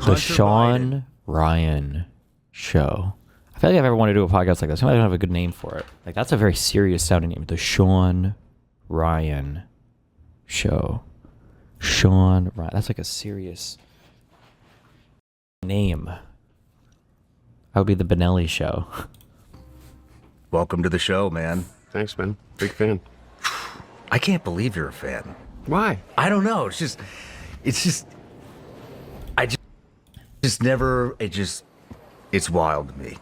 The Shawn Ryan Show. I feel like I've ever wanted to do a podcast like this. I don't have a good name for it. Like, that's a very serious sounding name. The Shawn Ryan Show. Shawn Ryan. That's like a serious name. That would be the Benelli Show. Welcome to the show, man. Thanks, man. Big fan. I can't believe you're a fan. Why? I don't know. It's just, it's wild to me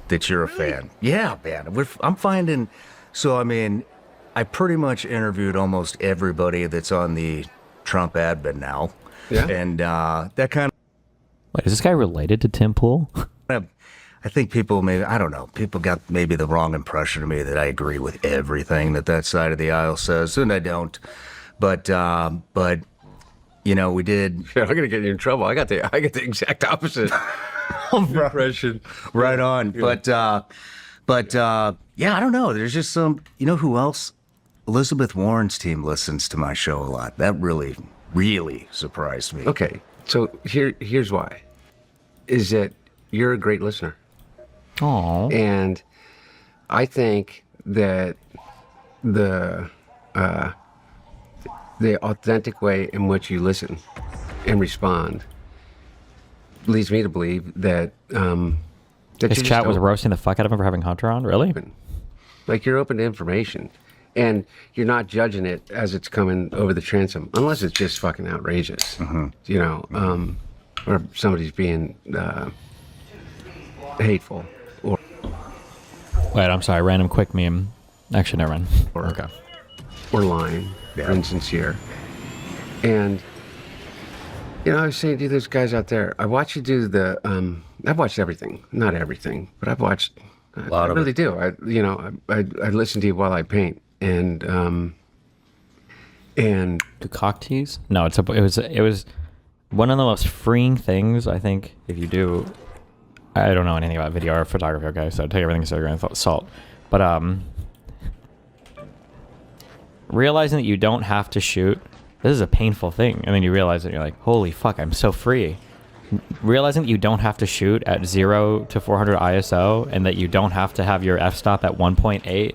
that you're a fan. Yeah, man. I'm finding, so I mean, I pretty much interviewed almost everybody that's on the Trump admin now. Yeah. And that kind Wait, is this guy related to Tim Pool? of, I think people maybe, I don't know, people got maybe the wrong impression of me that I agree with everything that side of the aisle says, and I don't. But you know, we did. Yeah, I'm gonna get you in trouble. I got the exact opposite impression. Right on. Yeah. But yeah, I don't know. There's just some, you know who else? Elizabeth Warren's team listens to my show a lot. That really, really surprised me. Okay, so here's why. Is that you're a great listener. Oh. And I think that the authentic way in which you listen and respond leads me to believe that His chat was roasting the fuck out of him for having Hunter on? Really? like you're open to information, and you're not judging it as it's coming over the transom, unless it's just fucking outrageous, you know, or somebody's being hateful or Wait, I'm sorry. Random quick meme. Actually, never mind. Okay. or lying or insincere. And you know, I was saying to those guys out there, I watch you do the I've watched everything, not everything, but I've watched A lot I of really it. do. I listen to you while I paint, and Do cock tease? No, it was one of the most freeing things, I think, if you do. I don't know anything about video or photography, okay, so take everything with a grain of salt. But realizing that you don't have to shoot, this is a painful thing, and then you realize that you're like, holy fuck, I'm so free. Realizing that you don't have to shoot at 0 to 400 ISO, and that you don't have to have your f-stop at 1.8,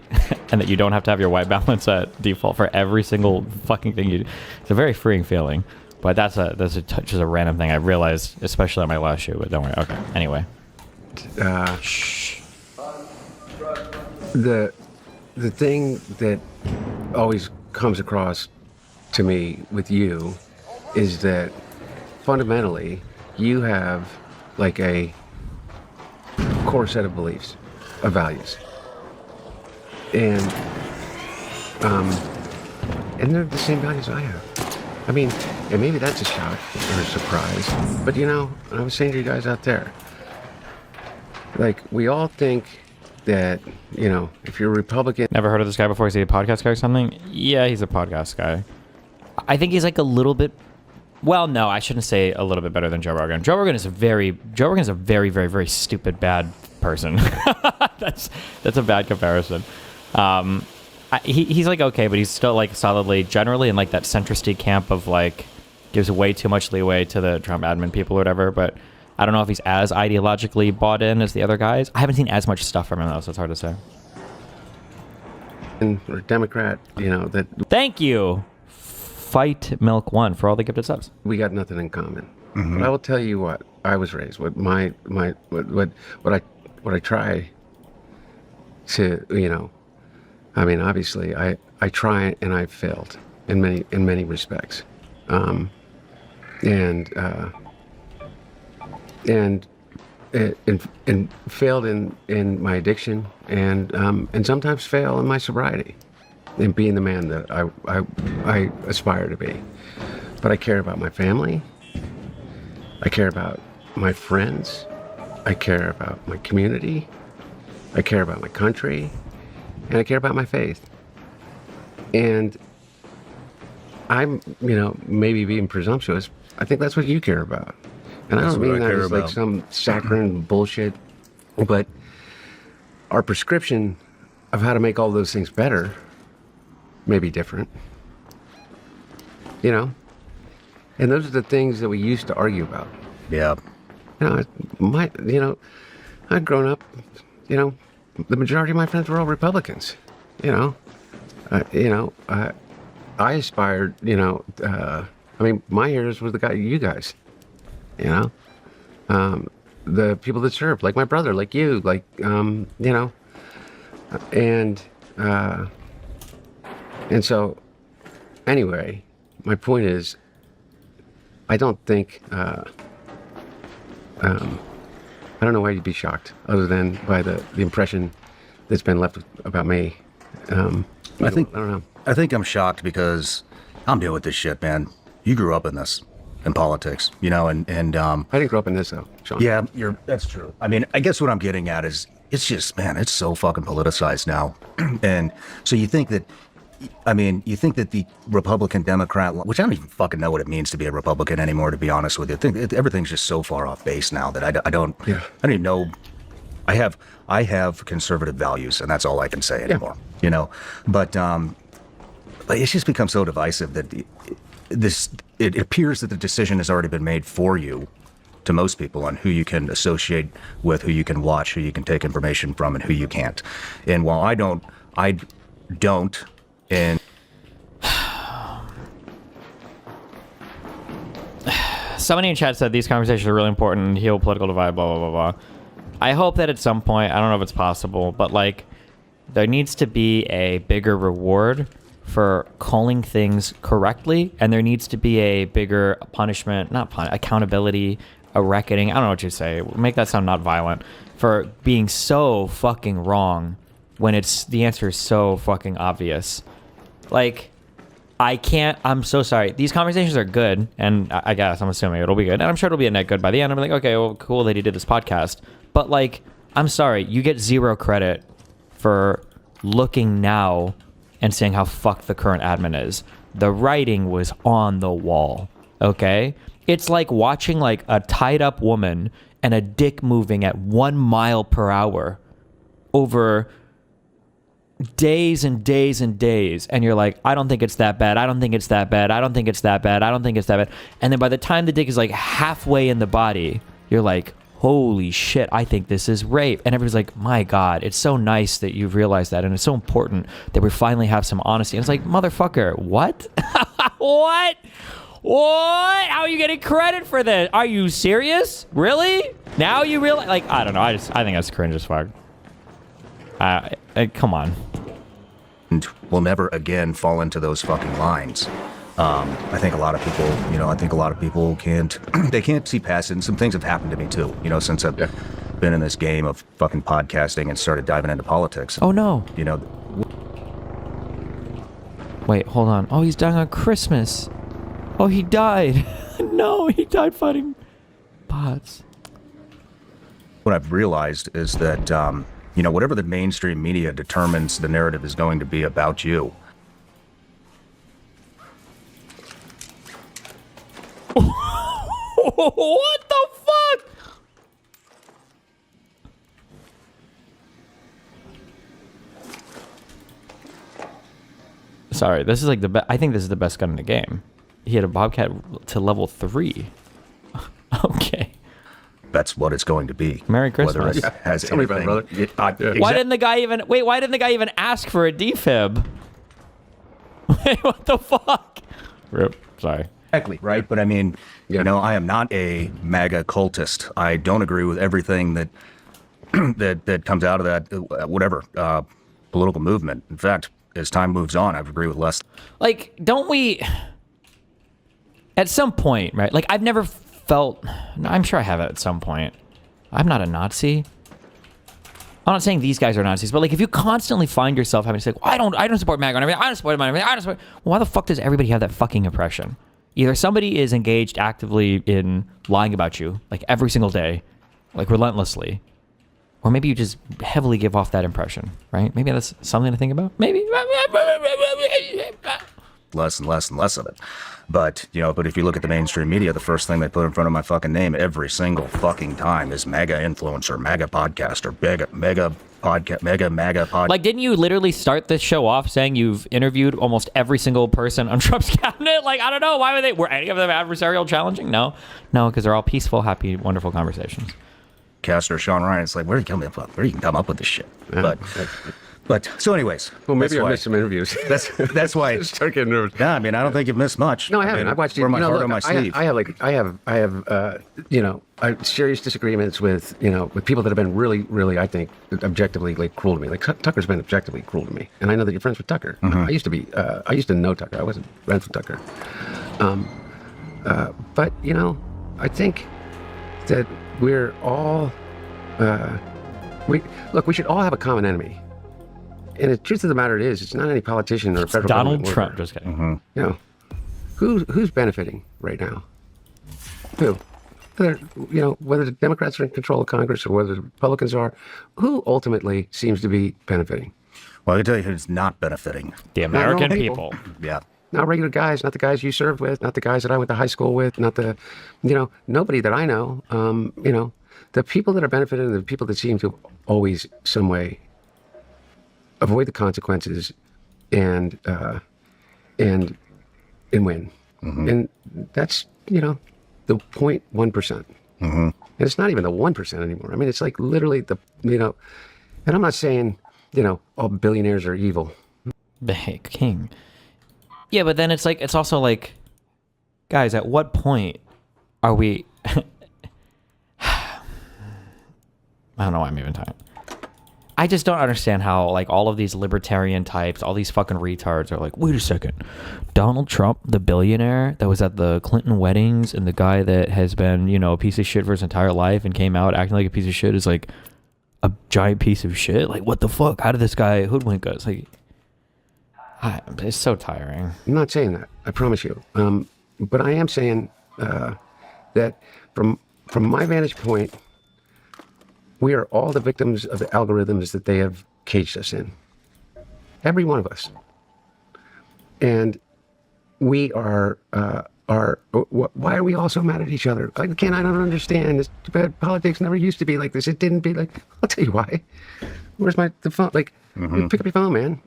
and that you don't have to have your white balance at default for every single fucking thing you do. It's a very freeing feeling. But that's just a random thing I realized, especially on my last shoot, but don't worry. Okay, anyway. the thing that always comes across to me with you is that fundamentally you have like a core set of beliefs, of values, and they're the same values I have. I mean, and maybe that's a shock or a surprise, but you know, I was saying to you guys out there, like, we all think that, you know, if you're a Republican... Never heard of this guy before? Is he a podcast guy or something? Yeah, he's a podcast guy. I think he's like a little bit... Well, no, I shouldn't say a little bit better than Joe Rogan. Joe Rogan is a very, very, very stupid, bad person. That's a bad comparison. He's like okay, but he's still like solidly, generally in like that centristy camp of like, gives way too much leeway to the Trump admin people or whatever, but... I don't know if he's as ideologically bought in as the other guys. I haven't seen as much stuff from him, though, so it's hard to say. or Democrat, you know, that Thank you, Fight Milk One, for all the gifted subs. we got nothing in common. But I will tell you what I was raised, what I try to, you know, I mean, obviously I try and I've failed in many respects. And failed in my addiction, and sometimes fail in my sobriety, in being the man that I aspire to be. But I care about my family. I care about my friends. I care about my community. I care about my country, and I care about my faith. And I'm, you know, maybe being presumptuous. I think that's what you care about. And I That's don't what mean I that care as like about. some saccharine bullshit, but our prescription of how to make all those things better may be different. You know? And those are the things that we used to argue about. Yeah. I'd grown up, the majority of my friends were all Republicans, you know. I aspired, my heroes were you guys, you know. The people that served, like my brother, like you, and so, anyway, my point is, I don't think, I don't know why you'd be shocked, other than by the impression that's been left about me. I don't know. I think I'm shocked because I'm dealing with this shit, man. You grew up in this, in politics, and I didn't grow up in this though, Shawn. yeah, that's true. I mean, I guess what I'm getting at is it's just, man, it's so fucking politicized now. And so you think that the Republican Democrat, which I don't even fucking know what it means to be a Republican anymore, to be honest with you. I think everything's just so far off base now that I don't even know. I have conservative values, and that's all I can say anymore. But it's just become so divisive that it appears that the decision has already been made for you, to most people, on who you can associate with, who you can watch, who you can take information from, and who you can't. And while I don't. And somebody in chat said these conversations are really important, heal political divide, blah, blah, blah, blah. I hope that at some point, I don't know if it's possible, but like there needs to be a bigger reward for calling things correctly, and there needs to be a bigger punishment, accountability, a reckoning. I don't know what you say. Make that sound not violent, for being so fucking wrong when the answer is so fucking obvious. Like, I'm so sorry. These conversations are good, and I guess I'm assuming it'll be good, and I'm sure it'll be a net good by the end. I'm like, okay, well, cool that he did this podcast. But like, I'm sorry, you get zero credit for looking now and saying how fucked the current admin is. The writing was on the wall, okay? It's like watching like a tied up woman and a dick moving at 1 mile per hour over days and days and days, and you're like, I don't think it's that bad, I don't think it's that bad, I don't think it's that bad, I don't think it's that bad. And then by the time the dick is like halfway in the body, you're like, holy shit, I think this is rape. And everybody's like, my God, it's so nice that you've realized that, and it's so important that we finally have some honesty. And it's like, motherfucker, what? What? How are you getting credit for this? Are you serious? Really? Now you realize? Like, I don't know. I think that's cringe as fuck. Come on. And we'll never again fall into those fucking lines. I think a lot of people, can't see past it. And some things have happened to me too, since I've been in this game of fucking podcasting and started diving into politics. Oh no. Wait, hold on. Oh, he's dying on Christmas. Oh, he died. No, he died fighting bots. What I've realized is that, whatever the mainstream media determines the narrative is going to be about you. What the fuck? Sorry, this is like the best. I think this is the best gun in the game. He had a Bobcat to level 3. Okay. That's what it's going to be. Merry Christmas. Whether it has Tell me about it, brother. Why didn't the guy even ask for a defib? Wait, what the fuck? Rip. Sorry. Exactly, right? But I mean, I am not a MAGA cultist. I don't agree with everything that that comes out of that, political movement. In fact, as time moves on, I agree with less. Like, don't we, at some point, right? Like, I've never felt, I'm sure I have at some point. I'm not a Nazi. I'm not saying these guys are Nazis, but like, if you constantly find yourself having to say, well, I don't support MAGA on everything, I don't support MAGA on everything, well, why the fuck does everybody have that fucking impression? Either somebody is engaged actively in lying about you, like every single day, like relentlessly, or maybe you just heavily give off that impression, right? Maybe that's something to think about. Maybe. Less and less and less of it. But if you look at the mainstream media, the first thing they put in front of my fucking name every single fucking time is MAGA influencer, MAGA podcaster, MAGA podcast, mega podcast. Like, didn't you literally start this show off saying you've interviewed almost every single person on Trump's cabinet? Like, I don't know. Why were any of them adversarial challenging? No, because they're all peaceful, happy, wonderful conversations. Caster Shawn Ryan. It's like, where do you come up with this shit? Yeah. But so, anyways. Well, maybe I why- missed some interviews. That's why. I start getting nervous. Yeah, I mean, I don't think you've missed much. No, I haven't. I've watched it. Wear my You know, heart look, on my sleeve. I have, I have serious disagreements with, with people that have been really, really, I think, objectively like cruel to me. Like Tucker's been objectively cruel to me, and I know that you're friends with Tucker. I used to know Tucker. I wasn't friends with Tucker. But I think that we're all, we should all have a common enemy. And the truth of the matter is, it's not any politician or federal Donald government Trump. worker. Just kidding. Who's benefiting right now? Who? Whether the Democrats are in control of Congress or whether the Republicans are, who ultimately seems to be benefiting? Well, I can tell you who's not benefiting. The American normal people. Yeah. Not regular guys, not the guys you served with, not the guys that I went to high school with, not the, nobody that I know. The people that are benefiting are the people that seem to always, some way, avoid the consequences and win. And that's, the 0.1%. And it's not even the 1% anymore. I mean, it's like literally and I'm not saying, all billionaires are evil. Hey, King. Yeah, but then it's also like, guys, at what point are we... I don't know why I'm even talking. I just don't understand how, like, all of these libertarian types, all these fucking retards are like, wait a second. Donald Trump, the billionaire that was at the Clinton weddings and the guy that has been, a piece of shit for his entire life and came out acting like a piece of shit is, like, a giant piece of shit? Like, what the fuck? How did this guy hoodwink us? Like, it's so tiring. I'm not saying that, I promise you. But I am saying that from my vantage point, we are all the victims of the algorithms that they have caged us in. Every one of us. And we are why are we all so mad at each other? Like, Ken, I don't understand. This politics never used to be like this. It didn't be like, I'll tell you why. Where's the phone? Like, pick up your phone, man.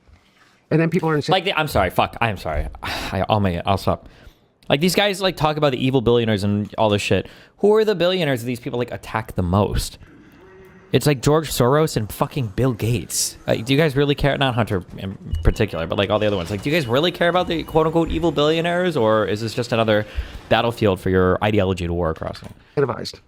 And then people are insane. Like, I'm sorry. Fuck. I'm sorry. I'll stop. Like, these guys, like, talk about the evil billionaires and all this shit. Who are the billionaires that these people, like, attack the most? It's like George Soros and fucking Bill Gates. Like, do you guys really care? Not Hunter in particular, but like all the other ones. Like, do you guys really care about the quote-unquote evil billionaires, or is this just another battlefield for your ideology to war across? Incentivized.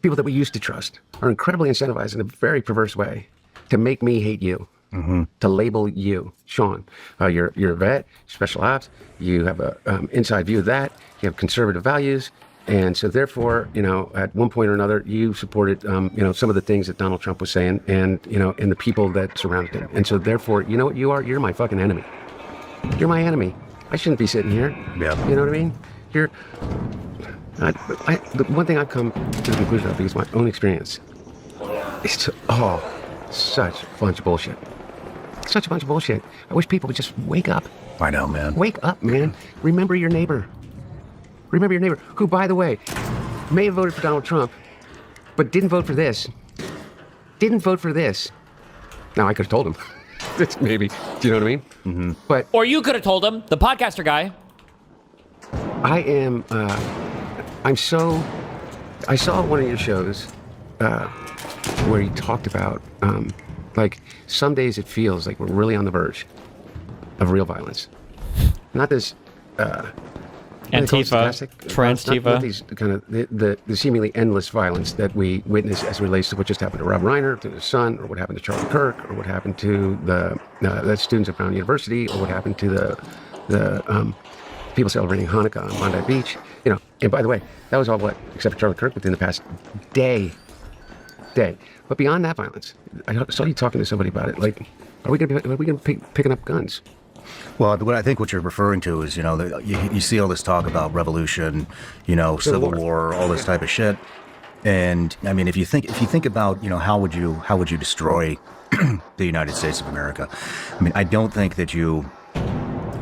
People that we used to trust are incredibly incentivized in a very perverse way to make me hate you, to label you, Shawn. You're a vet, special ops. You have a inside view of that. You have conservative values. And so therefore, at one point or another, you supported, some of the things that Donald Trump was saying and the people that surrounded him. And so therefore, you know what you are? You're my fucking enemy. You're my enemy. I shouldn't be sitting here. Yeah. You know what I mean? The one thing I've come to the conclusion of, because my own experience, it's such a bunch of bullshit. Such a bunch of bullshit. I wish people would just wake up. I know, man. Wake up, man. Remember your neighbor. Remember your neighbor, who, by the way, may have voted for Donald Trump, but didn't vote for this. Didn't vote for this. Now, I could have told him. Maybe. Do you know what I mean? Mm-hmm. But Or you could have told him, the podcaster guy. I saw one of your shows where you talked about, like, some days it feels like we're really on the verge of real violence. Not this... Antifa, Transtifa. Not these kind of the seemingly endless violence that we witness as it relates to what just happened to Rob Reiner, to his son, or what happened to Charlie Kirk, or what happened to the students at Brown University, or what happened to the people celebrating Hanukkah on Bondi Beach. And by the way, that was all except for Charlie Kirk, within the past day. But beyond that violence, I saw you talking to somebody about it. Like, are we going to be picking up guns? Well, I think what you're referring to is, you see all this talk about revolution, civil war, all this type of shit. And I mean, if you think about, how would you destroy the United States of America? I mean, I don't think that you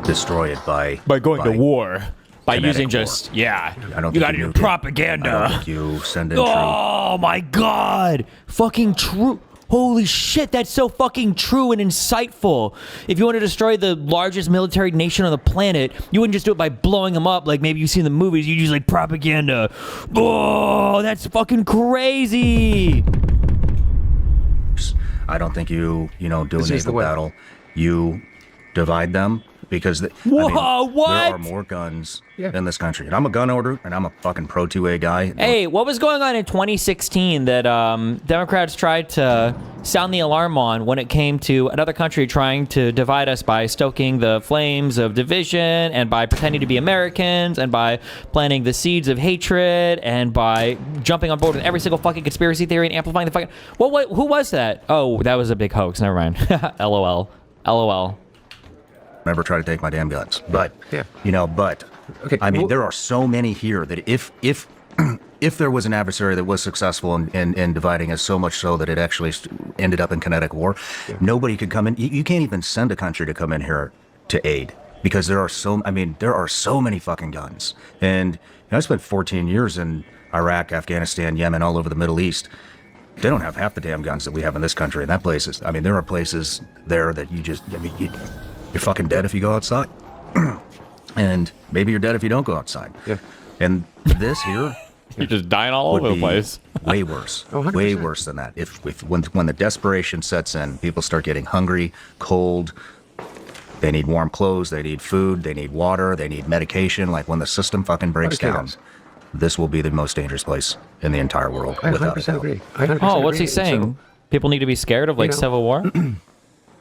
destroy it by going to war. By using war. I don't you got to do propaganda. I don't think you send in troops. Oh my God! Fucking true. holy shit, that's so fucking true and insightful. If you want to destroy the largest military nation on the planet, you wouldn't just do it by blowing them up like maybe you see in the movies. You use like propaganda. Oh, that's fucking crazy. I don't think you do a This is the naval way. battle. You divide them because Whoa, what? there are more guns Yeah. in this country. And I'm a gun owner, and I'm a fucking pro 2A guy. Hey, what was going on in 2016 that Democrats tried to sound the alarm on when it came to another country trying to divide us by stoking the flames of division and by pretending to be Americans and by planting the seeds of hatred and by jumping on board with every single fucking conspiracy theory and amplifying the fucking... What who was that? Oh, that was a big hoax. Never mind. LOL. LOL. Never try to take my damn guns. But, Yeah. okay, I mean, well- there are so many here that if there was an adversary that was successful in dividing us so much so that it actually ended up in kinetic war, nobody could come in. You can't even send a country to come in here to aid because there are so many fucking guns. And I spent 14 years in Iraq, Afghanistan, Yemen, all over the Middle East. They don't have half the damn guns that we have in this country. And that place is, there are places there that you're fucking dead if you go outside. And maybe you're dead if you don't go outside. Yeah. And this here You're just dying all would over the be place. way worse. Oh, 100%. Way worse than that. When the desperation sets in, people start getting hungry, cold. They need warm clothes. They need food. They need water. They need medication. Like when the system fucking breaks What a down, chaos. this will be the most dangerous place in the entire world. I without a 100% doubt. agree. I 100% Oh, what's he agree. saying? So, People need to be scared of like know- Civil War?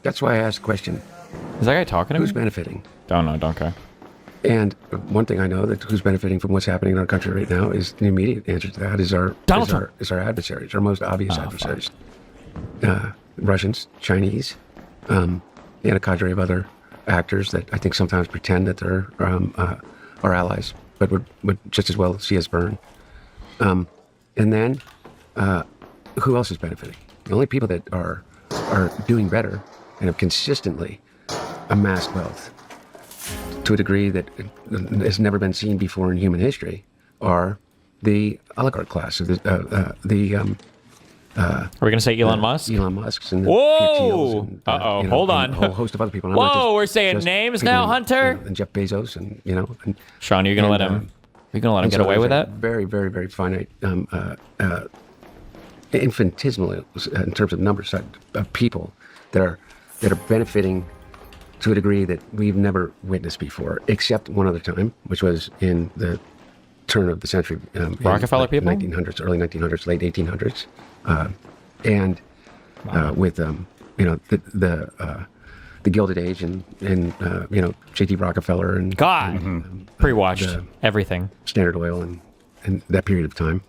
that's why I asked the question, Is that guy talking to who's me? benefiting? Don't know. Don't care. And one thing I know that who's benefiting from what's happening in our country right now is the immediate answer to that is our Donald is our, Trump. is our adversaries, our most obvious adversaries. Russians, Chinese, and a cadre of other actors that I think sometimes pretend that they're our allies, but would just as well see us burn. And then who else is benefiting? The only people that are doing better and have consistently amassed wealth to a degree that has never been seen before in human history are the oligarch class, of Are we gonna say Elon Musk? Elon Musk's and the Whoa! Thiels and, Uh-oh, you know, hold and on. a whole host of other people. And I'm not Whoa, just- we're saying just names people now, in, Hunter? and Jeff Bezos and Sean, you're gonna let him? You're gonna let him and get so away there's with a that? Very, very, very finite, infinitesimal in terms of numbers of people that are benefiting to a degree that we've never witnessed before, except one other time, which was in the turn of the century. Rockefeller people? 1900s, early 1900s, late 1800s, with the Gilded Age and J.T. Rockefeller and God, pre-watched the- everything. Standard Oil and that period of time.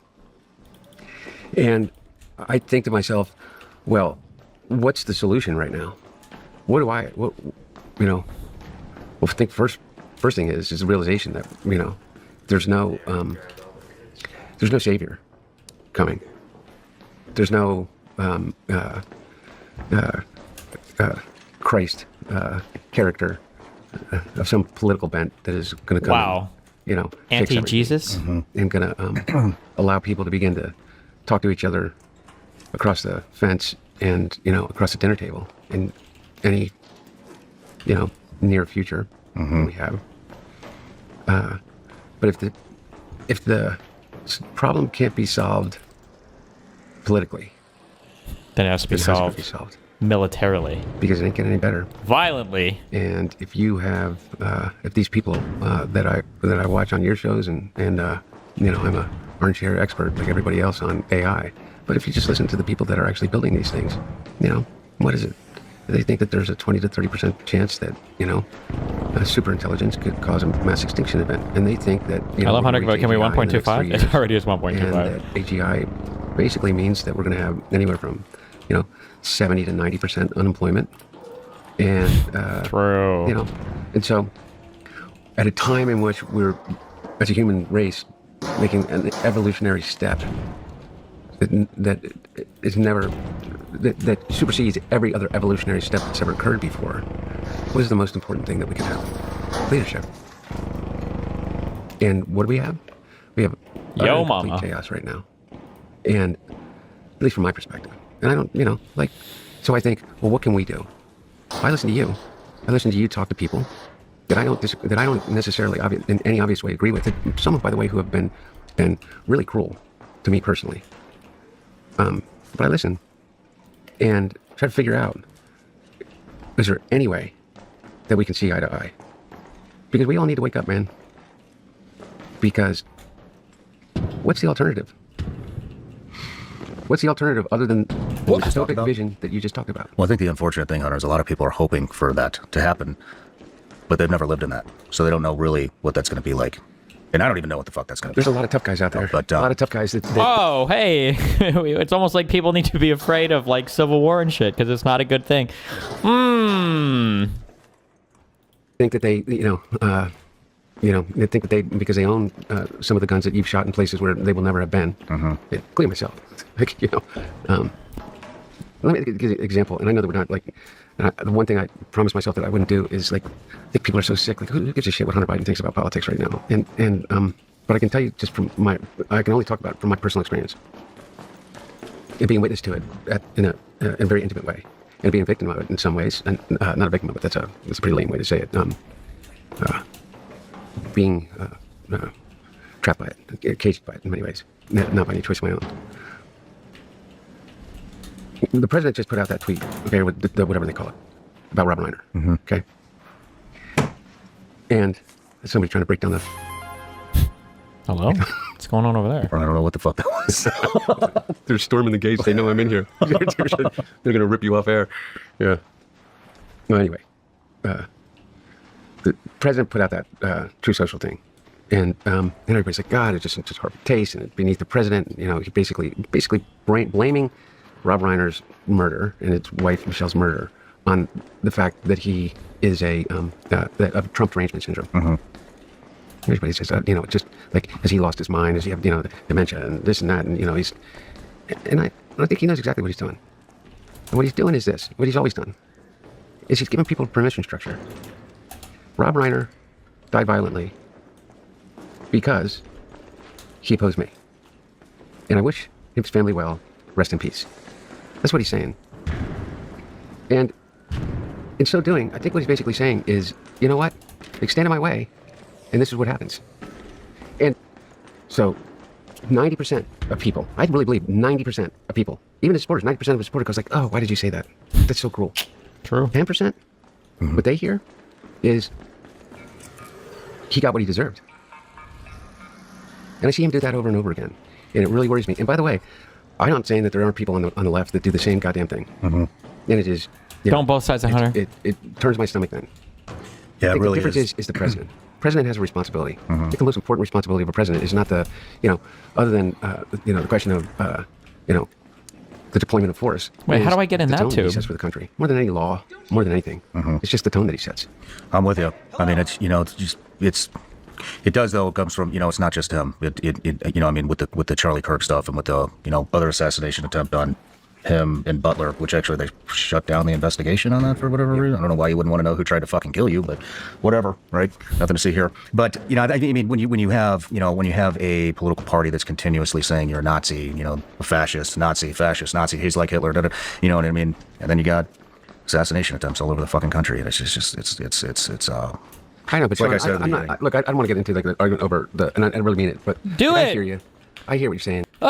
And I think to myself, well, what's the solution right now? Well, I think first thing is the realization that, there's no savior coming. There's no Christ character of some political bent that is going to come. Wow. Fix everything. Anti-Jesus? And going to allow people to begin to talk to each other across the fence and across the dinner table in any near future we have. But if the problem can't be solved politically, Then it has to be it has to solved be solved militarily, because it ain't getting any better. violently. And if you have, if these people that I watch on your shows, and I'm a armchair expert like everybody else on AI, but if you just listen to the people that are actually building these things, what is it? They think that there's a 20 to 30% chance that super intelligence could cause a mass extinction event, and they think that I love Hunter, but can we AGI in the next 3 1.25? years, It already is and 1.25. that AGI basically means that we're going to have anywhere from 70 to 90% unemployment, and True. and so at a time in which we're, as a human race, making an evolutionary step that is never that supersedes every other evolutionary step that's ever occurred before, what is the most important thing that we can have? Leadership. And what do we have? We have Yo, utter and complete mama. chaos right now, and at least from my perspective, And I don't, like, so I think, well, what can we do? I listen to you. I listen to you talk to people that I don't necessarily in any obvious way agree with. Some, by the way, who have been really cruel to me personally. But I listen and try to figure out, is there any way that we can see eye to eye? Because we all need to wake up, man. Because what's the alternative? What's the alternative other than the dystopic vision that you just talked about? Well, I think the unfortunate thing, Hunter, is a lot of people are hoping for that to happen, but they've never lived in that. So they don't know really what that's going to be like. And I don't even know what the fuck that's going to be. There's a lot of tough guys out there. But, a lot of tough guys that Oh, hey. It's almost like people need to be afraid of, like, civil war and shit, because it's not a good thing. think that they, they think that because they own some of the guns that you've shot in places where they will never have been, including myself. Like, let me give you an example. And I know that we're not like, the one thing I promised myself that I wouldn't do is like, I think people are so sick. Like, who gives a shit what Hunter Biden thinks about politics right now? But I can tell you just from I can only talk about it from my personal experience and being witness to it in a very intimate way, and being a victim of it in some ways, and not a victim of it. That's a pretty lame way to say it. Being trapped by it, caged by it in many ways, not by any choice of my own. The president just put out that tweet, okay, with the whatever they call it, about Rob Reiner, okay? And there's somebody trying to break down the... Hello? What's going on over there? I don't know what the fuck that was. They're storming the gates. They know I'm in here. They're going to rip you off air. Yeah. Well, anyway, the president put out that True Social thing. And everybody's like, God, it's just horrible taste, and it's beneath the president. He basically blaming Rob Reiner's murder and his wife Michelle's murder on the fact that he is of Trump derangement syndrome. Everybody says that, just like, has he lost his mind? Does he have, dementia and this and that? And, I think he knows exactly what he's doing. And what he's doing is this, what he's always done, is he's giving people a permission structure. Rob Reiner died violently because he opposed me. And I wish his family well, rest in peace. That's what he's saying. And in so doing, I think what he's basically saying is, you know what? Like, stand in my way, and this is what happens. And so 90% of people, I really believe 90% of people, even the supporters, 90% of the supporters goes like, oh, why did you say that? That's so cruel. True. 10%, what they hear is he got what he deserved. And I see him do that over and over again. And it really worries me. And by the way, I'm not saying that there aren't people on the left that do the same goddamn thing. And it is... Don't both sides of Hunter. It turns my stomach then. Yeah, it really the difference is the president. President has a responsibility. I think the most important responsibility of a president is not the, other than, the question of, the deployment of force. Wait, how do I get in the that tone tube? He sets for the country. More than any law, more than anything. It's just the tone that he sets. I'm with you. I mean, it does, though. It comes from, it's not just him. With the Charlie Kirk stuff and with the, other assassination attempt on him and Butler, which actually they shut down the investigation on that for whatever reason. I don't know why you wouldn't want to know who tried to fucking kill you, but whatever, right? Nothing to see here. But, I mean, when you have a political party that's continuously saying you're a Nazi, a fascist, Nazi, he's like Hitler, you know what I mean? And then you got assassination attempts all over the fucking country. And it's just I know, but like Shawn, I said, I'm not. Look, I don't want to get into like the argument over and I really mean it. But I hear you. I hear what you're saying. Do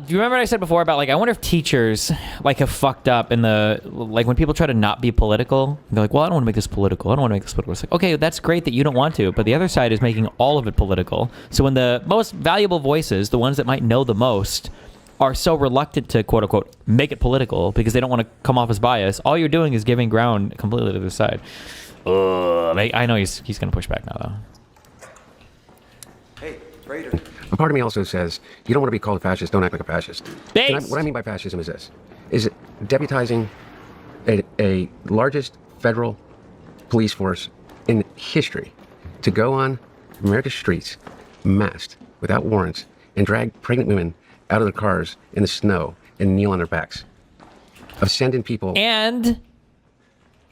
you remember what I said before about, like, I wonder if teachers, like, have fucked up in like, when people try to not be political, they're like, well, I don't want to make this political. It's like, okay, that's great that you don't want to, but the other side is making all of it political. So when the most valuable voices, the ones that might know the most, are so reluctant to, quote unquote, make it political because they don't want to come off as biased, all you're doing is giving ground completely to the side. I know he's going to push back now, though. Hey, Raider. A part of me also says, you don't want to be called a fascist, don't act like a fascist. What I mean by fascism is this, is deputizing a largest federal police force in history to go on America's streets, masked, without warrants, and drag pregnant women out of their cars in the snow and kneel on their backs. Of sending people... And...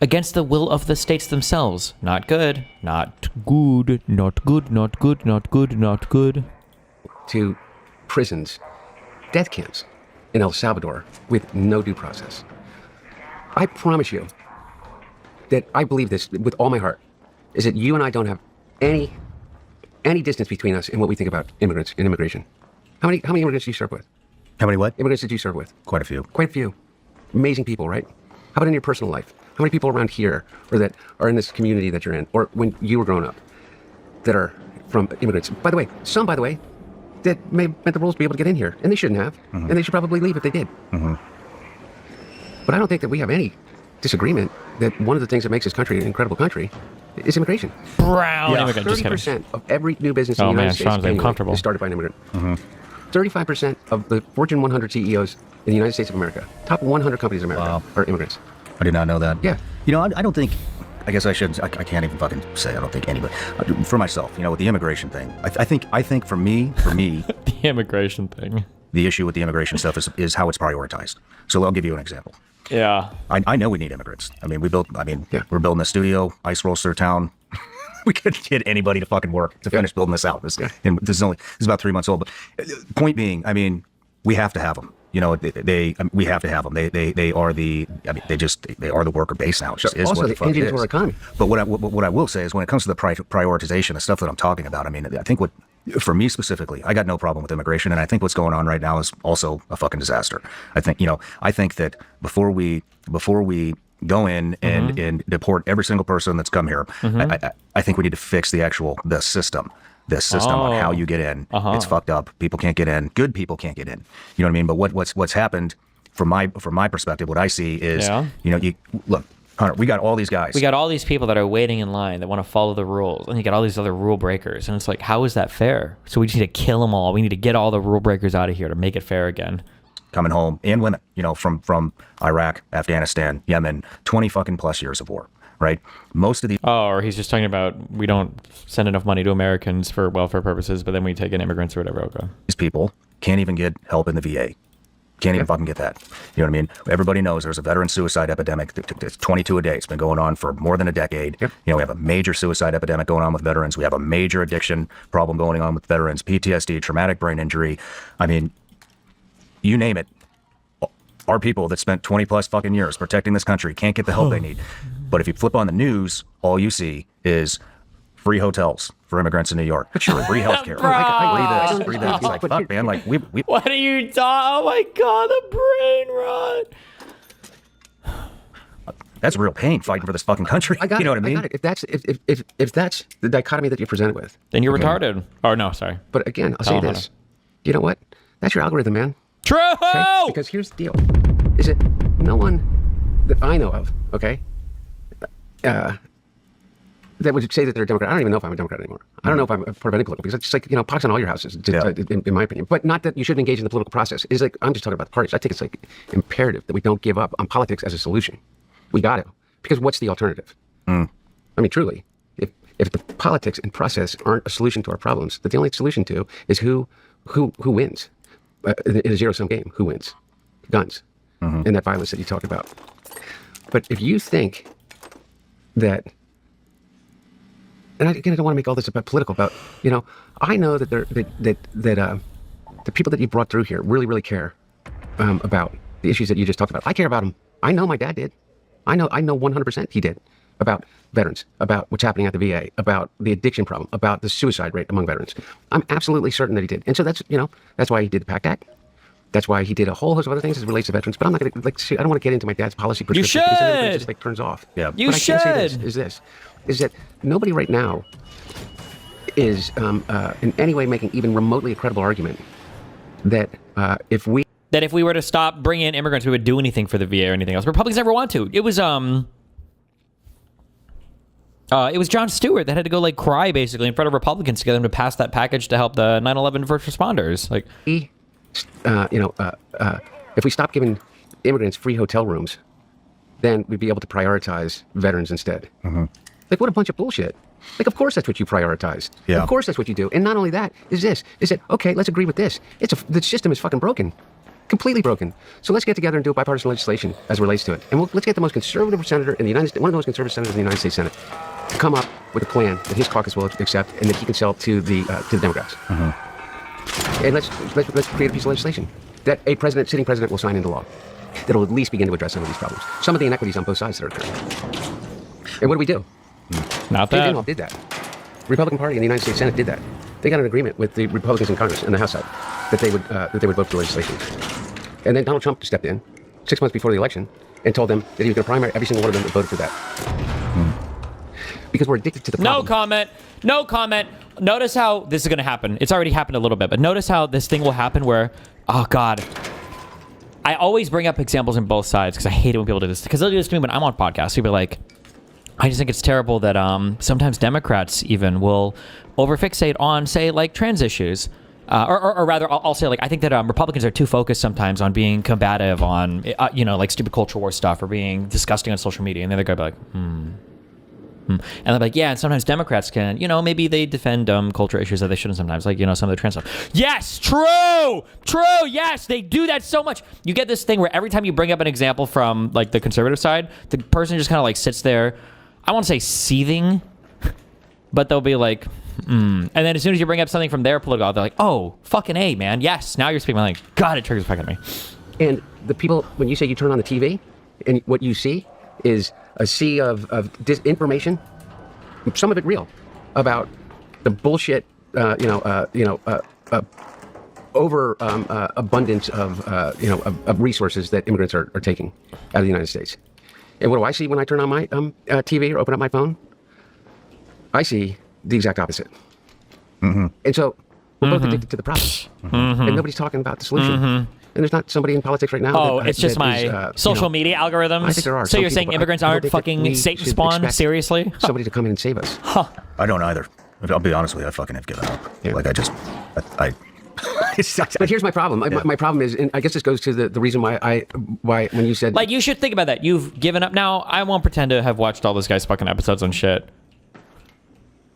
against the will of the states themselves. Not good. Not good. Not good. Not good. Not good. Not good. To prisons, death camps, in El Salvador with no due process. I promise you that I believe this with all my heart, is that you and I don't have any distance between us in what we think about immigrants and immigration. How many immigrants did you serve with? How many what? Immigrants did you serve with? Quite a few. Quite a few. Amazing people, right? How about in your personal life? How many people around here or that are in this community that you're in, or when you were growing up, that are from immigrants? By the way, some, that may have bent the rules to be able to get in here, and they shouldn't have, and they should probably leave if they did. But I don't think that we have any disagreement that one of the things that makes this country an incredible country is immigration. Brown immigrant. Just kidding. 30% of every new business in the United States Shawn's uncomfortable. is started by an immigrant. 35% of the Fortune 100 CEOs in the United States of America, top 100 companies in America, are immigrants. I did not know that. Yeah. You know, I don't think, I guess I shouldn't, I can't even fucking say I don't think anybody, for myself, you know, with the immigration thing, I think for me, The immigration thing. the issue with the immigration stuff is how it's prioritized. So I'll give you an example. Yeah. I know we need immigrants. I mean, we're building a studio, ice rolls through town. We couldn't get anybody to fucking work to finish building this out. And this is about 3 months old. But point being, I mean, we have to have them. You know, we have to have them. They are the the worker base now. It just is also what the the fuck engine it to is. our economy. But what I will say is when it comes to the prioritization, the stuff that I'm talking about, I mean, I think for me specifically, I got no problem with immigration, and I think what's going on right now is also a fucking disaster. I think that before we go in and deport every single person that's come here, I think we need to fix the system. This system on how you get in. It's fucked up. People can't get in. Good people can't get in. You know what I mean? But what's happened from my perspective, what I see is, you look, Hunter, we got all these guys. We got all these people that are waiting in line that want to follow the rules, and you got all these other rule breakers, and it's like, how is that fair? So we just need to kill them all. We need to get all the rule breakers out of here to make it fair again. Coming home, and women, you know, from Iraq, Afghanistan, Yemen, 20 fucking plus years of war, right? Most of these. Oh, or he's just talking about we don't send enough money to Americans for welfare purposes, but then we take in immigrants or whatever. Okay. These people can't even get help in the VA. Can't even fucking get that. You know what I mean? Everybody knows there's a veteran suicide epidemic. It's 22 a day. It's been going on for more than a decade. Yep. You know, we have a major suicide epidemic going on with veterans. We have a major addiction problem going on with veterans, PTSD, traumatic brain injury. I mean, you name it. Our people that spent 20 plus fucking years protecting this country can't get the help they need. But if you flip on the news, all you see is free hotels for immigrants in New York. Free healthcare. Free this. It's like, fuck, man. Like, we What are you talking? Oh my God, the brain rot. that's real pain fighting for this fucking country. You know what I mean? I got it. If that's the dichotomy that you're presented with, Then you're retarded. Oh no, sorry. But again, I'll say this. You know what? That's your algorithm, man. True. Okay? Because here's the deal: is that no one that I know of, okay, that would say that they're a Democrat. I don't even know if I'm a Democrat anymore. I don't know if I'm a part of any political, because it's just like, pox on all your houses, in my opinion. But not that you shouldn't engage in the political process. It's like, I'm just talking about the parties. I think it's like imperative that we don't give up on politics as a solution. We got to, because what's the alternative? I mean, truly, if the politics and process aren't a solution to our problems, that the only solution to is who wins in a zero-sum game. Who wins? Guns and that violence that you talk about. But if you think that, and again, I don't want to make all this about political. I know that the people that you brought through here really, really care about the issues that you just talked about. I care about them. I know my dad did. I know 100% he did, about veterans, about what's happening at the VA, about the addiction problem, about the suicide rate among veterans. I'm absolutely certain that he did. And so that's why he did the PACT Act. That's why he did a whole host of other things as it relates to veterans. But I'm not going to, I don't want to get into my dad's policy prescription. Because everybody just like turns off. Yeah. You but should. I can say this, is that nobody right now is in any way making even remotely a credible argument that if we were to stop bringing in immigrants, we would do anything for the VA or anything else. Republicans never want to. It was Jon Stewart that had to go like cry basically in front of Republicans to get them to pass that package to help the 9/11 first responders. Like, if we stop giving immigrants free hotel rooms, then we'd be able to prioritize veterans instead. Like, what a bunch of bullshit. Like, of course that's what you prioritize. Yeah. Of course that's what you do. And not only that, is that, okay, let's agree with this. The system is fucking broken. Completely broken. So let's get together and do bipartisan legislation as it relates to it. And let's get the most conservative senator in the United States, one of the most conservative senators in the United States Senate, to come up with a plan that his caucus will accept and that he can sell to the Democrats. And let's create a piece of legislation that a sitting president will sign into law that will at least begin to address some of these problems, some of the inequities on both sides that are occurring. And what do we do? Not Jay that. Leno did that. Republican Party in the United States Senate did that. They got an agreement with the Republicans in Congress and the House side that they would vote for legislation. And then Donald Trump stepped in 6 months before the election and told them that he was going to primary every single one of them that voted for that. Because we're addicted to the problem. No comment. Notice how this is going to happen. It's already happened a little bit, but notice how this thing will happen where, oh God. I always bring up examples on both sides because I hate it when people do this. Because they'll do this to me when I'm on podcasts. People be like, I just think it's terrible that sometimes Democrats even will overfixate on, say, like trans issues. Or rather, I'll say, like, I think that Republicans are too focused sometimes on being combative on, like stupid culture war stuff or being disgusting on social media. And the other guy will be like, And they're like, yeah, and sometimes Democrats can, maybe they defend culture issues that they shouldn't sometimes, like, some of the trans stuff. Yes, true, yes, they do that so much. You get this thing where every time you bring up an example from, like, the conservative side, the person just kind of, like, sits there, I won't say seething, but they'll be like, And then as soon as you bring up something from their political, they're like, oh, fucking A, man, yes, now you're speaking my language. God, it triggers fucking me. And the people, when you say you turn on the TV, and what you see is a sea of disinformation, some of it real, about the bullshit, over abundance of resources that immigrants are taking out of the United States. And what do I see when I turn on my TV or open up my phone? I see the exact opposite. And so we're both addicted to the problem, and nobody's talking about the solution. And there's not somebody in politics right now. Oh, it's just my social media algorithms. I think there are. So you're saying immigrants aren't fucking Satan spawn? Seriously? Somebody to come in and save us. I don't either. I'll be honest with you. I fucking have given up. Yeah. Like I But here's my problem. My problem is, and I guess this goes to the reason why when you said, like, you should think about that. You've given up. Now, I won't pretend to have watched all this guy's fucking episodes on shit.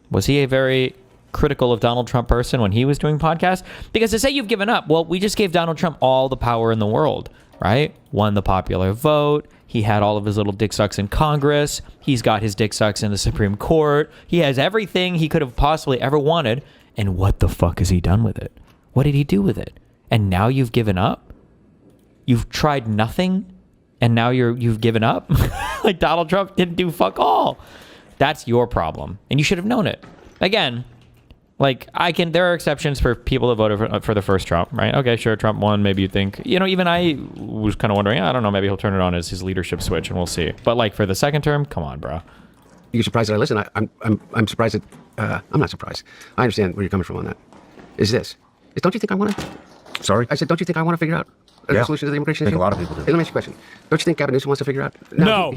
Was he a very critical of Donald Trump person when he was doing podcasts? Because to say you've given up, well, we just gave Donald Trump all the power in the world, right? Won the popular vote. He had all of his little dick sucks in Congress. He's got his dick sucks in the Supreme Court. He has everything he could have possibly ever wanted. And what the fuck has he done with it? What did he do with it? And now you've given up? You've tried nothing? And now you've given up? Like, Donald Trump didn't do fuck all. That's your problem. And you should have known it. Again, like, there are exceptions for people that voted for the first Trump, right? Okay, sure, Trump won. Maybe you think, even I was kind of wondering, I don't know, maybe he'll turn it on as his leadership switch and we'll see. But, like, for the second term, come on, bro. You're surprised that I listen. I'm surprised that, I'm not surprised. I understand where you're coming from on that. Don't you think I want to? Sorry? I said, don't you think I want to figure out a solution to the immigration issue? I think a lot of people do. Hey, let me ask you a question. Don't you think Gavin Newsom wants to figure out? No.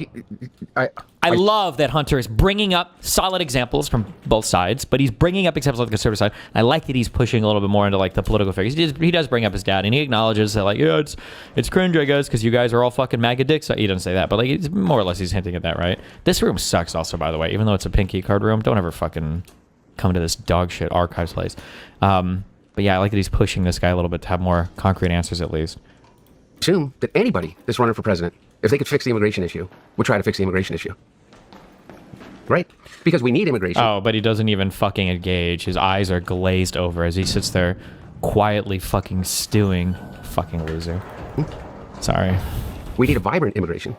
I love that Hunter is bringing up solid examples from both sides, but he's bringing up examples on the conservative side. I like that he's pushing a little bit more into, like, the political figures. He does bring up his dad, and he acknowledges that, like, yeah, it's cringe, I guess, because you guys are all fucking MAGA dicks. He doesn't say that, but, like, it's more or less he's hinting at that, right? This room sucks also, by the way. Even though it's a pinky card room, don't ever fucking come to this dog shit archives place. But yeah, I like that he's pushing this guy a little bit to have more concrete answers at least. Assume that anybody that's running for president, if they could fix the immigration issue, would try to fix the immigration issue. Right? Because we need immigration. Oh, but he doesn't even fucking engage. His eyes are glazed over as he sits there quietly fucking stewing. Fucking loser. Sorry. We need a vibrant immigration.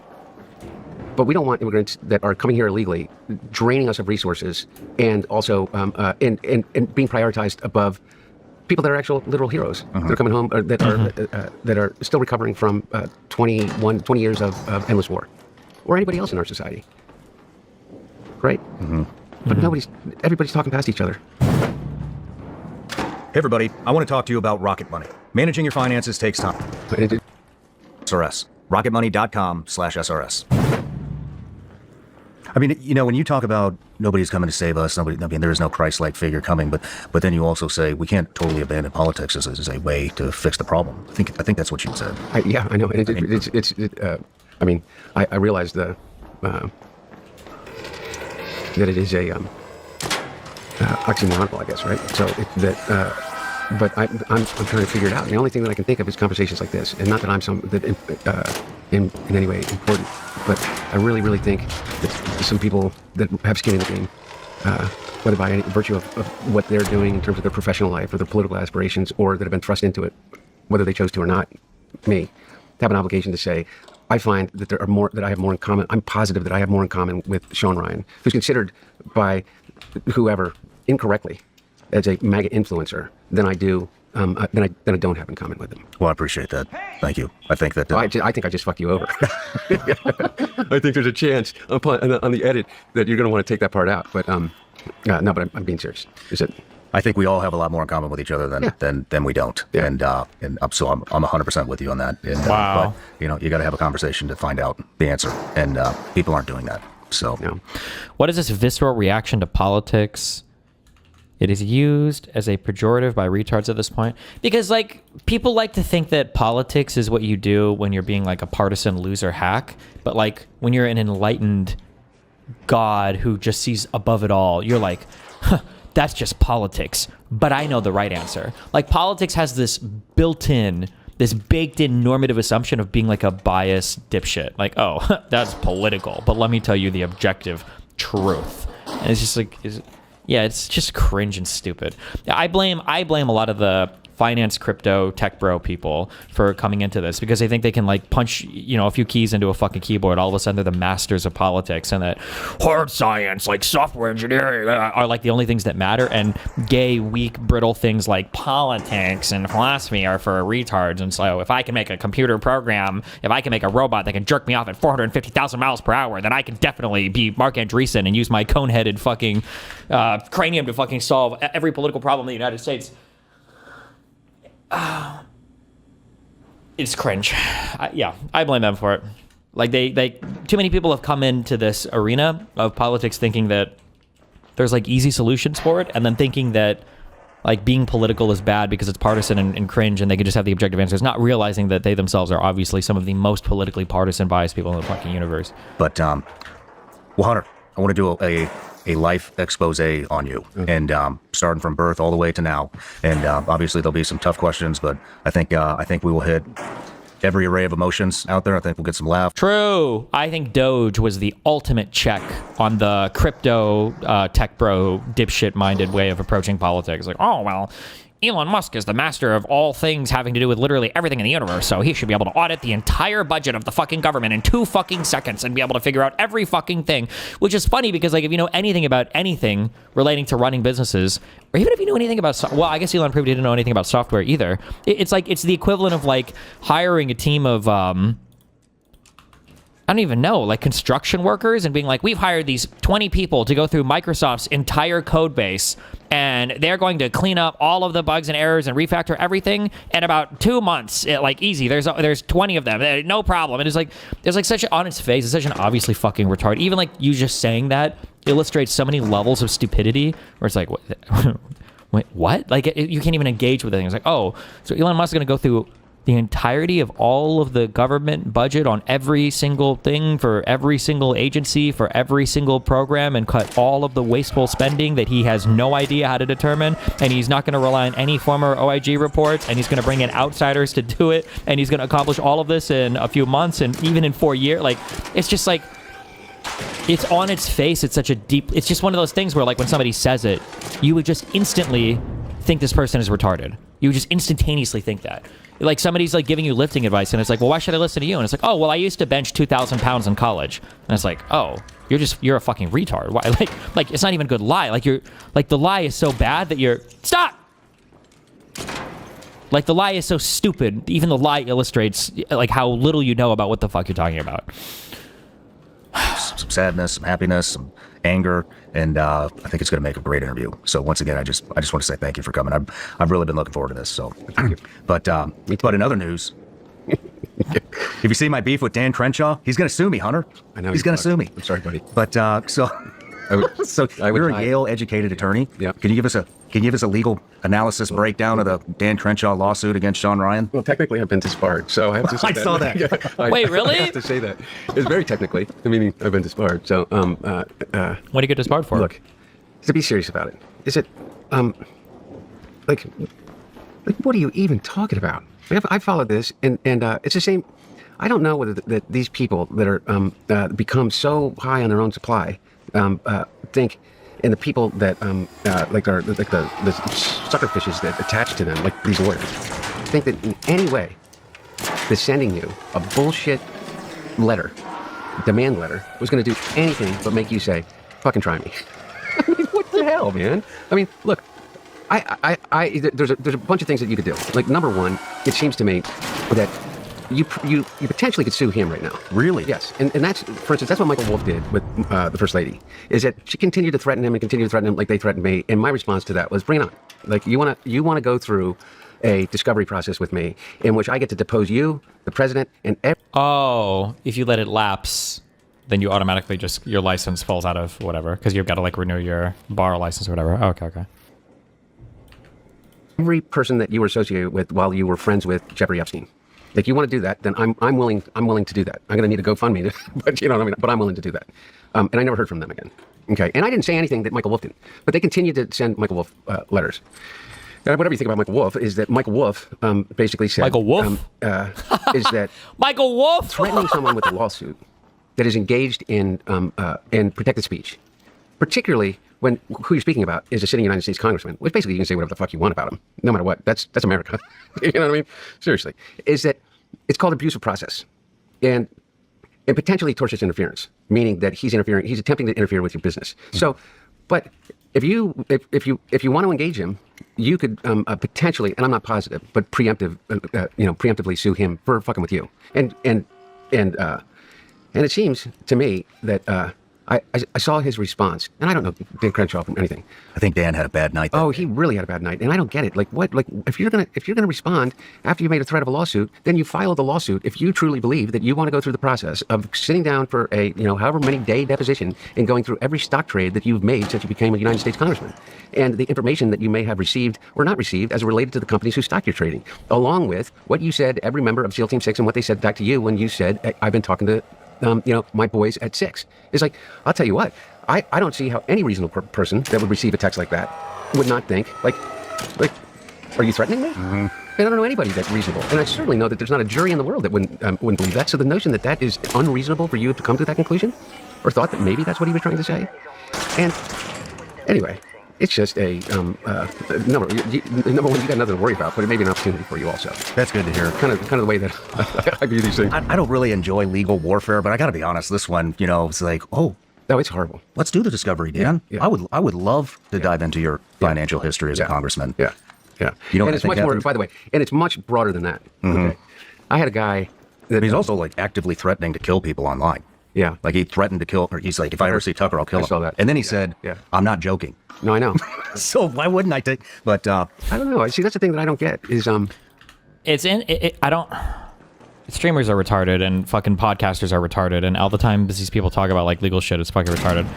But we don't want immigrants that are coming here illegally, draining us of resources, and also and being prioritized above people that are actual literal heroes that are coming home, or that are still recovering from 20 years of endless war, or anybody else in our society, right? But everybody's talking past each other. Hey everybody, I want to talk to you about Rocket Money. Managing your finances takes time. SRS. Rocketmoney.com/SRS. I mean, when you talk about nobody's coming to save us, there is no Christ-like figure coming, but then you also say we can't totally abandon politics as a way to fix the problem. I think that's what you said. Yeah, I know. I realize that it is a oxymoronical, I guess, right? So but I'm trying to figure it out. The only thing that I can think of is conversations like this, and not that I'm in any way important, but I really, really think that some people that have skin in the game, whether by any virtue of what they're doing in terms of their professional life or their political aspirations, or that have been thrust into it, whether they chose to or not, me, have an obligation to say, I find that I have more in common. I'm positive that I have more in common with Shawn Ryan, who's considered by whoever incorrectly as a MAGA influencer than I do, than I don't have in common with him. Well, I appreciate that. Thank you. I think that... I think I just fucked you over. I think there's a chance on the edit that you're going to want to take that part out. But no, but I'm being serious. Is it? I think we all have a lot more in common with each other than we don't. Yeah. And so I'm 100% with you on that. And, Wow. But, you got to have a conversation to find out the answer. And people aren't doing that. So No. What is this visceral reaction to politics? It is used as a pejorative by retards at this point. Because, like, people like to think that politics is what you do when you're being, like, a partisan loser hack. But, like, when you're an enlightened God who just sees above it all, you're like, huh, that's just politics. But I know the right answer. Like, politics has this built-in, this baked-in normative assumption of being, like, a biased dipshit. Like, oh, that's political. But let me tell you the objective truth. And it's just like... Yeah, it's just cringe and stupid. I blame a lot of the finance, crypto, tech bro people for coming into this because they think they can like punch, a few keys into a fucking keyboard. All of a sudden they're the masters of politics, and that hard science, like software engineering, are like the only things that matter. And gay, weak, brittle things like politics and philosophy are for retards. And so if I can make a computer program, if I can make a robot that can jerk me off at 450,000 miles per hour, then I can definitely be Mark Andreessen and use my cone-headed fucking cranium to fucking solve every political problem in the United States. It's cringe. I blame them for it. Like they too many people have come into this arena of politics thinking that there's like easy solutions for it, and then thinking that like being political is bad because it's partisan and cringe, and they can just have the objective answers, not realizing that they themselves are obviously some of the most politically partisan, biased people in the fucking universe. But, well, Hunter, I want to do a life expose on you, and starting from birth all the way to now. And obviously there'll be some tough questions, but I think we will hit every array of emotions out there. I think we'll get some laughs. True. I think Doge was the ultimate check on the crypto tech bro dipshit minded way of approaching politics. Like, oh, well, Elon Musk is the master of all things having to do with literally everything in the universe, so he should be able to audit the entire budget of the fucking government in 2 fucking seconds and be able to figure out every fucking thing. Which is funny because, like, if you know anything about anything relating to running businesses, or even if you know anything about, well, I guess Elon proved he didn't know anything about software either. It's like, it's the equivalent of, like, hiring a team of, I don't even know, like construction workers and being like, we've hired these 20 people to go through Microsoft's entire code base, and they're going to clean up all of the bugs and errors and refactor everything in about 2 months. Like, easy. There's 20 of them. No problem. It is like, there's like such on its face, it's such an obviously fucking retard. Even like you just saying that illustrates so many levels of stupidity where it's like, wait, what? Like, you can't even engage with it. It's like, oh, so Elon Musk is going to go through the entirety of all of the government budget on every single thing for every single agency for every single program and cut all of the wasteful spending that he has no idea how to determine, and he's not going to rely on any former OIG reports, and he's going to bring in outsiders to do it, and he's going to accomplish all of this in a few months and even in 4 years. Like, it's just like, it's on its face. It's such a deep, it's just one of those things where, like, when somebody says it, you would just instantly think this person is retarded. You would just instantaneously think that. Like, somebody's like giving you lifting advice, and it's like, well, why should I listen to you? And it's like, oh, well, I used to bench 2,000 pounds in college. And it's like, oh, you're a fucking retard. Why? Like it's not even a good lie. Like, the lie is so bad that stop. Like, the lie is so stupid. Even the lie illustrates like how little you know about what the fuck you're talking about. Some sadness, some happiness, some anger, and I think it's going to make a great interview. So once again, I just want to say thank you for coming. I've really been looking forward to this. So thank you. But in other news, if you see my beef with Dan Crenshaw, he's going to sue me, Hunter. I know he's going to sue me. I'm sorry, buddy. But you're a Yale-educated attorney. Yeah. Can you give us a legal analysis breakdown of the Dan Crenshaw lawsuit against Shawn Ryan? Well, technically, I've been disbarred, so I have to say I that. saw that. Wait, really? I have to say that. It's very technically. I mean, I've been disbarred. So, What do you get disbarred for? Look, to be serious about it, is it, like, what are you even talking about? I followed this, and it's the same. I don't know whether that these people that are become so high on their own supply think, and the people that like are like the sucker fishes that attach to them, like these lawyers, think that in any way that sending you a bullshit letter, demand letter, was going to do anything but make you say, fucking try me. I mean, what the hell, man? I mean, look, there's a bunch of things that you could do. Like, number one, it seems to me that you potentially could sue him right now. Really? Yes. And that's, for instance, that's what Michael Wolff did with the First Lady, is that she continued to threaten him like they threatened me. And my response to that was, bring it on. Like, you want to go through a discovery process with me in which I get to depose you, the president, and Oh, if you let it lapse, then you automatically just, your license falls out of whatever, because you've got to like renew your bar license or whatever. Oh, okay. every person that you were associated with while you were friends with Jeffrey Epstein. Like, you want to do that, then I'm willing to do that. I'm going to need a GoFundMe, but you know what I mean? But I'm willing to do that. And I never heard from them again. Okay. And I didn't say anything that Michael Wolff didn't, but they continued to send Michael Wolff letters. Whatever you think about Michael Wolff, is that Michael Wolff basically said... Michael Wolff? Is that... Michael Wolff? threatening someone with a lawsuit that is engaged in protected speech, particularly when who you're speaking about is a sitting United States congressman, which basically you can say whatever the fuck you want about him, no matter what. That's America. You know what I mean? Seriously. Is that it's called abuse of process. And potentially tortious interference, meaning that he's attempting to interfere with your business. So, but if you want to engage him, you could potentially, and I'm not positive, but preemptively sue him for fucking with you. And it seems to me that I saw his response, and I don't know Dan Crenshaw from anything. I think Dan had a bad night. Oh, he really had a bad night, and I don't get it. Like, what? Like, if you're gonna respond after you made a threat of a lawsuit, then you file the lawsuit if you truly believe that you want to go through the process of sitting down for a however many day deposition and going through every stock trade that you've made since you became a United States congressman, and the information that you may have received or not received as related to the companies whose stock you're trading, along with what you said every member of SEAL Team 6 and what they said back to you when you said, I've been talking to my boys at 6. It's like, I'll tell you what, I don't see how any reasonable person that would receive a text like that would not think, like, are you threatening me? Mm-hmm. I don't know anybody that's reasonable. And I certainly know that there's not a jury in the world that wouldn't believe that. So the notion that that is unreasonable for you to come to that conclusion, or thought that maybe that's what he was trying to say. And anyway, it's just a, number one, you got nothing to worry about, but it may be an opportunity for you also. That's good to hear. Kind of the way that I view these things. I don't really enjoy legal warfare, but I got to be honest, this one, it's like, No, it's horrible. let's do the discovery, Dan. Yeah. I would love to dive into your financial history as a congressman. Yeah. Yeah. You know what and I it's think much more, happened? by the way, and it's much broader than that. Okay. I had a guy that... He's also like actively threatening to kill people online. Yeah. Like he threatened to kill, or he's like, if I ever see Tucker, I'll kill him. I saw that. And then he said, I'm not joking. No, I know. So why wouldn't I take, but I don't know. See, that's the thing that I don't get is... Streamers are retarded and fucking podcasters are retarded, and all the time these people talk about like legal shit, it's fucking retarded.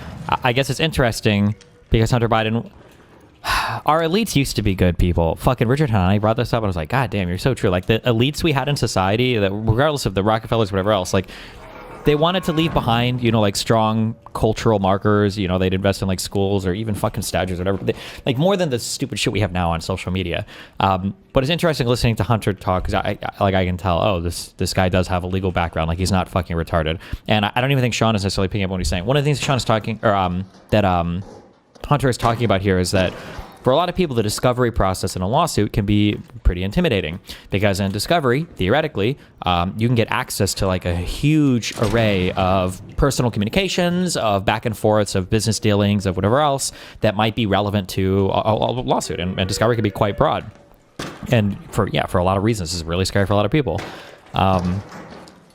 I guess it's interesting because Hunter Biden, our elites used to be good people. Fucking Richard Hanna brought this up and I was like, God damn, you're so true. Like the elites we had in society, that regardless of the Rockefellers, whatever else, like they wanted to leave behind, like strong cultural markers. They'd invest in like schools or even fucking statues or whatever. Like more than the stupid shit we have now on social media. But it's interesting listening to Hunter talk because I can tell, this guy does have a legal background. Like he's not fucking retarded. And I don't even think Shawn is necessarily picking up what he's saying. One of the things Shawn is talking, or that Hunter is talking about here is that for a lot of people, the discovery process in a lawsuit can be pretty intimidating because in discovery, theoretically, you can get access to like a huge array of personal communications, of back and forths, of business dealings, of whatever else that might be relevant to a lawsuit. And discovery can be quite broad. And for a lot of reasons, this is really scary for a lot of people.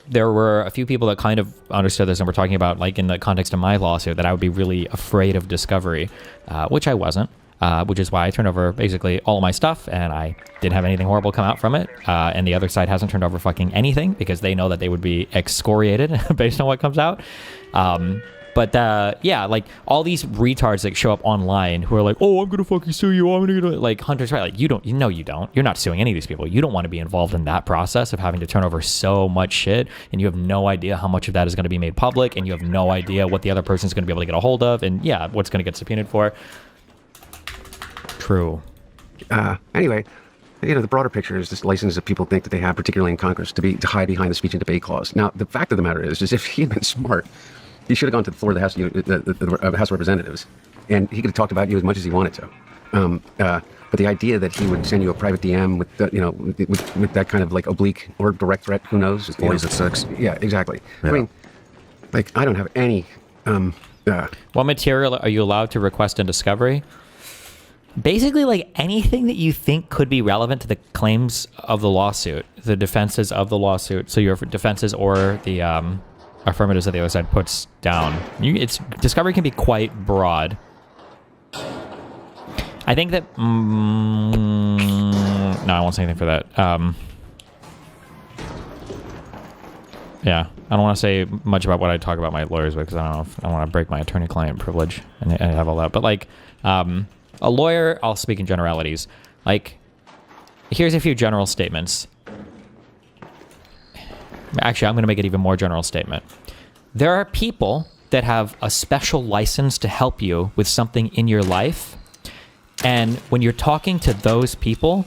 There were a few people that kind of understood this and were talking about, like in the context of my lawsuit, that I would be really afraid of discovery, which I wasn't. Which is why I turned over basically all of my stuff and I didn't have anything horrible come out from it. And the other side hasn't turned over fucking anything because they know that they would be excoriated based on what comes out. Like all these retards that show up online who are like, oh, I'm going to fucking sue you. I'm going to like Hunter's right. Like you don't. You're not suing any of these people. You don't want to be involved in that process of having to turn over so much shit. And you have no idea how much of that is going to be made public. And you have no idea what the other person's going to be able to get a hold of. And what's going to get subpoenaed for. True. Anyway, the broader picture is this license that people think that they have, particularly in Congress, to hide behind the speech and debate clause. Now, the fact of the matter is if he had been smart, he should have gone to the floor of the House of Representatives, and he could have talked about you as much as he wanted to. But the idea that he would send you a private DM with, with that kind of like oblique or direct threat, who knows? Boys at 6. Yeah, exactly. Yeah. I mean, like, I don't have any. What material are you allowed to request in discovery? Basically, like anything that you think could be relevant to the claims of the lawsuit, the defenses of the lawsuit. So your defenses or the affirmatives that the other side puts down. Discovery can be quite broad. I think that... no, I won't say anything for that. Yeah, I don't want to say much about what I talk about my lawyers with because I don't know if I want to break my attorney-client privilege and have all that. But like, a lawyer, I'll speak in generalities. Like, here's a few general statements. Actually, I'm going to make it even more general statement. There are people that have a special license to help you with something in your life. And when you're talking to those people,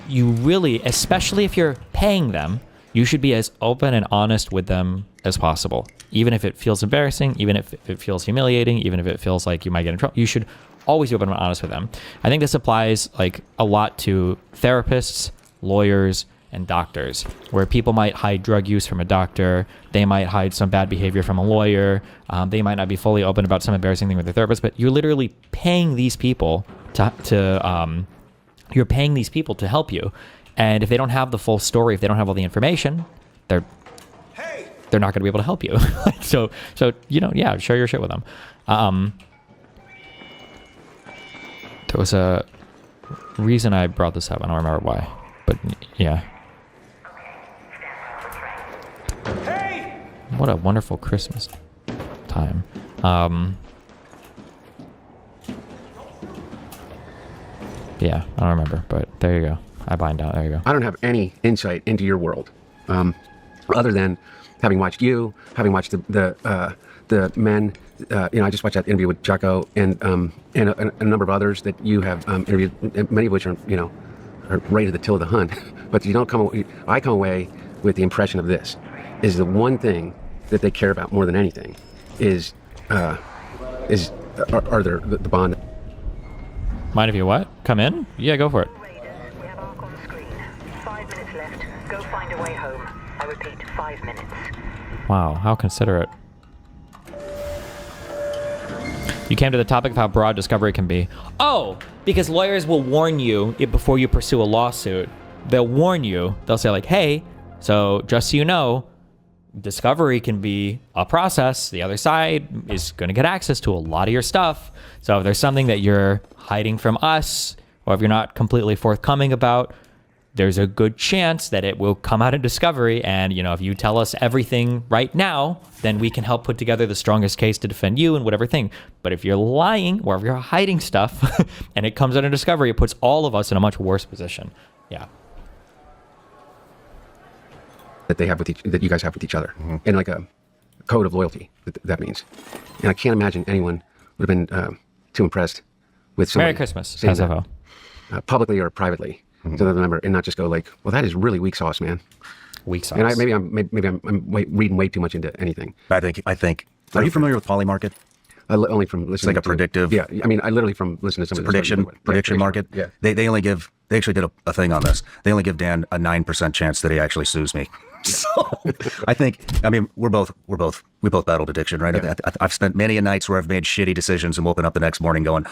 you really, especially if you're paying them, you should be as open and honest with them as possible. Even if it feels embarrassing, even if it feels humiliating, even if it feels like you might get in trouble, you should always be open and honest with them. I think this applies like a lot to therapists, lawyers, and doctors, where people might hide drug use from a doctor, they might hide some bad behavior from a lawyer, they might not be fully open about some embarrassing thing with their therapist, but you're literally paying these people you're paying these people to help you. And if they don't have the full story, if they don't have all the information, they're not going to be able to help you. so yeah, share your shit with them. There was a reason I brought this up. I don't remember why, but yeah. What a wonderful Christmas time. Yeah, I don't remember, but there you go. I bind out. There you go. I don't have any insight into your world, other than having watched you, having watched the men. I just watched that interview with Jocko and a number of others that you have interviewed, many of which are right at the till of the hunt. But you don't come. I come away with the impression of this: is the one thing that they care about more than anything is there the bond. Mind if you what? Come in? Yeah, go for it. Raiders, we have Ark on screen. 5 minutes left. Go find a way home. I repeat, 5 minutes. Wow, how considerate. You came to the topic of how broad discovery can be. Oh, because lawyers will warn you before you pursue a lawsuit. They'll warn you. They'll say like, hey, so just so you know, discovery can be a process. The other side is going to get access to a lot of your stuff. So if there's something that you're hiding from us, or if you're not completely forthcoming about, there's a good chance that it will come out in discovery. And, if you tell us everything right now, then we can help put together the strongest case to defend you and whatever thing. But if you're lying or if you're hiding stuff and it comes out in discovery, it puts all of us in a much worse position. Yeah. That they have that you guys have with each other, and like a code of loyalty. That means, and I can't imagine anyone would have been too impressed with somebody Merry Christmas, saying SFO. that, publicly or privately, to the member, and not just go like, "Well, that is really weak sauce, man." Weak sauce. And maybe I'm reading way too much into anything. I think. Are you familiar with Polymarket? Only from listening. It's like a predictive. Yeah, I mean, I literally from listening to some of the prediction market. Yeah, They actually did a thing on this. They only give Dan a 9% chance that he actually sues me. So we both battled addiction, right? Yeah. I've spent many a nights where I've made shitty decisions and woken up the next morning going,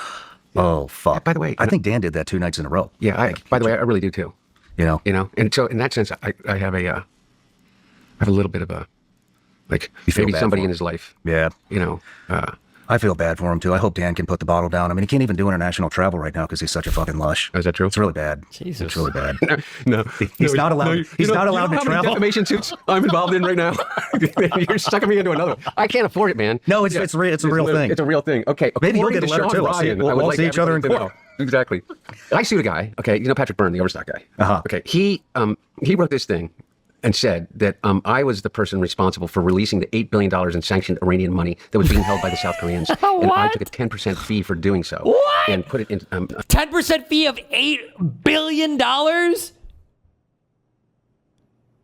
oh fuck. By the way, I think Dan did that 2 nights in a row. Yeah, by the way, I really do too. And so in that sense, I have a little bit of a, like, maybe somebody in his life. Yeah. I feel bad for him too. I hope Dan can put the bottle down. I mean, he can't even do international travel right now because he's such a fucking lush. Is that true? It's really bad. Jesus. It's really bad. No, He's not allowed. He's not allowed to how many travel. defamation suits I'm involved in right now? You're sucking me into another one. I can't afford it, man. No, it's a real thing. It's a real thing. Okay. Maybe he'll according get a letter to Shawn too. Ryan, We'll I would all like see each other in everybody to court. know. Exactly. I sued a guy. Okay, Patrick Byrne, the Overstock guy. Uh-huh. Okay, he wrote this thing and said that I was the person responsible for releasing the $8 billion in sanctioned Iranian money that was being held by the South Koreans, and I took a 10% fee for doing so. What? And put it in 10% fee of $8 billion?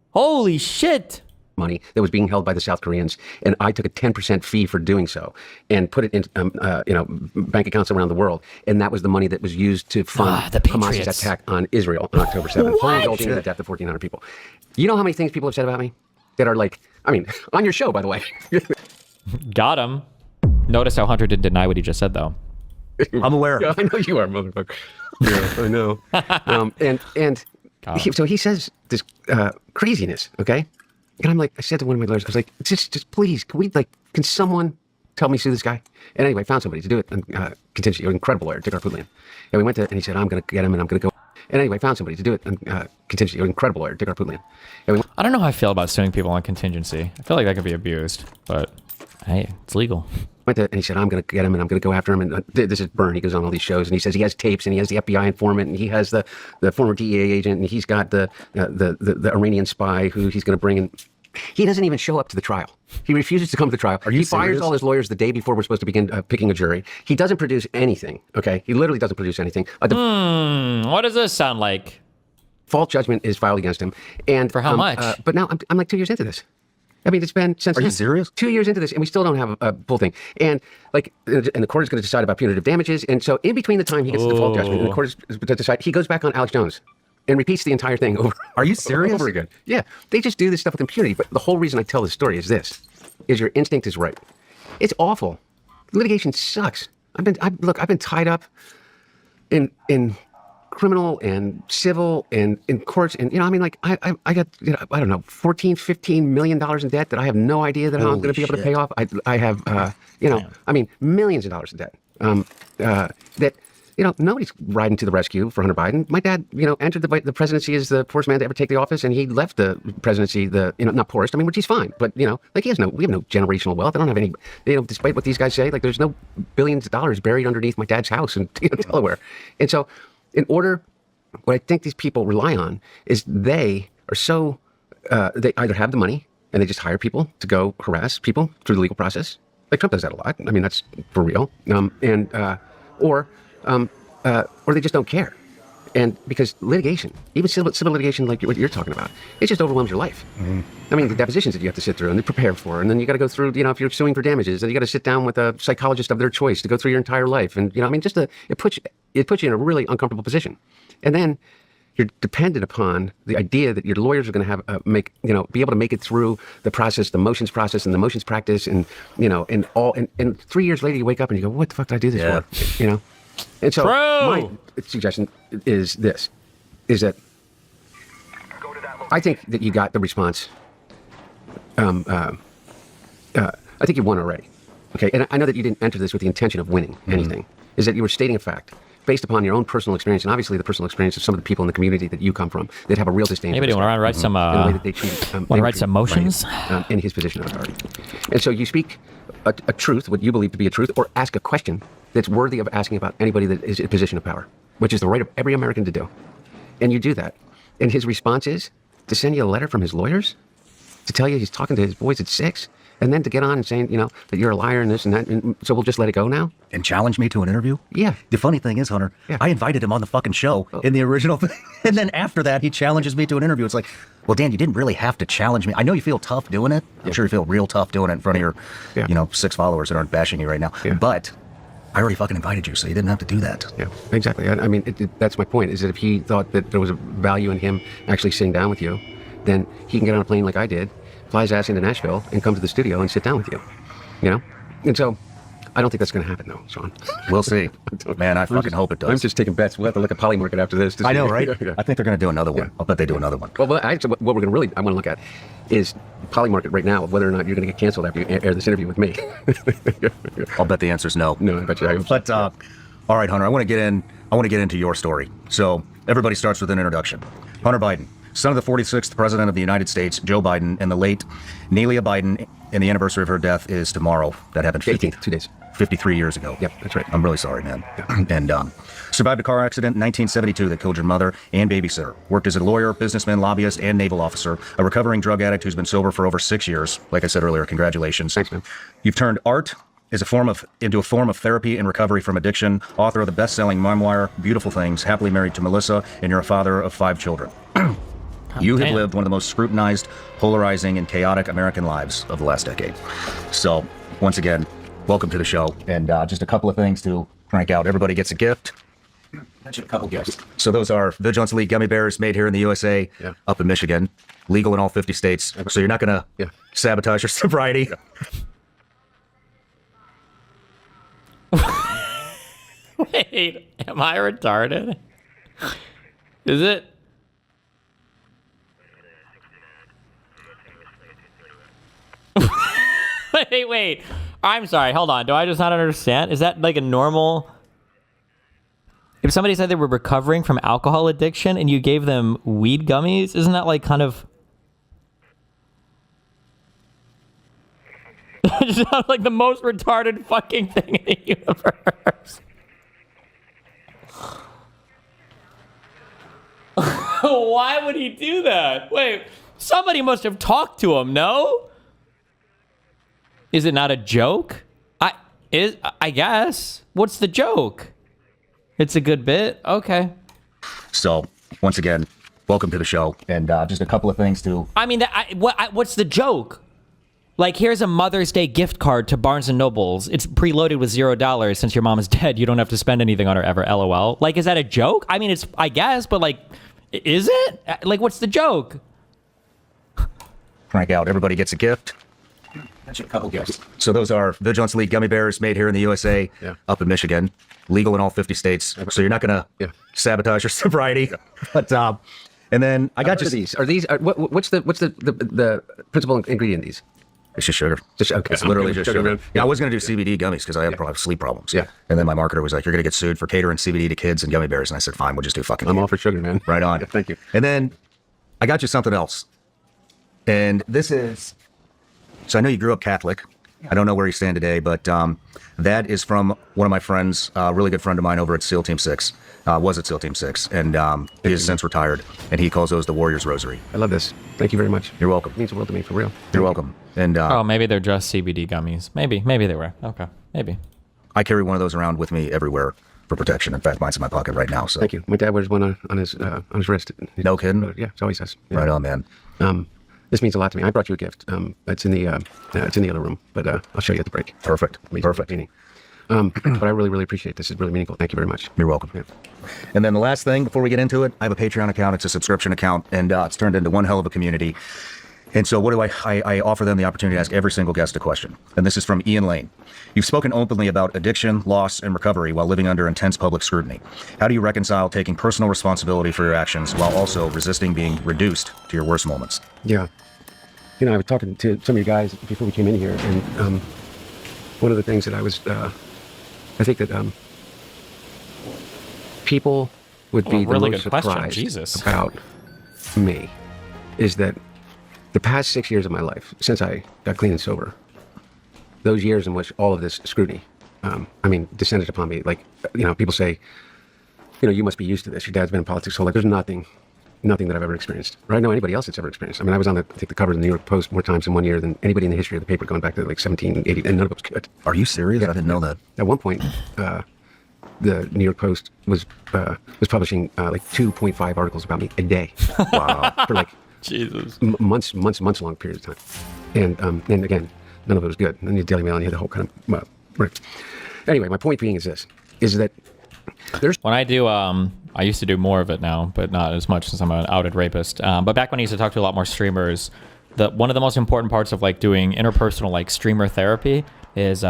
Holy shit. money that was being held by the South Koreans, and I took a 10% fee for doing so, and put it in, bank accounts around the world, and that was the money that was used to fund the Hamas's Patriots. attack on Israel on October 7th, resulting in the death of 1,400 people. You know how many things people have said about me that are like, I mean, on your show, by the way. Got him. Notice how Hunter didn't deny what he just said, though. I'm aware. Yeah, I know you are, motherfucker. Yeah, I know. So he says this craziness, okay? And I'm like, I said to one of my lawyers, I was like, just please, can someone tell me sue this guy? And anyway, I found somebody to do it. And contingency, an incredible lawyer, Dick Arputian. And we went to, and he said, I'm going to get him and I'm going to go. And anyway, I found somebody to do it. And contingency, an incredible lawyer, Dick Arputian. And I don't know how I feel about suing people on contingency. I feel like that could be abused, but hey, it's legal. went to, and he said, I'm going to get him and I'm going to go after him. And this is Byrne. He goes on all these shows and he says he has tapes and he has the FBI informant and he has the former DEA agent and he's got the Iranian spy who he's going to bring in. He doesn't even show up to the trial. He refuses to come to the trial. He fires all his lawyers the day before we're supposed to begin picking a jury. He doesn't produce anything. Okay, he literally doesn't produce anything. What does this sound like? Default judgment is filed against him. And for how much? But now I'm like 2 years into this. I mean, it's been since. Are you serious? 2 years into this, and we still don't have a full thing. And the court is going to decide about punitive damages. And so, in between the time he gets the default judgment, and the court is to decide, he goes back on Alex Jones and repeats the entire thing over. Are you serious? Over again. Yeah, they just do this stuff with impunity. But the whole reason I tell this story is this: is your instinct is right. It's awful. Litigation sucks. I've been tied up in criminal and civil and in courts, and I got I don't know, 14, 15 million dollars in debt that I have no idea that I'm going to be able to pay off. I have millions of dollars in debt that nobody's riding to the rescue for Hunter Biden. My dad entered the presidency as the poorest man to ever take the office, and he left the presidency not poorest, which he's fine, but we have no generational wealth. I don't have any, despite what these guys say, there's no billions of dollars buried underneath my dad's house in Delaware. And so what I think these people rely on is they are so, they either have the money and they just hire people to go harass people through the legal process. Like Trump does that a lot. I mean, that's for real. Or they just don't care. And because litigation, even civil litigation like what you're talking about, it just overwhelms your life. Mm-hmm. I mean, the depositions that you have to sit through and they prepare for, and then you got to go through, if you're suing for damages, then you got to sit down with a psychologist of their choice to go through your entire life. And, it puts you in a really uncomfortable position. And then you're dependent upon the idea that your lawyers are going to have be able to make it through the process, the motions process and the motions practice. And, and 3 years later you wake up and you go, what the fuck did I do this for? And so my suggestion is this, is that I think that you got the response. I think you won already. Okay. And I know that you didn't enter this with the intention of winning anything, is that you were stating a fact based upon your own personal experience and obviously the personal experience of some of the people in the community that you come from that have a real disdain. Anybody want to write some, motions? In his position of authority. And so you speak a truth, what you believe to be a truth, or ask a question that's worthy of asking about anybody that is in a position of power, which is the right of every American to do. And you do that. And his response is to send you a letter from his lawyers to tell you he's talking to his boys at 6, and then to get on and saying, that you're a liar and this and that, and so we'll just let it go now? And challenge me to an interview? Yeah. The funny thing is, Hunter, I invited him on the fucking show in the original thing. And then after that, he challenges me to an interview. It's like, well, Dan, you didn't really have to challenge me. I know you feel tough doing it. I'm sure you feel real tough doing it in front of your, 6 followers that aren't bashing you right now. Yeah. But I already fucking invited you, so you didn't have to do that. Yeah, exactly. I mean, that's my point, is that if he thought that there was a value in him actually sitting down with you, then he can get on a plane like I did, fly his ass into Nashville, and come to the studio and sit down with you. And so I don't think that's going to happen, though, Shawn. We'll see. Man, I fucking hope it does. I'm just taking bets. We'll have to look at Polymarket after this. I know, right? I think they're going to do another one. I'll bet they do another one. Well, actually, what we're going to I want to look at is Polymarket right now, whether or not you're going to get canceled after you air this interview with me. I'll bet the answer's no. No, I bet you. But, all right, Hunter, I want to get into your story. So everybody starts with an introduction. Hunter Biden, son of the 46th President of the United States, Joe Biden, and the late Nelia Biden, and the anniversary of her death is tomorrow. That happened 2 days. 53 years ago. Yep, that's right. I'm really sorry, man. Yeah. And survived a car accident in 1972 that killed your mother and babysitter. Worked as a lawyer, businessman, lobbyist, and naval officer. A recovering drug addict who's been sober for over 6 years. Like I said earlier, congratulations. Thanks, man. You've turned art into a form of therapy and recovery from addiction. Author of the best-selling memoir, Beautiful Things, happily married to Melissa, and you're a father of 5 children. You have Damn. lived one of the most scrutinized, polarizing, and chaotic American lives of the last decade. So, once again, welcome to the show. And just a couple of things to crank out. Everybody gets a gift. Mention a couple gifts. So those are Vigilance Elite gummy bears made here in the USA, up in Michigan, legal in all 50 states. So you're not going to sabotage your sobriety. Wait, am I retarded? Is it? Wait. I'm sorry. Hold on. Do I just not understand? Is that like a normal... If somebody said they were recovering from alcohol addiction and you gave them weed gummies, isn't that like kind of... It just sounds like the most retarded fucking thing in the universe. Why would he do that? Wait, somebody must have talked to him, no? Is it not a joke? I guess. What's the joke? It's a good bit? Okay. So, once again, welcome to the show. And just a couple of things to... I mean, what's the joke? Like, here's a Mother's Day gift card to Barnes & Noble's. It's preloaded with $0. Since your mom is dead, you don't have to spend anything on her ever, LOL. Like, is that a joke? I mean, it's, I guess, but like, is it? Like, what's the joke? Crank out. Everybody gets a gift. Mention a couple gifts. So those are Vigilance Elite gummy bears made here in the USA, up in Michigan, legal in all 50 states. So you're not going to sabotage your sobriety. But, and then I got you... These. Are these... what's the principal ingredient in these? It's just sugar. Okay. It's literally just sugar. Man. Yeah, I was going to do CBD gummies because I have sleep problems. Yeah. And then my marketer was like, you're going to get sued for catering CBD to kids and gummy bears. And I said, fine, we'll just do fucking I'm all for sugar, man. Right on. Yeah, thank you. And then I got you something else. And this is... So I know you grew up Catholic. I don't know where you stand today, but that is from one of my friends, a really good friend of mine over at SEAL Team 6. Was at SEAL Team 6. And he has since retired. And he calls those the Warrior's Rosary. I love this. Thank you very much. You're welcome. It means the world to me, for real. You're welcome. And Oh, maybe they're just CBD gummies. Maybe they were. Okay, maybe. I carry one of those around with me everywhere for protection. In fact, mine's in my pocket right now. So Thank you. My dad wears one on his wrist. No kidding? Yeah, it always says. Yeah. Right on, man. This means a lot to me. I brought you a gift. It's in the other room, but I'll show you at the break. Perfect. Perfect. But I really, really appreciate this. It's really meaningful. Thank you very much. You're welcome. Yeah. And then the last thing before we get into it, I have a Patreon account. It's a subscription account, and it's turned into one hell of a community. And so what do I offer them the opportunity to ask every single guest a question. And this is from Ian Lane. You've spoken openly about addiction, loss, and recovery while living under intense public scrutiny. How do you reconcile taking personal responsibility for your actions while also resisting being reduced to your worst moments? Yeah. You know, I was talking to some of you guys before we came in here, and one of the things that I was, I think that people would be really the most good question. surprised Jesus. about me is that the past 6 years of my life, since I got clean and sober, those years in which all of this scrutiny, descended upon me. Like, people say, you must be used to this. Your dad's been in politics, so like, there's nothing that I've ever experienced, or I know anybody else that's ever experienced. I mean, I was on the cover of the New York Post more times in 1 year than anybody in the history of the paper going back to like 1780, and none of it was good. Are you serious? I didn't know that. At one point, the New York Post was publishing like 2.5 articles about me a day. Wow. For like Jesus. months long periods of time. And again, none of it was good. And then the Daily Mail, and you had the whole kind of right. Anyway, my point being is that there's... When I do, I used to do more of it now, but not as much since I'm an outed rapist. But back when I used to talk to a lot more streamers, one of the most important parts of like doing interpersonal like streamer therapy is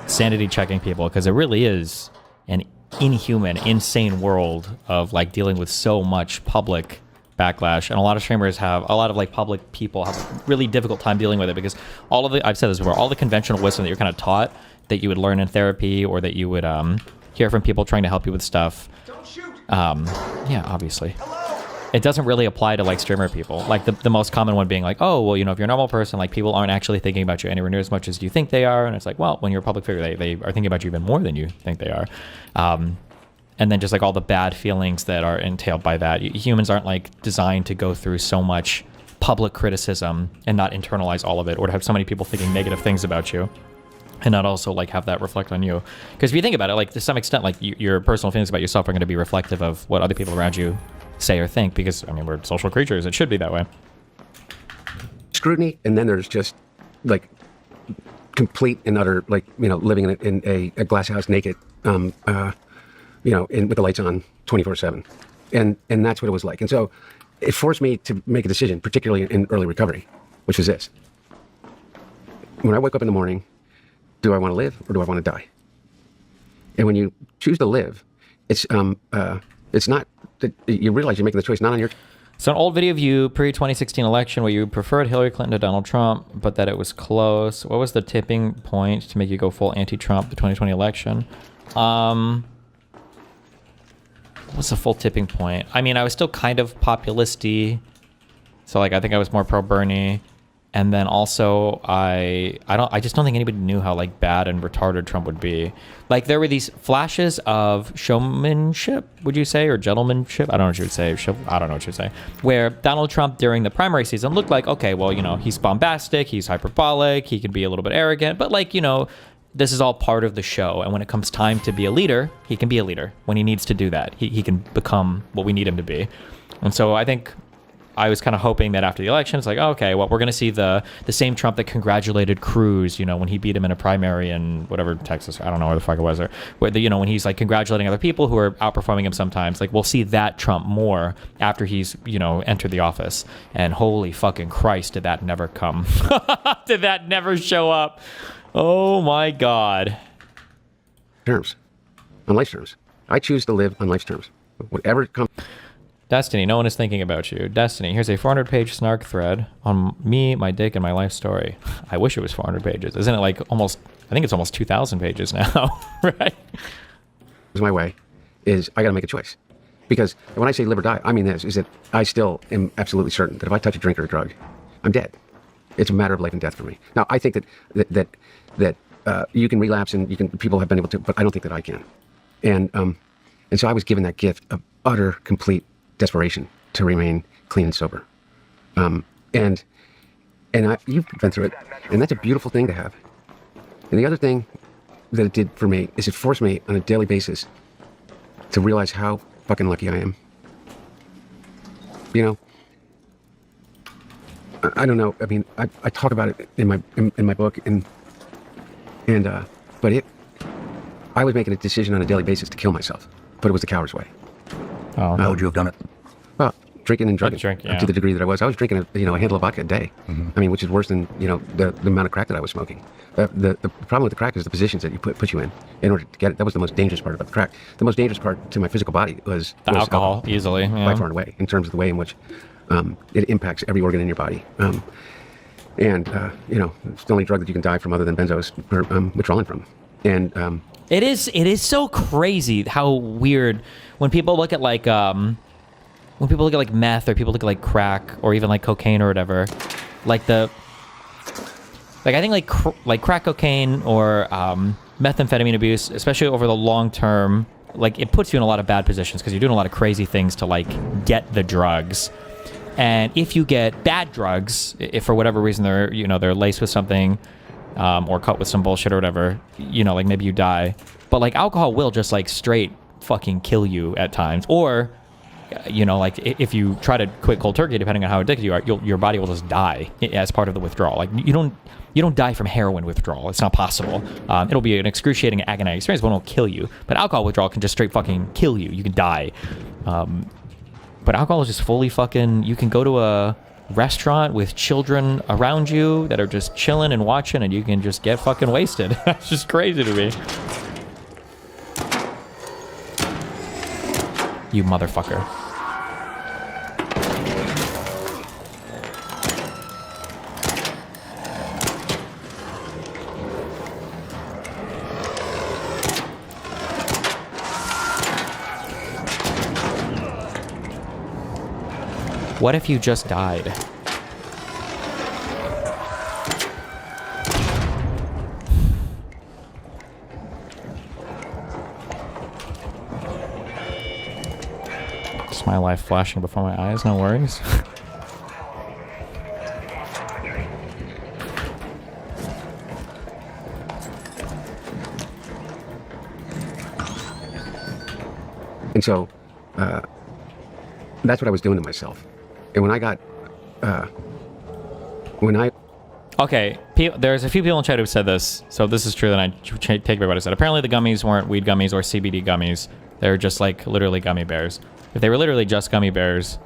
sanity checking people, because it really is an inhuman, insane world of like dealing with so much public backlash, and a lot of streamers have a lot of like public people have a really difficult time dealing with it, because all of the, I've said this before, all the conventional wisdom that you're kind of taught that you would learn in therapy or that you would hear from people trying to help you with stuff. Don't shoot. Yeah, obviously. It doesn't really apply to like streamer people. Like the most common one being like, oh, well, if you're a normal person, like people aren't actually thinking about you anywhere near as much as you think they are. And it's like, well, when you're a public figure, they are thinking about you even more than you think they are. And then just like all the bad feelings that are entailed by that. Humans aren't like designed to go through so much public criticism and not internalize all of it, or to have so many people thinking negative things about you and not also like have that reflect on you. Because if you think about it, like to some extent, like your personal feelings about yourself are going to be reflective of what other people around you say or think, because I mean we're social creatures. It should be that way. Scrutiny, and then there's just like complete and utter, like, you know, living in a glass house naked, you know, with the lights on 24/7, and that's what it was like. And so it forced me to make a decision, particularly in early recovery, which was this: when I wake up in the morning, do I want to live or do I want to die? And when you choose to live, it's not that you realize you're making the choice not on your. So an old video of you pre-2016 election where you preferred Hillary Clinton to Donald Trump, but that it was close. What was the tipping point to make you go full anti-Trump the 2020 election? What was the full tipping point? I mean, I was still kind of populist-y. So like I think I was more pro-Bernie. And then also I just don't think anybody knew how like bad and retarded Trump would be. Like there were these flashes of showmanship, would you say, or gentlemanship? I don't know what you would say. I don't know what you would say. Where Donald Trump during the primary season looked like, okay, well, you know, he's bombastic, he's hyperbolic, he can be a little bit arrogant, but like, you know, this is all part of the show. And when it comes time to be a leader, he can be a leader. When he needs to do that, he can become what we need him to be. And so I think I was kind of hoping that after the election, it's like, oh, okay, well, we're going to see the same Trump that congratulated Cruz, you know, when he beat him in a primary in whatever, Texas, I don't know where the fuck it was, or where you know, when he's like congratulating other people who are outperforming him sometimes, like we'll see that Trump more after he's, you know, entered the office. And holy fucking Christ, did that never come? Did that never show up? Oh my God. Terms, on life's terms. I choose to live on life's terms. Whatever comes. Destiny, no one is thinking about you. Destiny, here's a 400-page snark thread on me, my dick, and my life story. I wish it was 400 pages. Isn't it like almost, I think it's almost 2,000 pages now, right? My way is I got to make a choice. Because when I say live or die, I mean this, is that I still am absolutely certain that if I touch a drink or a drug, I'm dead. It's a matter of life and death for me. Now, I think that you can relapse and people have been able to, but I don't think that I can. And so I was given that gift of utter, complete desperation to remain clean and sober. You've been through it, and that's a beautiful thing to have. And the other thing that it did for me is it forced me on a daily basis to realize how fucking lucky I am. You know, I don't know. I mean, I talk about it in my book, but I was making a decision on a daily basis to kill myself, but it was the coward's way. Oh, How would you have done it? Well, drinking and drugging yeah. to the degree that I was drinking a handle of vodka a day. Mm-hmm. I mean, which is worse than, you know, the amount of crack that I was smoking. The problem with the crack is the positions that you put you in order to get it. That was the most dangerous part about the crack. The most dangerous part to my physical body was the alcohol, easily, yeah. By far and away, in terms of the way in which it impacts every organ in your body. You know, it's the only drug that you can die from other than benzos or withdrawing from. And it is so crazy how weird when people look at like meth, or people look at like crack, or even like cocaine or whatever, I think like crack cocaine or methamphetamine abuse, especially over the long term, like it puts you in a lot of bad positions because you're doing a lot of crazy things to like get the drugs. And if you get bad drugs, if for whatever reason they're laced with something, or cut with some bullshit or whatever, you know, like maybe you die. But like alcohol will just like straight fucking kill you at times. Or, you know, like if you try to quit cold turkey, depending on how addicted you are, your body will just die as part of the withdrawal. Like you don't die from heroin withdrawal. It's not possible. It'll be an excruciating, agonizing experience, but it won't kill you. But alcohol withdrawal can just straight fucking kill you. You can die. But alcohol is just fully fucking, you can go to a restaurant with children around you that are just chilling and watching, and you can just get fucking wasted. That's just crazy to me. You motherfucker. What if you just died? Just my life flashing before my eyes, no worries. And so, That's what I was doing to myself. And when I got, when I, Okay, there's a few people in chat who said this, so if this is true, then I take back what I said. Apparently the gummies weren't weed gummies or CBD gummies. They're just like literally gummy bears. If they were literally just gummy bears,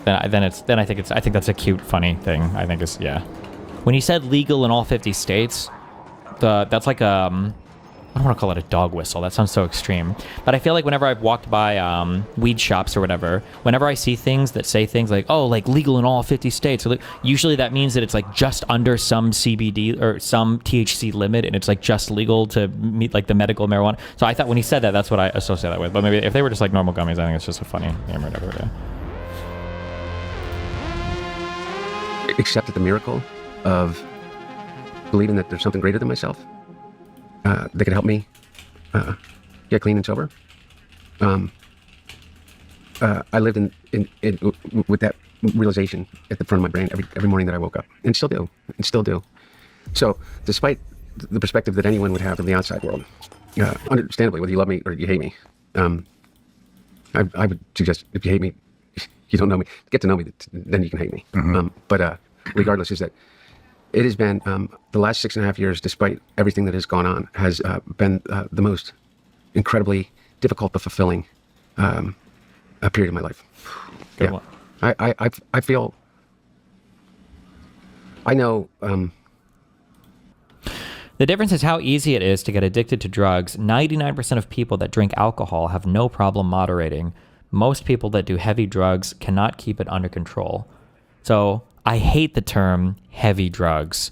then I think that's a cute, funny thing. I think it's, yeah. When he said legal in all 50 states, that's like I don't want to call it a dog whistle. That sounds so extreme. But I feel like whenever I've walked by weed shops or whatever, whenever I see things that say things like, oh, like legal in all 50 states, usually that means that it's like just under some CBD or some THC limit, and it's like just legal to meet like the medical marijuana. So I thought when he said that, that's what I associate that with. But maybe if they were just like normal gummies, I think it's just a funny name or whatever. Yeah. accepted the miracle of believing that there's something greater than myself that could help me get clean and sober. I lived in with that realization at the front of my brain every morning that I woke up, and still do. So, despite the perspective that anyone would have from the outside world, understandably, whether you love me or you hate me, I would suggest if you hate me, you don't know me, get to know me, then you can hate me. Mm-hmm. But regardless, is that it has been the last 6.5 years, despite everything that has gone on, has been the most incredibly difficult but fulfilling a period of my life. Good Yeah. one. I feel, I know. The difference is how easy it is to get addicted to drugs. 99% of people that drink alcohol have no problem moderating. Most people that do heavy drugs cannot keep it under control. So I hate the term heavy drugs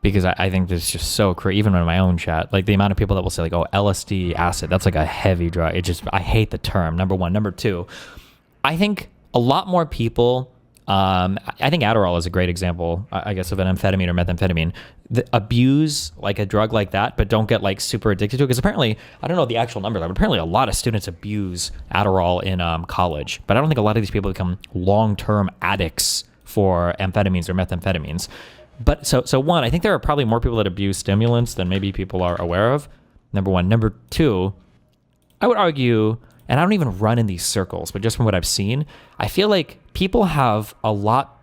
because I think this is just so crazy. Even in my own chat, like the amount of people that will say like, oh, LSD, acid, that's like a heavy drug. I hate the term, number one. Number two, I think a lot more people, I think Adderall is a great example, I guess, of an amphetamine or methamphetamine, abuse like a drug like that, but don't get like super addicted to it. Because apparently, I don't know the actual numbers, but apparently a lot of students abuse Adderall in college. But I don't think a lot of these people become long-term addicts for amphetamines or methamphetamines. But so one, I think there are probably more people that abuse stimulants than maybe people are aware of. Number one. Number two, I would argue, and I don't even run in these circles, but just from what I've seen, I feel like people have a lot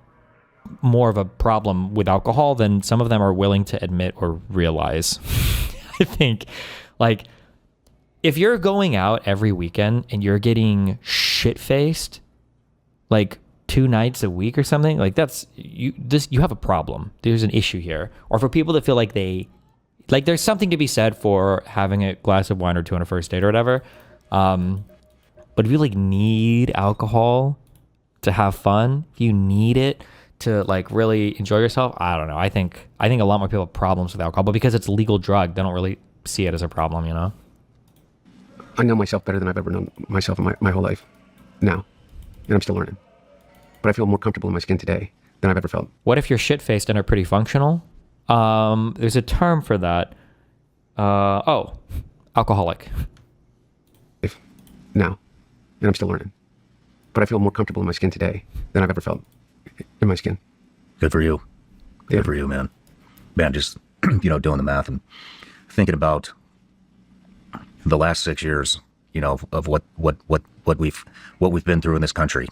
more of a problem with alcohol than some of them are willing to admit or realize. I think, like, if you're going out every weekend and you're getting shit-faced, like 2 nights a week or something, like you have a problem. There's an issue here. Or for people that feel like there's something to be said for having a glass of wine or two on a first date or whatever. But if you like need alcohol to have fun, if you need it to like really enjoy yourself, I don't know. I think a lot more people have problems with alcohol, but because it's a legal drug, they don't really see it as a problem, you know? I know myself better than I've ever known myself in my whole life now, and I'm still learning. But I feel more comfortable in my skin today than I've ever felt. What if you're shit-faced and are pretty functional? There's a term for that. Alcoholic. Now, and I'm still learning. But I feel more comfortable in my skin today than I've ever felt in my skin. Good for you. Yeah. Good for you, man. Man, just, doing the math and thinking about the last 6 years, of what we've been through in this country.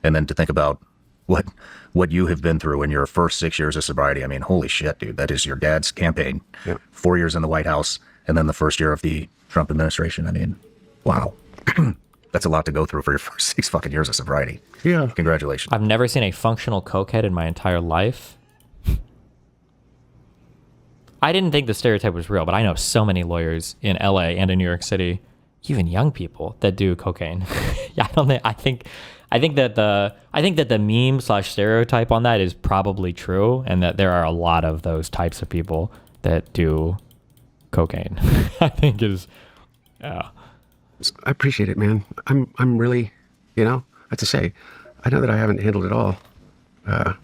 And then to think about what you have been through in your first 6 years of sobriety. I mean, holy shit, dude. That is your dad's campaign. Yeah. 4 years in the White House, and then the first year of the Trump administration. I mean, wow. That's a lot to go through for your first 6 fucking years of sobriety. Yeah. Congratulations. I've never seen a functional cokehead in my entire life. I didn't think the stereotype was real, but I know so many lawyers in LA and in New York City, even young people that do cocaine. Yeah, I think that the meme/stereotype on that is probably true, and that there are a lot of those types of people that do cocaine. I think is, yeah. I appreciate it, man. I'm really, I have to say, I know that I haven't handled it all. I'm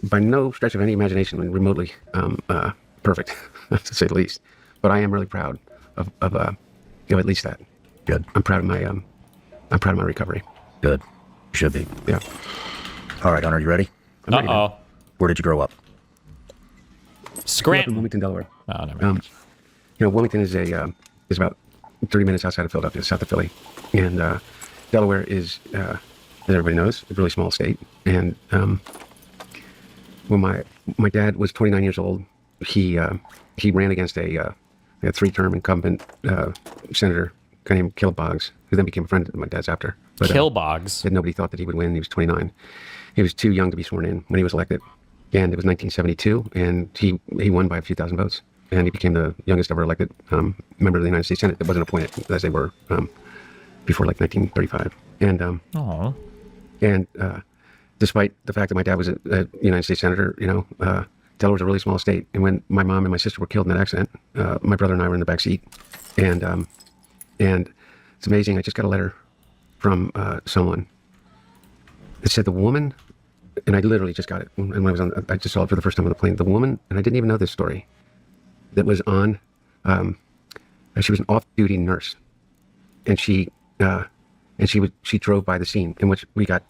by no stretch of any imagination remotely perfect, to say the least. But I am really proud of at least that. Good. I'm proud of my recovery. Good. Should be. Yeah. All right, Hunter, you ready? I'm ready, man. Uh-oh. Where did you grow up? Grew up in Scranton. Wilmington, Delaware. Oh, never mind. Wilmington is about 30 minutes outside of Philadelphia, south of Philly. And Delaware is, as everybody knows, a really small state. And when my dad was 29 years old, he ran against a 3-term incumbent senator, a guy named Caleb Boggs, who then became a friend of my dad's after. But, Kill Boggs. nobody thought that he would win. He was 29. He was too young to be sworn in when he was elected. And it was 1972, and he won by a few thousand votes. And he became the youngest ever elected member of the United States Senate that wasn't appointed, as they were before, like, 1935. And despite the fact that my dad was a United States Senator, Delaware was a really small state. And when my mom and my sister were killed in that accident, my brother and I were in the back seat. And it's amazing. I just got a letter from someone that said the woman, and I literally just got it. And when I just saw it for the first time on the plane. The woman, and I didn't even know this story, that was on, she was an off-duty nurse, and she drove by the scene in which we got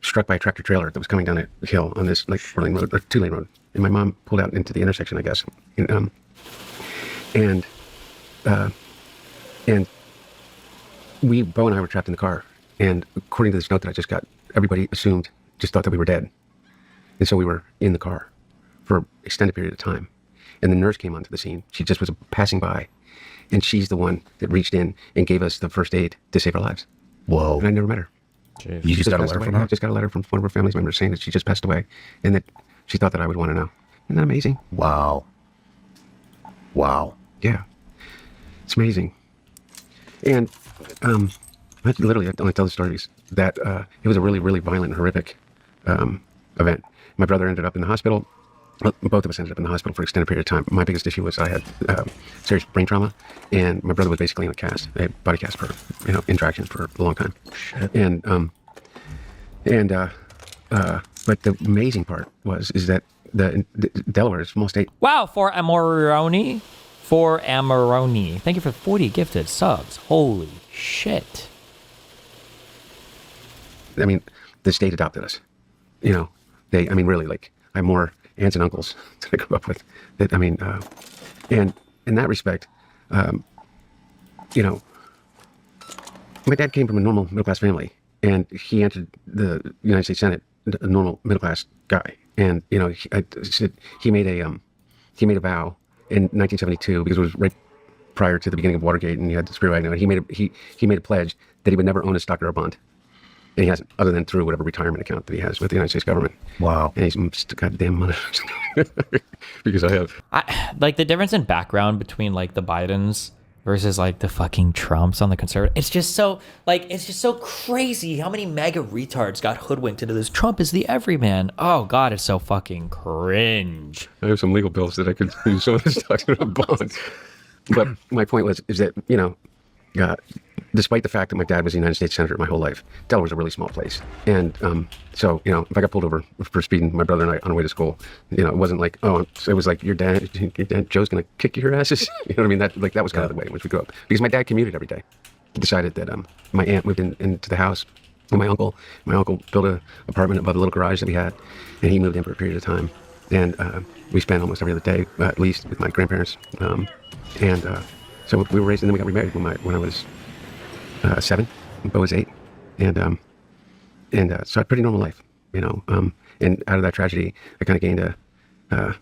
struck by a tractor trailer that was coming down a hill on this like 4-lane road, or 2-lane road. And my mom pulled out into the intersection, I guess, and Bo and I were trapped in the car. And according to this note that I just got, everybody just thought that we were dead. And so we were in the car for an extended period of time. And the nurse came onto the scene. She just was passing by. And she's the one that reached in and gave us the first aid to save our lives. Whoa. And I never met her. Jeez. You just got a passed letter away. from her? I just got a letter from one of her family members saying that she just passed away and that she thought that I would want to know. Isn't that amazing? Wow. Yeah. It's amazing. And I only tell the stories that it was a really, really violent and horrific event. My brother ended up in the hospital. Well, both of us ended up in the hospital for an extended period of time. My biggest issue was I had serious brain trauma, and my brother was basically in a cast, a body cast for interactions for a long time. Shit. But the amazing part is that the Delaware is a small state. Wow, for Amoroni. Thank you for 40 gifted subs. Holy shit. I mean, the state adopted us. Really, like, I have more aunts and uncles that I grew up with. And in that respect, my dad came from a normal middle-class family, and he entered the United States Senate, a normal middle-class guy. And, he made a vow in 1972, because it was right prior to the beginning of Watergate, and he had the Spirit Wagon, and he made a pledge that he would never own a stock or a bond. And he hasn't, other than through whatever retirement account that he has with the United States government. Wow. And he's just goddamn money. Because I have. Like the difference in background between like the Bidens versus like the fucking Trumps on the conservative. It's just so crazy how many MAGA retards got hoodwinked into this. Trump is the everyman. Oh God, it's so fucking cringe. I have some legal bills that I could use some of this stocks in a bond. But my point is that, despite the fact that my dad was a United States Senator my whole life, Delaware's a really small place. And so, if I got pulled over for speeding, my brother and I on our way to school, it wasn't like, it was like, your dad Joe's going to kick your asses. You know what I mean? That was kind of the way in which we grew up. Because my dad commuted every day. He decided that my aunt moved into the house with my uncle. My uncle built an apartment above the little garage that we had, and he moved in for a period of time. And we spent almost every other day, at least, with my grandparents. So we were raised, and then we got remarried when I was 7, and Bo was 8, and so I had a pretty normal life, and out of that tragedy, I kind of gained a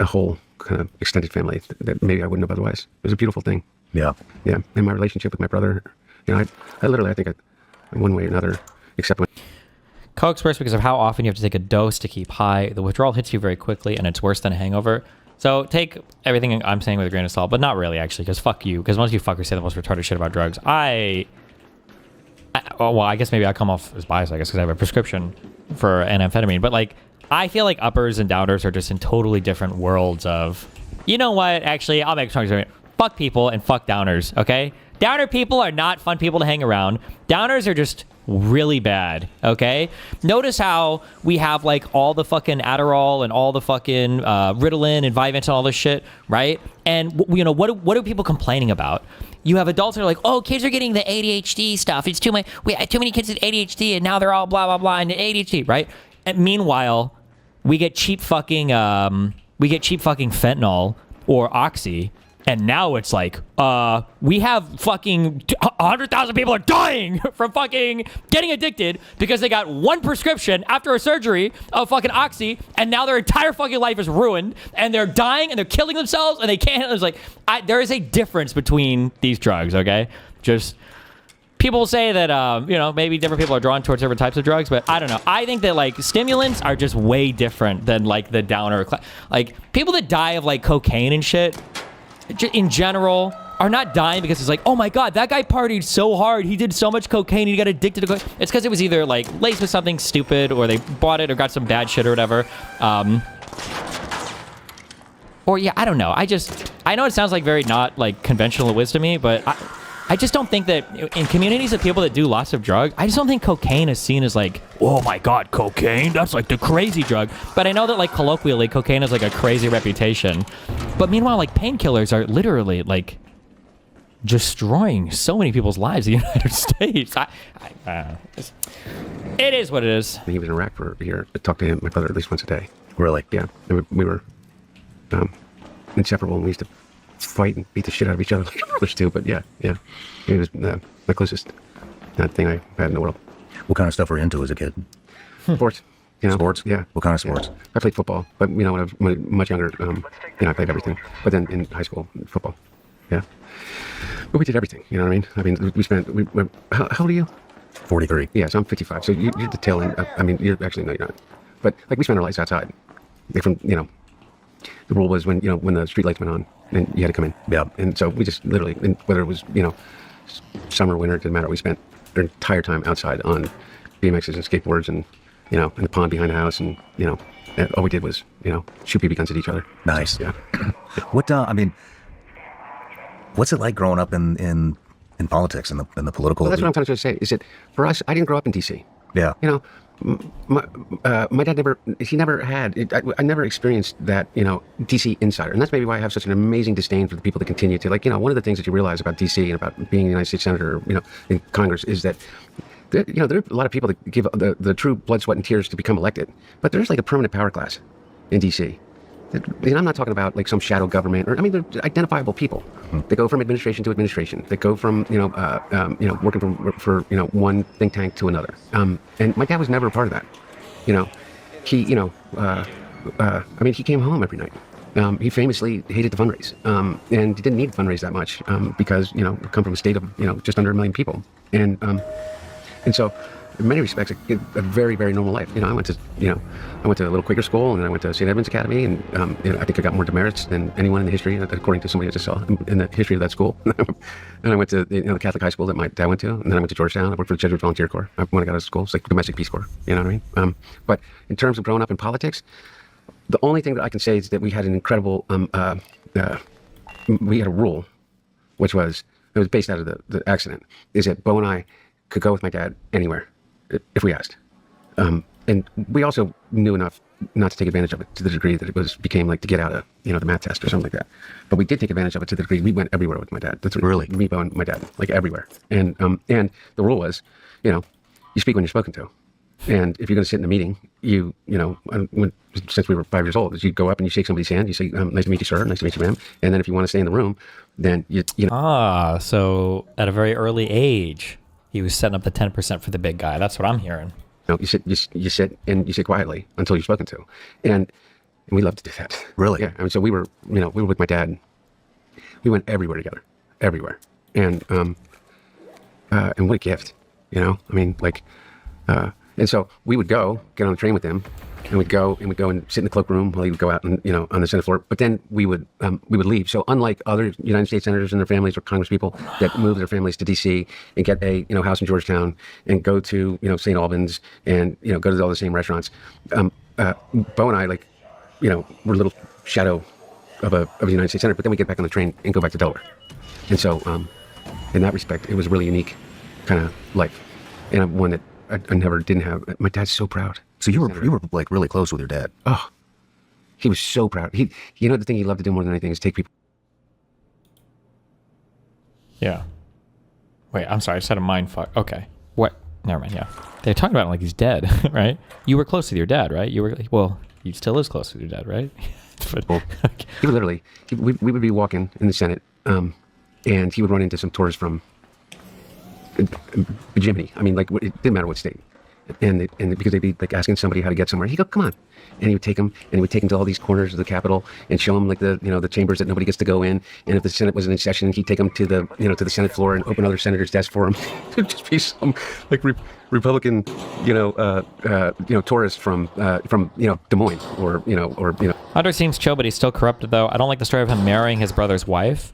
whole kind of extended family that maybe I wouldn't have otherwise. It was a beautiful thing. Yeah. Yeah, and my relationship with my brother, I think one way or another, except when. Coke's worse because of how often you have to take a dose to keep high. The withdrawal hits you very quickly, and it's worse than a hangover. So take everything I'm saying with a grain of salt, but not really, actually, because fuck you. Because most of you fuckers say the most retarded shit about drugs. I guess maybe I come off as biased, because I have a prescription for an amphetamine. But, like, I feel like uppers and downers are just in totally different worlds of, you know what, actually, I'll make a strong statement. Fuck people and fuck downers, okay? Downer people are not fun people to hang around. Downers are just really bad, okay? Notice how we have like all the fucking Adderall and all the fucking Ritalin and Vyvanse and all this shit, right? And what are people complaining about? You have adults that are like, oh, kids are getting the ADHD stuff. It's too many kids with ADHD, and now they're all blah blah blah and ADHD, right? And meanwhile, we get cheap fucking fentanyl or oxy, And now it's like, we have fucking 100,000 people are dying from fucking getting addicted because they got one prescription after a surgery of fucking Oxy, and now their entire fucking life is ruined, and they're dying, and they're killing themselves, and they can't. It's like, there is a difference between these drugs, okay? Just... People say that, maybe different people are drawn towards different types of drugs, but I don't know. I think that, like, stimulants are just way different than, like, the downer. Like, people that die of, like, cocaine and shit, in general, are not dying because it's like, oh, my God, that guy partied so hard. He did so much cocaine. He got addicted to cocaine. It's because it was either, like, laced with something stupid, or they bought it or got some bad shit or whatever. Or, yeah, I don't know. I know it sounds, like, very not, like, conventional wisdom to me, but... I just don't think that in communities of people that do lots of drugs, I just don't think cocaine is seen as like, oh my God, cocaine? That's like the crazy drug. But I know that like colloquially, cocaine has like a crazy reputation. But meanwhile, like painkillers are literally like destroying so many people's lives in the United States. It is what it is. He was in Iraq for a year. I talked to him, my brother, at least once a day. Really? Yeah. And we were inseparable, and we used to fight and beat the shit out of each other like brothers too. But yeah, he was my closest thing I had in the world. What kind of stuff were you into as a kid? Sports. Sports? Yeah. What kind of sports? Yeah. I played football, but when I was much younger, I played everything. But then in high school, football. Yeah. But we did everything. You know what I mean? We spent. How old are you? 43. Yeah, so I'm 55. So you're the tail end. You're actually no, you're not. But like we spent our lives outside. Like from the rule was when the street lights went on, and you had to come in. Yeah. And so we just literally, whether it was summer, winter, it didn't matter. We spent our entire time outside on BMXs and skateboards, and in the pond behind the house, and and all we did was shoot BB guns at each other. Nice. Yeah. What what's it like growing up in politics and the political? Well, that's what I'm trying to say. Is that for us? I didn't grow up in DC. Yeah. My dad never had. I never experienced that DC insider, and that's maybe why I have such an amazing disdain for the people that continue to one of the things that you realize about DC and about being a United States senator, in Congress, is that there are a lot of people that give the true blood, sweat, and tears to become elected, but there's like a permanent power class in DC. And I'm not talking about like some shadow government, they're identifiable people. They go from administration to administration. They go from working for one think tank to another. And my dad was never a part of that. He he came home every night. He famously hated to fundraise, and he didn't need to fundraise that much because we come from a state of just under 1 million people, and so. In many respects, a very, very normal life. I went to a little Quaker school, and then I went to St. Edmund's Academy, and I think I got more demerits than anyone in the history, according to somebody I just saw in the history of that school. And I went to the Catholic high school that my dad went to, and then I went to Georgetown. I worked for the Jesuit Volunteer Corps when I got out of school. It's like domestic Peace Corps. You know what I mean? But in terms of growing up in politics, the only thing that I can say is that we had an incredible. We had a rule, which was it was based out of the accident. Is that Bo and I could go with my dad anywhere if we asked. And we also knew enough not to take advantage of it to the degree that it became like to get out of, the math test or something like that. But we did take advantage of it to the degree we went everywhere with my dad. That's really me, Bo, and my dad, like everywhere. And the rule was, you speak when you're spoken to. And if you're going to sit in a meeting, since we were 5 years old, is you go up and you shake somebody's hand. You say, "Nice to meet you, sir. Nice to meet you, ma'am." And then if you want to stay in the room, then you. So at a very early age, he was setting up the 10% for the big guy. That's what I'm hearing. You sit and you sit quietly until you're spoken to, and we love to do that. Really? Yeah. So we were with my dad. We went everywhere together, everywhere, and what a gift, and so we would go get on the train with him, and we'd go and sit in the cloakroom while he would go out and on the Senate floor. But then we would leave. So unlike other United States senators and their families or Congress people that move their families to D.C. and get a house in Georgetown and go to St. Albans and go to all the same restaurants, Bo and I we're a little shadow of a United States senator. But then we get back on the train and go back to Delaware. And so in that respect, it was a really unique kind of life, and one that I never didn't have. My dad's so proud. So you were like really close with your dad. Oh, he was so proud. The thing he loved to do more than anything is take people. Yeah. Wait, I'm sorry. I just had a mind fuck. Okay. What? Never mind. Yeah. They're talking about him like he's dead, right? You were close with your dad, right? He still is close with your dad, right? Well, he would literally, we would be walking in the Senate, and he would run into some tourists from Jiminy. I mean, like, it didn't matter what state. And because they'd be like asking somebody how to get somewhere, he'd go, come on. And he would take them, and he would take them to all these corners of the Capitol and show them like the chambers that nobody gets to go in. And if the Senate wasn't in session, he'd take them to the Senate floor and open other senators' desks for them. It'd just be some like Republican, tourist from Des Moines or. Hunter seems chill, but he's still corrupted, though. I don't like the story of him marrying his brother's wife.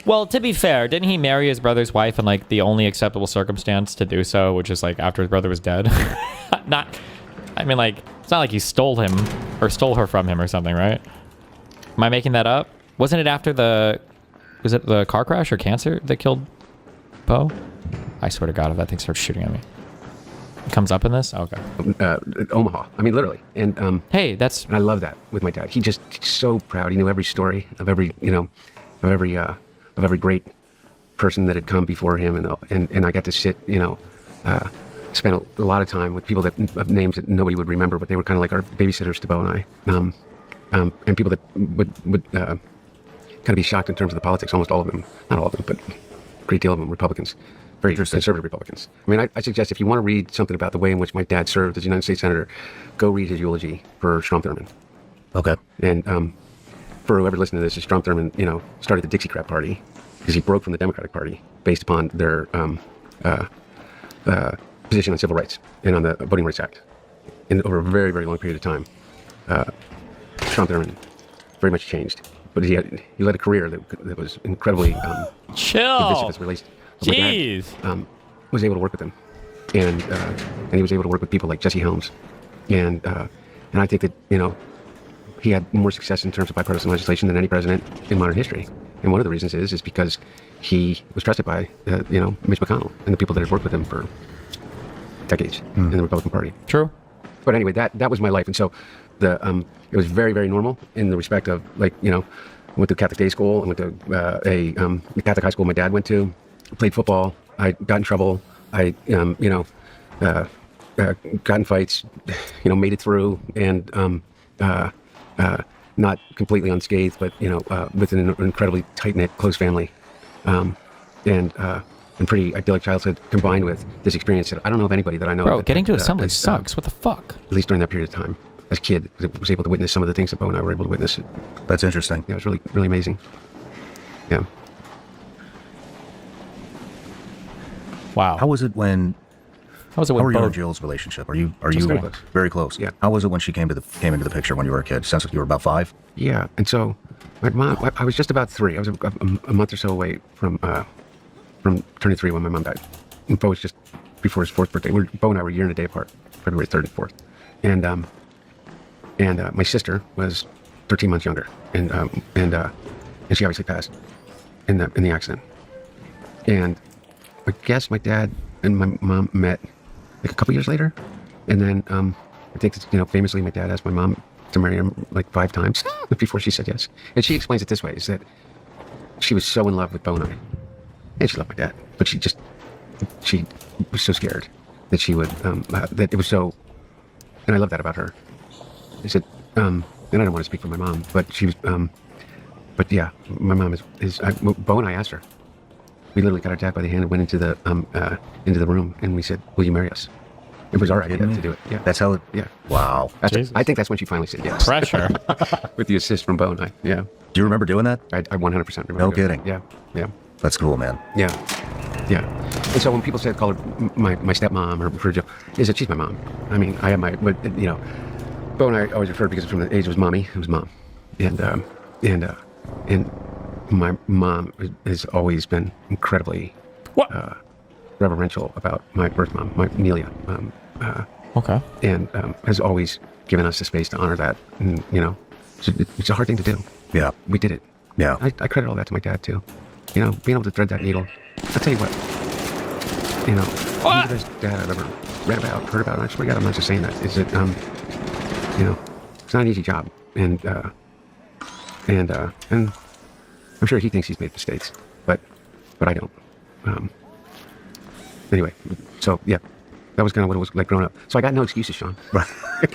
Well, to be fair, didn't he marry his brother's wife in like the only acceptable circumstance to do so, which is like after his brother was dead? It's not like he stole him or stole her from him or something, right? Am I making that up? Wasn't it was it the car crash or cancer that killed Poe? I swear to God, if that thing starts shooting at me. It comes up in this? Okay. Omaha. I mean, literally. And hey, and I love that with my dad. He's so proud. He knew every story of every great person that had come before him, and I got to sit, spent a lot of time with people of names that nobody would remember, but they were kind of like our babysitters to Bo and I, and people that would kind of be shocked in terms of the politics. Almost all of them, not all of them, but a great deal of them, Republicans, very conservative Republicans. I mean, I suggest if you want to read something about the way in which my dad served as a United States Senator, go read his eulogy for Strom Thurmond. Okay. And for whoever listened to this, Strom Thurmond, started the Dixiecrat Party because he broke from the Democratic Party based upon their position on civil rights and on the Voting Rights Act. And over a very, very long period of time, Strom Thurmond very much changed. But he led a career that was incredibly chill. As relates. Jeez. My dad, was able to work with him, and he was able to work with people like Jesse Helms, and I think that he had more success in terms of bipartisan legislation than any president in modern history. And one of the reasons is because he was trusted by Mitch McConnell and the people that had worked with him for decades in the Republican Party. True. But anyway, that was my life, and so it was very, very normal in the respect of went to Catholic day school and went to a Catholic high school my dad went to. Played football. I got in trouble. I got in fights. Made it through, and not completely unscathed, but with an incredibly tight-knit, close family, and pretty idyllic childhood combined with this experience that I don't know of anybody that I know. Bro, getting to assembly sucks. What the fuck? At least during that period of time, as a kid, I was able to witness some of the things that Bo and I were able to witness. That's interesting. Yeah, it was really, really amazing. Yeah. Wow. How was it when How were you Bo? and Jill's relationship? Are you very close. very close? Yeah. How was it when she came into the picture when you were a kid? Sounds like you were about 5. Yeah, and so my mom, I was just about 3. I was a month or so away from turning 3 when my mom died. And Bo was just before his 4th birthday. Bo and I were a year and a day apart, February 3rd and 4th. And my sister was 13 months younger, and she obviously passed in the accident. And I guess my dad and my mom met like a couple years later, and then I think famously my dad asked my mom to marry him like 5 times before she said yes. And she explains it this way: is that she was so in love with Bo and I, and she loved my dad, but she was so scared that she would that it was so. And I love that about her. I said, and I don't want to speak for my mom, but she was, but yeah, my mom is Bo and I asked her. We literally got our dad by the hand and went into the room, and we said, "Will you marry us?" It was our idea to do it. Yeah, That's how it. yeah. Wow. I think that's when she finally said yes. Pressure. With the assist from Bo and I. Yeah, Do you remember doing that? I 100% remember. No doing it. kidding. Yeah. That's cool, man. Yeah. And so when people say call her my stepmom or refer to, is that she's my mom. I mean, I have but Bo and I always referred because from the age it was mommy, it was mom, and my mom has always been incredibly reverential about my birth mom, my Amelia. Okay. And has always given us the space to honor that. And it's a hard thing to do. Yeah. We did it. Yeah. I credit all that to my dad too. Being able to thread that needle. I'll tell you what. He's the best dad I've ever read about, heard about. And I swear to God, I'm not just saying that. Is that it's not an easy job, and I'm sure he thinks he's made mistakes, but I don't. Anyway, so yeah, That was kind of what it was like growing up. So I got no excuses, Shawn. Right.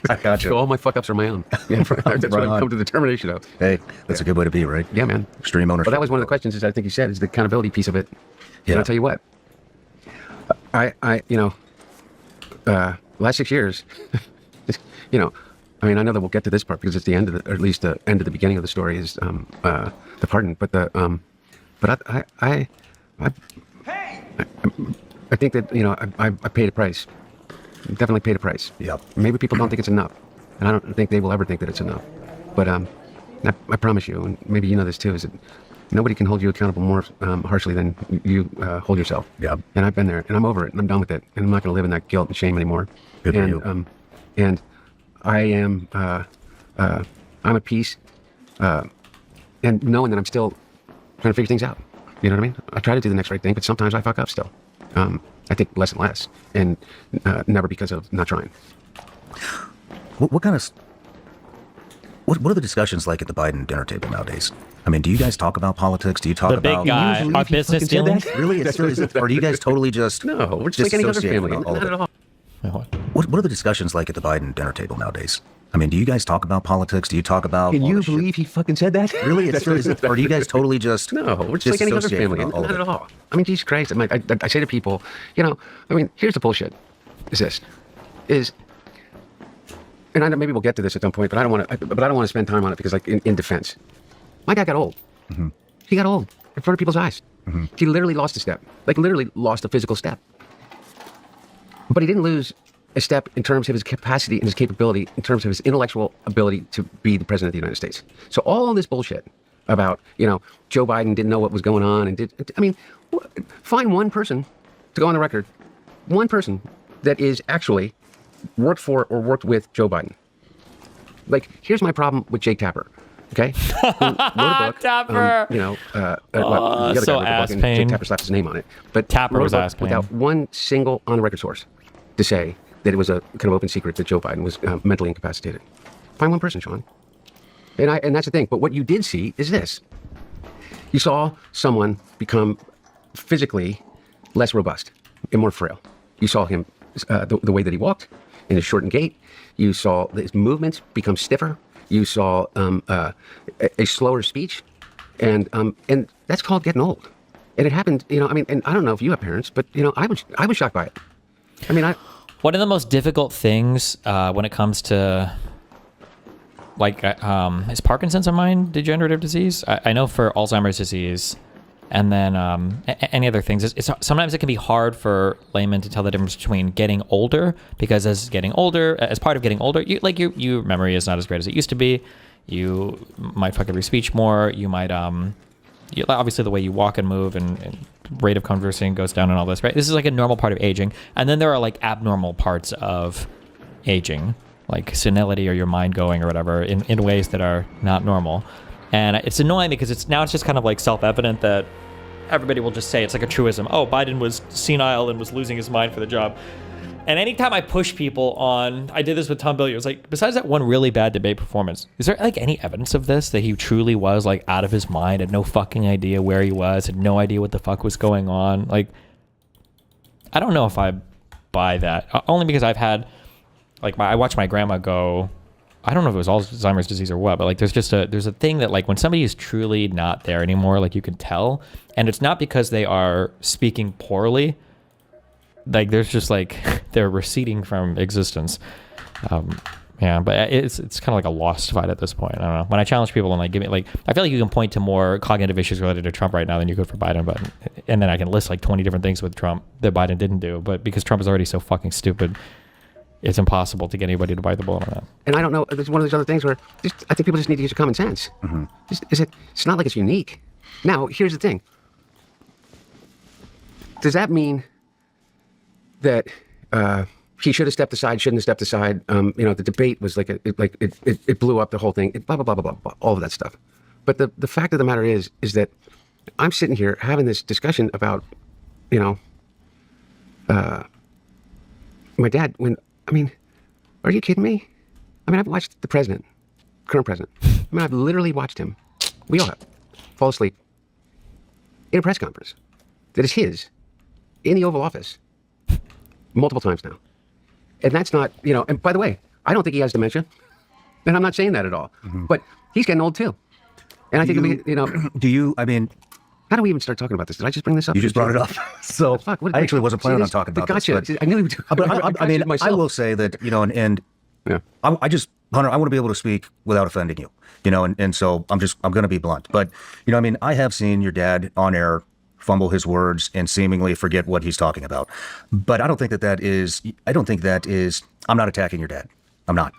I got So you. all my fuck ups are my own. Yeah, that's what I've on. come to the determination of. Hey, that's a good way to be, right? Yeah, man. Extreme ownership. But that was one of the questions, is I think you said, is the accountability piece of it. Yeah. And I'll tell you what, last 6 years, I know that we'll get to this part because it's the end of the, or at least the end of the beginning of the story is the pardon. But I think that I paid a price. Definitely paid a price. Yep. Maybe people don't think it's enough, and I don't think they will ever think that it's enough. But I promise you, and maybe you know this too, is that nobody can hold you accountable more harshly than you hold yourself. Yep. And I've been there, and I'm over it, and I'm done with it, and I'm not going to live in that guilt and shame anymore. Good for and you. And I am I'm at peace, and knowing that I'm still trying to figure things out. You know what I mean? I try to do the next right thing, but sometimes I fuck up still. I think less and less, and never because of not trying. What kind of... What are the discussions like at the Biden dinner table nowadays? I mean, do you guys talk about politics? Do you talk The about... big guy, Can you our believe he business fucking said dealings? that? Really? Or do you guys totally just... No, we're just like any other disassociate family. from all of Not it? at all. What are the discussions like at the Biden dinner table nowadays? I mean, do you guys talk about politics? Do you talk about... Can all you this shit? believe he fucking said that? Really? Or do you guys totally just... No, we're just like any other disassociate family. from all of Not it? at all. I mean, Jesus Christ. I say to people, here's the bullshit. And I know maybe we'll get to this at some point, but I don't want to spend time on it because, like, in defense, my dad got old. Mm-hmm. He got old in front of people's eyes. Mm-hmm. He literally lost a step, like literally lost a physical step. But he didn't lose a step in terms of his capacity and his capability, in terms of his intellectual ability to be the president of the United States. So all this bullshit about, Joe Biden didn't know what was going on find one person to go on the record, one person that is actually worked for or worked with Joe Biden. Like, here's my problem with Jake Tapper. Okay, who wrote a book. Tapper. The other so guy wrote the book, ass and pain. Jake Tapper slapped his name on it. But Tapper wrote a was book ass pain. without one single on-the-record source to say that it was a kind of open secret that Joe Biden was mentally incapacitated. Find one person, Shawn. And that's the thing. But what you did see is this: you saw someone become physically less robust and more frail. You saw him the way that he walked in his shortened gait. You saw his movements become stiffer. You saw a slower speech, and that's called getting old. And it happened, and I don't know if you have parents, but I was shocked by it. One of the most difficult things when it comes to is Parkinson's a mind degenerative disease? I know for Alzheimer's disease, and then any other things. Sometimes it can be hard for laymen to tell the difference between getting older, because as part of getting older, your memory is not as great as it used to be. You might fuck up your speech more. You might obviously the way you walk and move and rate of conversing goes down and all this, right? This is like a normal part of aging. And then there are like abnormal parts of aging, like senility or your mind going or whatever in ways that are not normal. And it's annoying because it's just kind of like self-evident that everybody will just say it's like a truism. Oh, Biden was senile and was losing his mind for the job. And anytime I push people on, I did this with Tom Billiard, it was like, besides that one really bad debate performance, is there like any evidence of this, that he truly was like out of his mind, had no fucking idea where he was, had no idea what the fuck was going on? Like, I don't know if I buy that. Only because I've had, I watched my grandma go, I don't know if it was Alzheimer's disease or what, but like there's a thing that like when somebody is truly not there anymore, like you can tell, and it's not because they are speaking poorly. Like there's just like they're receding from existence. But it's kind of like a lost fight at this point. I don't know. When I challenge people and like give me I feel like you can point to more cognitive issues related to Trump right now than you could for Biden, and then I can list like 20 different things with Trump that Biden didn't do. But because Trump is already so fucking stupid, it's impossible to get anybody to bite the bullet on that. And I don't know. It's one of those other things where I think people just need to use common sense. Mm-hmm. It's not like it's unique. Now, here's the thing. Does that mean that he should have stepped aside, shouldn't have stepped aside? The debate was it blew up the whole thing. Blah blah blah blah blah. All of that stuff. But the fact of the matter is that I'm sitting here having this discussion about, my dad. Are you kidding me? I've watched the president, current president. I've literally watched him. We all have. Fall asleep in a press conference that is his in the Oval Office multiple times now. And that's not, and by the way, I don't think he has dementia. And I'm not saying that at all. But he's getting old too. And I think, Do you, I mean, how do we even start talking about this? Did I just bring this up? you just brought it up. So Fuck, what- I actually wasn't planning on See, talking about gotcha. this. I knew you would. But I mean, I myself. will say that, and Yeah. I just, Hunter, I want to be able to speak without offending you, and so I'm going to be blunt. But, I mean, I have seen your dad on air fumble his words and seemingly forget what he's talking about. But I don't think that is, I'm not attacking your dad. I'm not.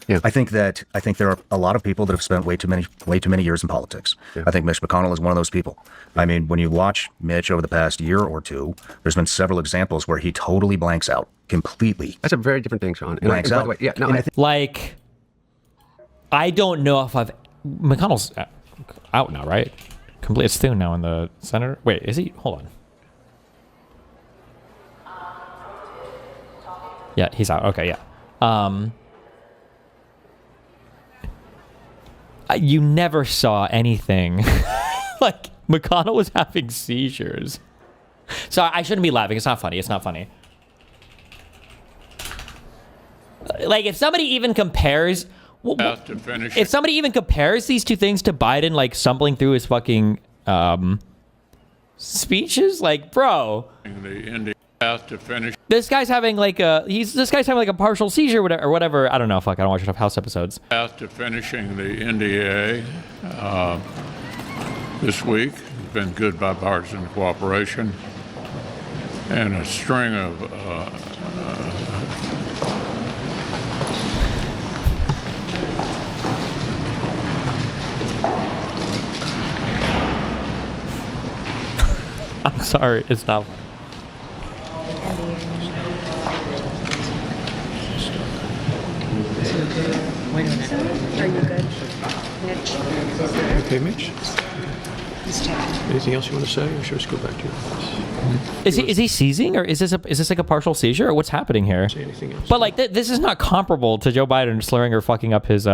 Yeah. I think there are a lot of people that have spent way too many years in politics. Yeah. I think Mitch McConnell is one of those people. I mean, when you watch Mitch over the past year or two, there's been several examples where he totally blanks out completely. That's a very different thing, Shawn. And Blanks by out. the way, yeah, no, And I think Like, I don't know if McConnell's out now, right? Complete. It's Thune now in the Senate. Wait, is he? Hold on. Yeah, he's out. Okay, yeah. You never saw anything like McConnell was having seizures. So I shouldn't be laughing. It's not funny. It's not funny. Like, if somebody even compares, if somebody even compares these two things to Biden, like stumbling through his fucking speeches, like, bro, this guy's having like a partial seizure or whatever. I don't know. Fuck, I don't watch enough House episodes. After finishing the NDA this week, it's been good bipartisan cooperation and a string of I'm sorry, it's not. Wait a minute. Are you good? Mitch? Okay, Mitch. He's checking. Anything else you want to say, or should we just go back to your office? Is he seizing, or is this like a partial seizure, or what's happening here? Say anything else? But like this is not comparable to Joe Biden slurring or fucking up his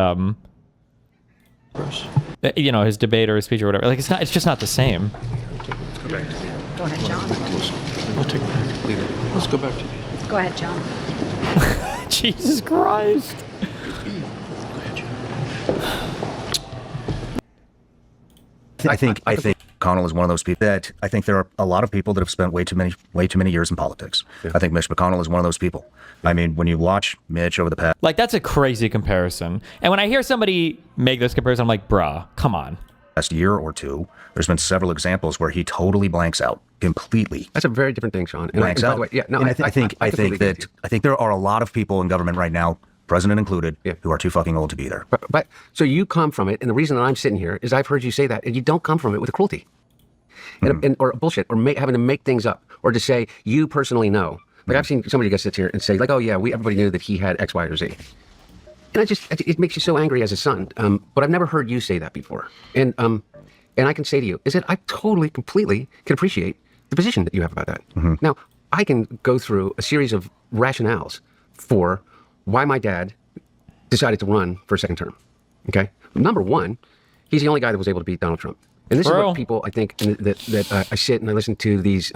Bruce? his debate or his speech or whatever. Like it's just not the same. Let's go back to the Go ahead, John. We'll take it back. Leave it. Let's go back to the Go ahead, John. Jesus Christ. I think McConnell is one of those people that I think there are a lot of people that have spent way too many years in politics. Yeah. I think Mitch McConnell is one of those people. I mean, when you watch Mitch over the past, Like, that's a crazy comparison. And when I hear somebody make this comparison, I'm like, bruh, come on. last year or two, there's been several examples where he totally blanks out completely. that's a very different thing, Shawn. And Blanks by out. the way, yeah, no, And I think completely get you. I think there are a lot of people in government right now, president included, Yeah. who are too fucking old to be there. But so you come from it, and the reason that I'm sitting here is I've heard you say that, and you don't come from it with a cruelty, and or bullshit, or having to make things up, or to say you personally know. Like I've seen somebody get sit here and say like, oh yeah, everybody knew that he had X, Y, or Z, and it makes you so angry as a son. But I've never heard you say that before, and I can say to you is that I totally, completely can appreciate the position that you have about that. Now I can go through a series of rationales for why my dad decided to run for a second term. Okay, number one, he's the only guy that was able to beat Donald Trump, and this is what people I think that I sit and I listen to these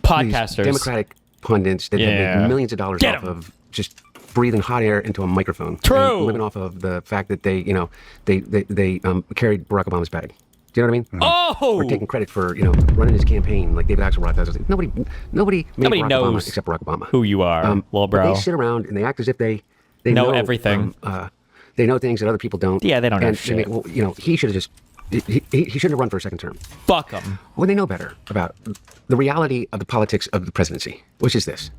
Podcasters. these Democratic pundits that Yeah. make millions of dollars Get off 'em. of just breathing hot air into a microphone. True. And living off of the fact that they carried Barack Obama's bag. Do you know what I mean? Oh! Or taking credit for running his campaign like David Axelrod does. Nobody made Nobody Barack knows Obama except Barack Obama. who you are, little But bro. they sit around and they act as if they Know everything. They know things that other people don't. Yeah, they don't know and shit. Well, he should have just. He shouldn't have run for a second term. Fuck them. When they know better about the reality of the politics of the presidency, which is this,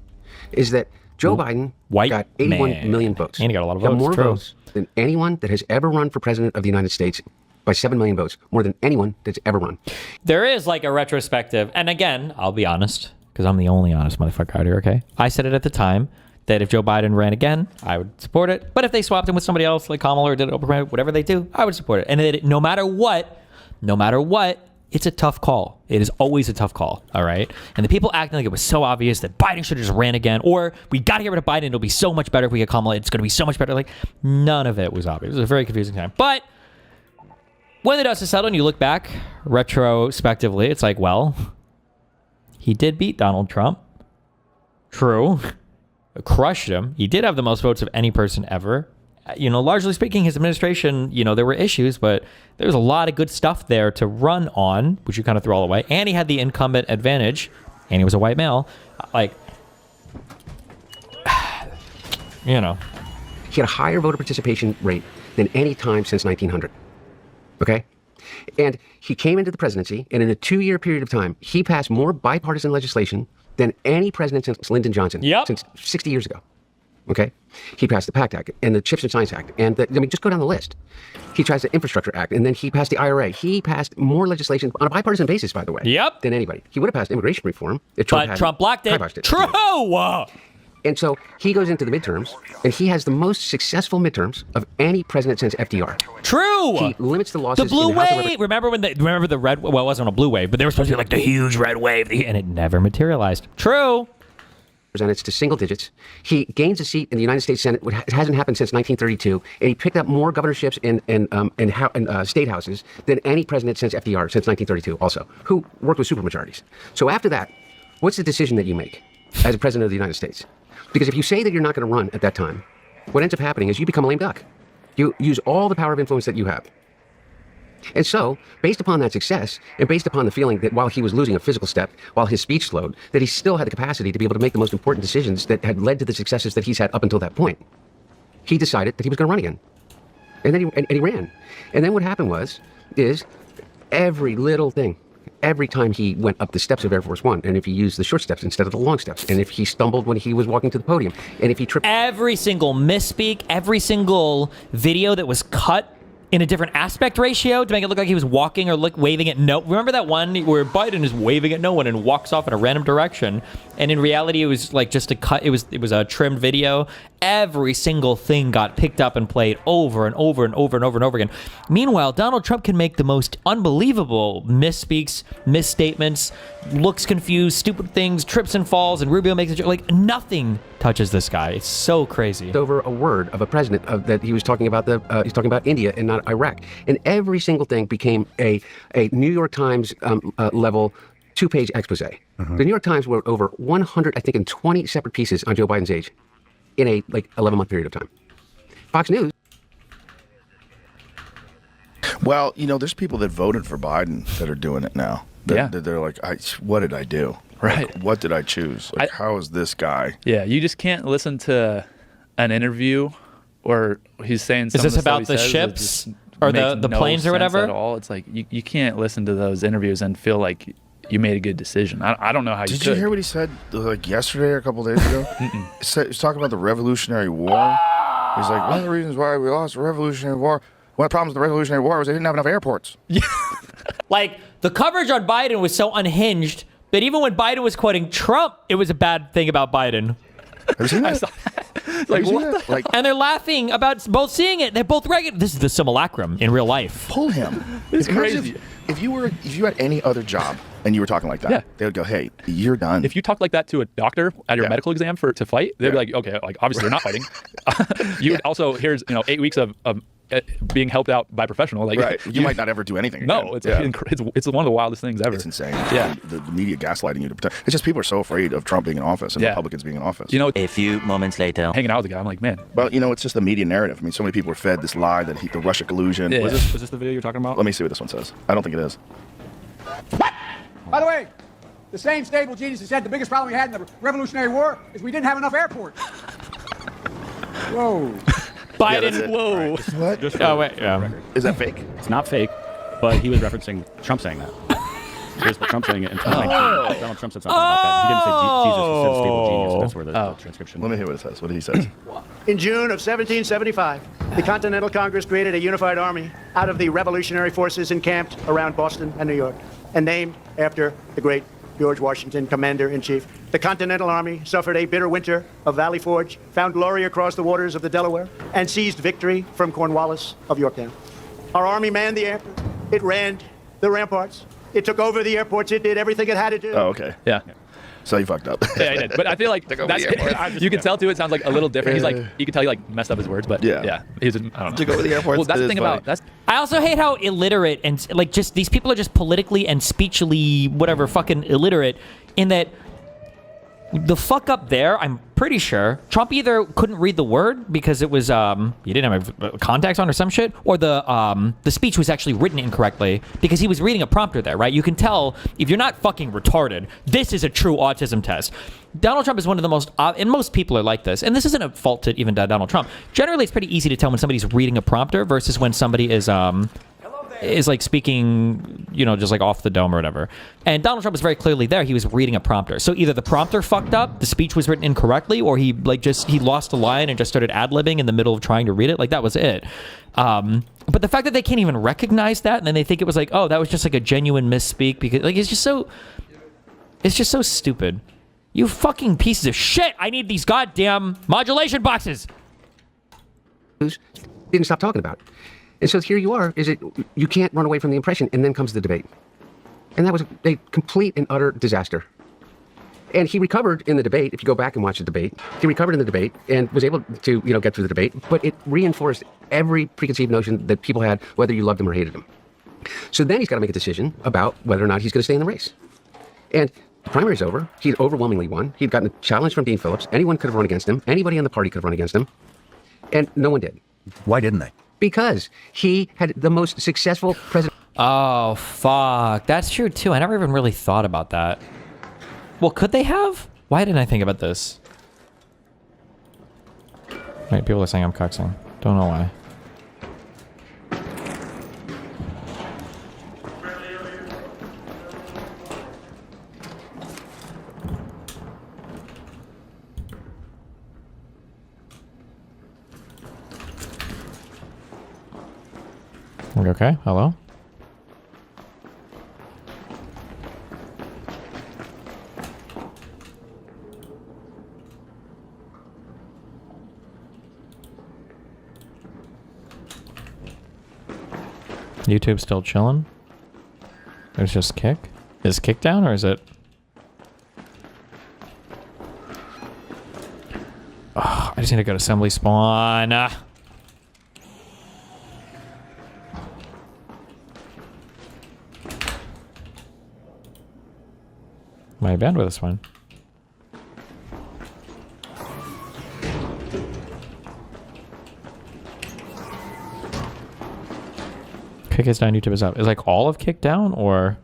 is that Joe Biden white got 81 man. million votes. And he got a lot of Got votes, more true. votes than anyone that has ever run for president of the United States by 7 million votes, more than anyone that's ever run. There is like a retrospective, and again, I'll be honest, because I'm the only honest motherfucker out here, okay? I said it at the time that if Joe Biden ran again, I would support it. But if they swapped him with somebody else, like Kamala or did it Oprah, whatever they do, I would support it. And no matter what, it's a tough call. It is always a tough call, all right? And the people acting like it was so obvious that Biden should have just ran again, or we got to get rid of Biden, it'll be so much better if we get Kamala, it's going to be so much better. Like, none of it was obvious. It was a very confusing time. But when the dust is settled and you look back retrospectively, it's like, well, he did beat Donald Trump. True. Crushed him. He did have the most votes of any person ever. Largely speaking, his administration, there were issues, but there was a lot of good stuff there to run on, which you kind of threw all away. And he had the incumbent advantage, and he was a white male. He had a higher voter participation rate than any time since 1900. Okay? And he came into the presidency, and in a 2-year period of time, he passed more bipartisan legislation than any president since Lyndon Johnson, since 60 years ago. Okay? He passed the PACT Act and the Chips and Science Act, and just go down the list. He passed the Infrastructure Act, and then he passed the IRA. He passed more legislation on a bipartisan basis, by the way, than anybody. He would have passed immigration reform if Trump blocked it. True! And so he goes into the midterms, and he has the most successful midterms of any president since FDR. True. He limits the losses. The blue in the House of wave. Remember the red? Well, it wasn't a blue wave, but they were supposed to be like the huge red wave, and it never materialized. True. Representatives to single digits. He gains a seat in the United States Senate. It hasn't happened since 1932, and he picked up more governorships in state houses than any president since FDR, since 1932. Also, who worked with supermajorities. So after that, what's the decision that you make as a president of the United States? Because if you say that you're not going to run at that time, what ends up happening is you become a lame duck. You use all the power of influence that you have. And so, based upon that success, and based upon the feeling that while he was losing a physical step, while his speech slowed, that he still had the capacity to be able to make the most important decisions that had led to the successes that he's had up until that point, he decided that he was going to run again. And then he ran. And then what happened is every little thing, every time he went up the steps of Air Force One, and if he used the short steps instead of the long steps, and if he stumbled when he was walking to the podium, and if he tripped... Every single misspeak, every single video that was cut in a different aspect ratio to make it look like he was walking or waving at remember that one where Biden is waving at no one and walks off in a random direction, and in reality it was like just a cut, it was a trimmed video. Every single thing got picked up and played over and over and over and over and over again. Meanwhile, Donald Trump can make the most unbelievable misspeaks, misstatements, looks confused, stupid things, trips and falls, and Rubio makes it nothing touches this guy. It's so crazy. Over a word of a president that he was talking about he's talking about India and not Iraq, and every single thing became a New York Times level 2-page expose. The New York Times wrote over 120 separate pieces on Joe Biden's age in a 11-month period of time. Fox News. Well, there's people that voted for Biden that are doing it now. They're like, what did I do? Right. What did I choose? How is this guy? Yeah, you just can't listen to an interview or he's saying something. Is this about the ships or the planes or whatever? At all. It's like you can't listen to those interviews and feel like you made a good decision. I don't know how you could. Did you hear what he said yesterday or a couple days ago? He was talking about the Revolutionary War. He's like, one of the reasons why we lost the Revolutionary War, one of the problems with the Revolutionary War was they didn't have enough airports. Yeah. The coverage on Biden was so unhinged that even when Biden was quoting Trump, it was a bad thing about Biden. Have you seen that? What? And they're laughing about both seeing it. They're both regular. This is the simulacrum in real life. Pull him. It's crazy. If you had any other job and you were talking like that, they would go, "Hey, you're done." If you talk like that to a doctor at your medical exam to fight, they'd be like, "Okay, obviously you're not fighting." You also here's 8 weeks of being helped out by professional. Right. You might not ever do anything again. No, it's one of the wildest things ever. It's insane. Yeah. The media gaslighting you to protect. It's just people are so afraid of Trump being in office and Republicans being in office. A few moments later. Hanging out with the guy, I'm like, man. Well, it's just the media narrative. I mean, so many people were fed this lie that the Russia collusion. Yeah. Was this the video you're talking about? Let me see what this one says. I don't think it is. By the way, the same stable genius that said the biggest problem we had in the Revolutionary War is we didn't have enough airports. Whoa. Biden, whoa. What? Oh, wait. Is that fake? It's not fake, but he was referencing Trump saying that. Here's Trump saying it in 2019. Donald Trump said something about that. He didn't say Jesus, he said stable genius, and that's where the transcription. Let me hear what it says. What did he say? In June of 1775, the Continental Congress created a unified army out of the revolutionary forces encamped around Boston and New York, and named after the great George Washington, Commander-in-Chief. The Continental Army suffered a bitter winter of Valley Forge, found glory across the waters of the Delaware, and seized victory from Cornwallis of Yorktown. Our army manned the airport. It ran the ramparts. It took over the airports. It did everything it had to do. Oh, okay. Yeah. So you fucked up. Yeah, I did. But I feel like you can tell too. It sounds like a little different. He's like, you can tell he messed up his words, but yeah. He's I don't know. To go to the airport. Well, that's the thing about that's. I also hate how illiterate and just these people are just politically and speechly whatever fucking illiterate in that The fuck up there, I'm pretty sure Trump either couldn't read the word because it was he didn't have contacts on or some shit, or the speech was actually written incorrectly because he was reading a prompter there, right? You can tell if you're not fucking retarded. This is a true autism test. Donald Trump is one of the most, and most people are like this, and this isn't a fault to even Donald Trump. Generally, it's pretty easy to tell when somebody's reading a prompter versus when somebody is like speaking, you know, just like off the dome or whatever. And Donald Trump was very clearly there. He was reading a prompter. So either the prompter fucked up, the speech was written incorrectly, or he lost a line and just started ad-libbing in the middle of trying to read it. Like, that was it. But the fact that they can't even recognize that, and then they think it was like, oh, that was just like a genuine misspeak, because like it's just so stupid. You fucking pieces of shit. I need these goddamn modulation boxes. Didn't stop talking about it. And so here you are, you can't run away from the impression, and then comes the debate. And that was a complete and utter disaster. And he recovered in the debate. If you go back and watch the debate, he recovered in the debate and was able to, get through the debate, but it reinforced every preconceived notion that people had, whether you loved him or hated him. So then he's got to make a decision about whether or not he's going to stay in the race. And the primary's over. He'd overwhelmingly won. He'd gotten a challenge from Dean Phillips. Anyone could have run against him. Anybody on the party could have run against him. And no one did. Why didn't they? Because he had the most successful president. Oh, fuck. That's true, too. I never even really thought about that. Well, could they have? Why didn't I think about this? Wait, people are saying I'm cuxing. Don't know why. Okay, hello? YouTube still chilling? There's just kick? Is kick down or is it? Oh, I just need to go to assembly spawn. My bandwidth is fine. Kick is down, YouTube is up. Is like all of kick down or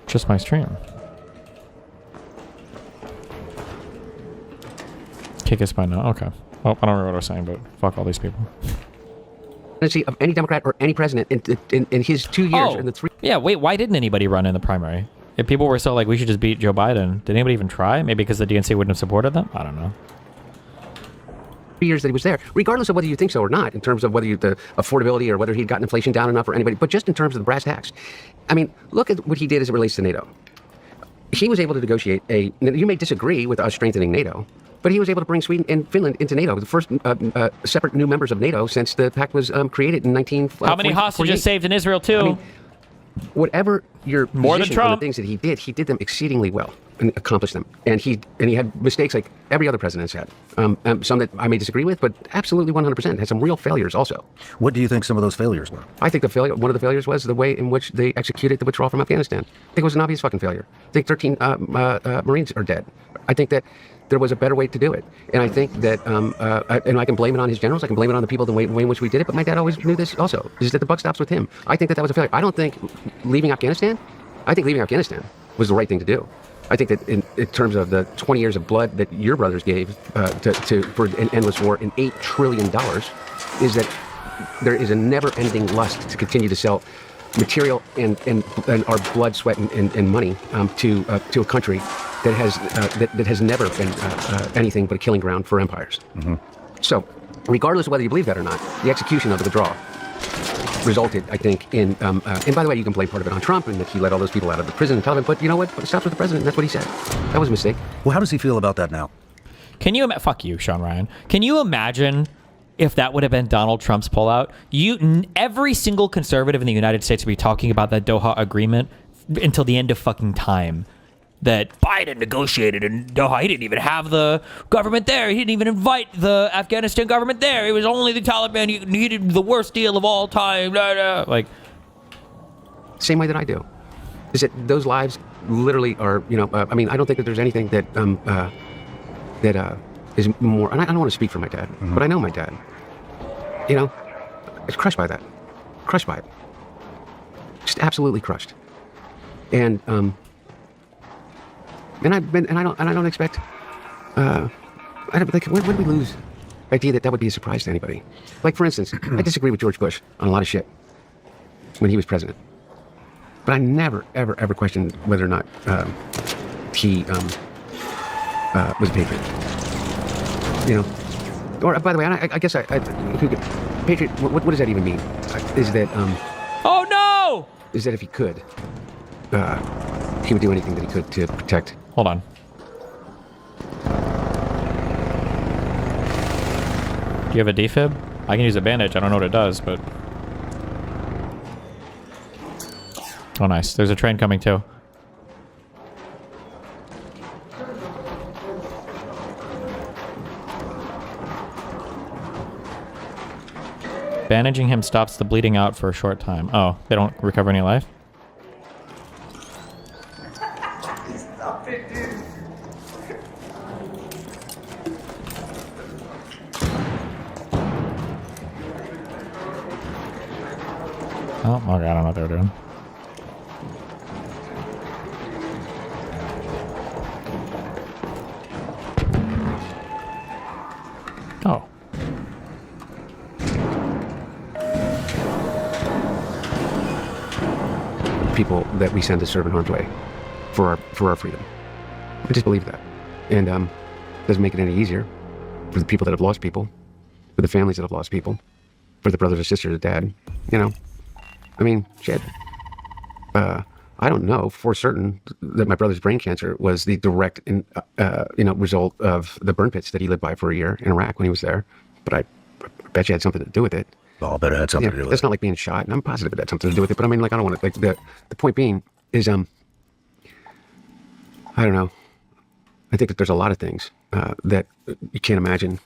just my stream? Kick is fine now. Okay. Well, I don't remember what I was saying, but fuck all these people. Of any Democrat or any president in his 2 years in the three. Yeah, wait, why didn't anybody run in the primary? If people were so like, we should just beat Joe Biden, did anybody even try? Maybe because the DNC wouldn't have supported them? I don't know. Years that he was there, regardless of whether you think so or not, in terms of whether the affordability or whether he'd gotten inflation down enough or anybody, but just in terms of the brass tacks. I mean, look at what he did as it relates to NATO. He was able to negotiate you may disagree with us strengthening NATO, but he was able to bring Sweden and Finland into NATO, the first separate new members of NATO since the pact was created in 1948. How many hostages saved in Israel, too? I mean, whatever your more than Trump. On the things that he did them exceedingly well and accomplished them. And he had mistakes like every other president's had. Some that I may disagree with, but absolutely 100% had some real failures also. What do you think some of those failures were? I think one of the failures was the way in which they executed the withdrawal from Afghanistan. I think it was an obvious fucking failure. I think 13 Marines are dead. I think that there was a better way to do it. And I think that, and I can blame it on his generals, I can blame it on the people, the way in which we did it, but my dad always knew this also, is that the buck stops with him. I think that was a failure. I think leaving Afghanistan was the right thing to do. I think that in terms of the 20 years of blood that your brothers gave for an endless war in $8 trillion, is that there is a never-ending lust to continue to sell material and our blood, sweat, and money to a country that has never been anything but a killing ground for empires. Mm-hmm. So, regardless of whether you believe that or not, the execution of the withdrawal resulted, I think, in and by the way, you can blame part of it on Trump and that he let all those people out of the prison and tell them, but you know what? It stops with the president. That's what he said. That was a mistake. Well, how does he feel about that now? Can you fuck you, Shawn Ryan? Can you imagine if that would have been Donald Trump's pullout? Every single conservative in the United States would be talking about that Doha agreement until the end of fucking time. That Biden negotiated in Doha. He didn't even have the government there. He didn't even invite the Afghanistan government there. It was only the Taliban. He needed the worst deal of all time. Blah, blah. Like, same way that I do, is that those lives literally are, I mean, I don't think that there's anything that is more. And I don't want to speak for my dad, but I know my dad. Is crushed by that, crushed by it, just absolutely crushed. And I don't expect. I don't like when we lose the idea that would be a surprise to anybody. Like, for instance, I disagree with George Bush on a lot of shit when he was president, but I never, ever, ever questioned whether or not he was a patriot. Or by the way, I guess patriot. What does that even mean? Is that Oh no! Is that if he could, he would do anything that he could to protect. Hold on. Do you have a defib? I can use a bandage. I don't know what it does, but... Oh, nice. There's a train coming, too. Bandaging him stops the bleeding out for a short time. Oh, they don't recover any life? Stop it, dude. Oh, okay, I don't know what they're doing. Oh. People that we send to serve in harm's way for our freedom. I just believe that. And doesn't make it any easier for the people that have lost people, for the families that have lost people, for the brothers or sisters of dad. I mean, shit. I don't know for certain that my brother's brain cancer was the direct, result of the burn pits that he lived by for a year in Iraq when he was there. But I bet you had something to do with it. Well, I bet it had something to do with it. It's not like being shot, and I'm positive it had something to do with it. But I mean, like, I don't want to. Like, the point being is, I don't know. I think that there's a lot of things that you can't imagine.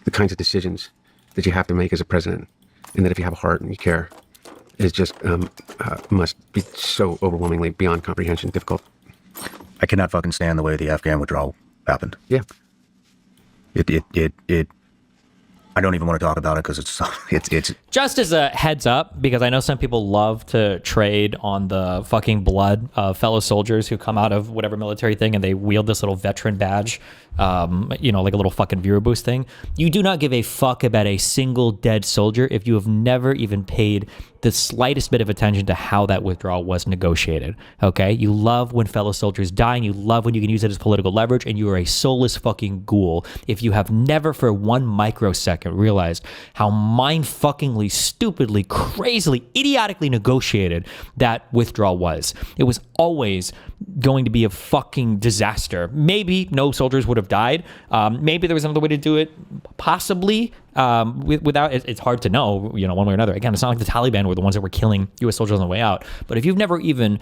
The kinds of decisions that you have to make as a president, and that if you have a heart and you care, is just must be so overwhelmingly beyond comprehension difficult. I cannot fucking stand the way the Afghan withdrawal happened. Yeah. It I don't even want to talk about it because it's just as a heads up, because I know some people love to trade on the fucking blood of fellow soldiers who come out of whatever military thing and they wield this little veteran badge, like a little fucking viewer boost thing. You do not give a fuck about a single dead soldier if you have never even paid the slightest bit of attention to how that withdrawal was negotiated. Okay? You love when fellow soldiers die, and you love when you can use it as political leverage, and you are a soulless fucking ghoul if you have never for 1 microsecond realized how mind-fuckingly, stupidly, crazily, idiotically negotiated that withdrawal was. It was always going to be a fucking disaster. Maybe no soldiers would have died. Maybe there was another way to do it, possibly. Without it's hard to know, one way or another. Again, it's not like the Taliban were the ones that were killing U.S. soldiers on the way out. But if you've never even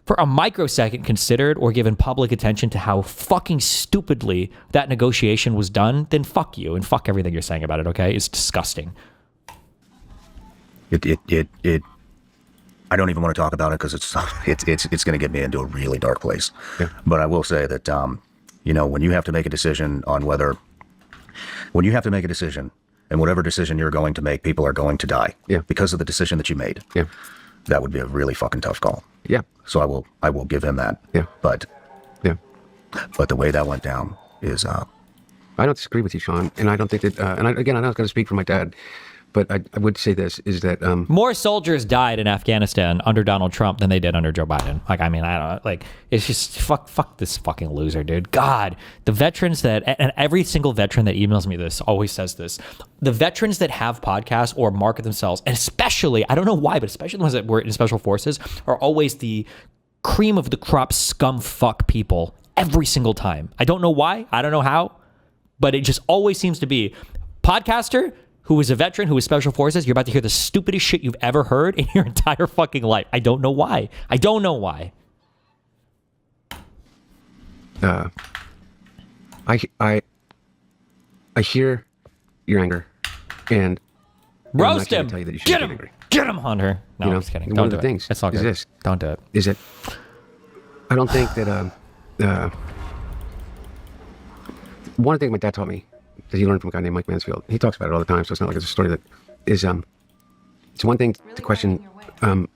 for a microsecond considered or given public attention to how fucking stupidly that negotiation was done, then fuck you and fuck everything you're saying about it. Okay, it's disgusting. I don't even want to talk about it because it's going to get me into a really dark place. Yeah. But I will say that when you have to make a decision and whatever decision you're going to make, people are going to die. Yeah. Because of the decision that you made. Yeah. That would be a really fucking tough call. Yeah. So I will give him that. Yeah. But the way that went down is I don't disagree with you, Shawn, and I don't think that and I'm not going to speak for my dad, but I would say this is that more soldiers died in Afghanistan under Donald Trump than they did under Joe Biden. Like, I mean, I don't know. Like, it's just fuck this fucking loser, dude. God, the veterans and every single veteran that emails me this always says this. The veterans that have podcasts or market themselves, and especially, I don't know why, but especially the ones that were in special forces, are always the cream of the crop scum fuck people every single time. I don't know why. I don't know how, but it just always seems to be podcaster who is a veteran, who is special forces. You're about to hear the stupidest shit you've ever heard in your entire fucking life. I don't know why. I don't know why. I hear your anger, and roast I'm him. not tell you that you Get be him. angry. Get him, Hunter. No, I'm just kidding. One Don't of do the it. things It's all is good. this. Don't do it. Is that I don't think that. One thing my dad taught me that he learned from a guy named Mike Mansfield. He talks about it all the time, so it's not like it's a story that is. It's one thing to question a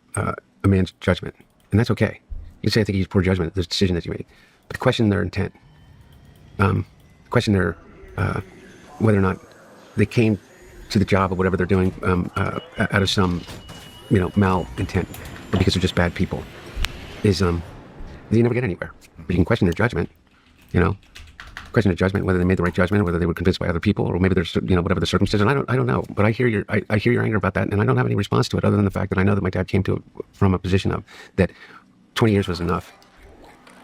man's judgment, and that's okay. You can say I think he's poor judgment, the decision that you made, but question their intent. Question their whether or not they came to the job or whatever they're doing out of some, malintent, or because they're just bad people. Is you never get anywhere. But you can question their judgment, question their judgment, whether they made the right judgment, whether they were convinced by other people, or maybe there's, whatever the circumstances. And I don't know. But I hear your anger about that, and I don't have any response to it other than the fact that I know that my dad came to it from a position of that 20 years was enough,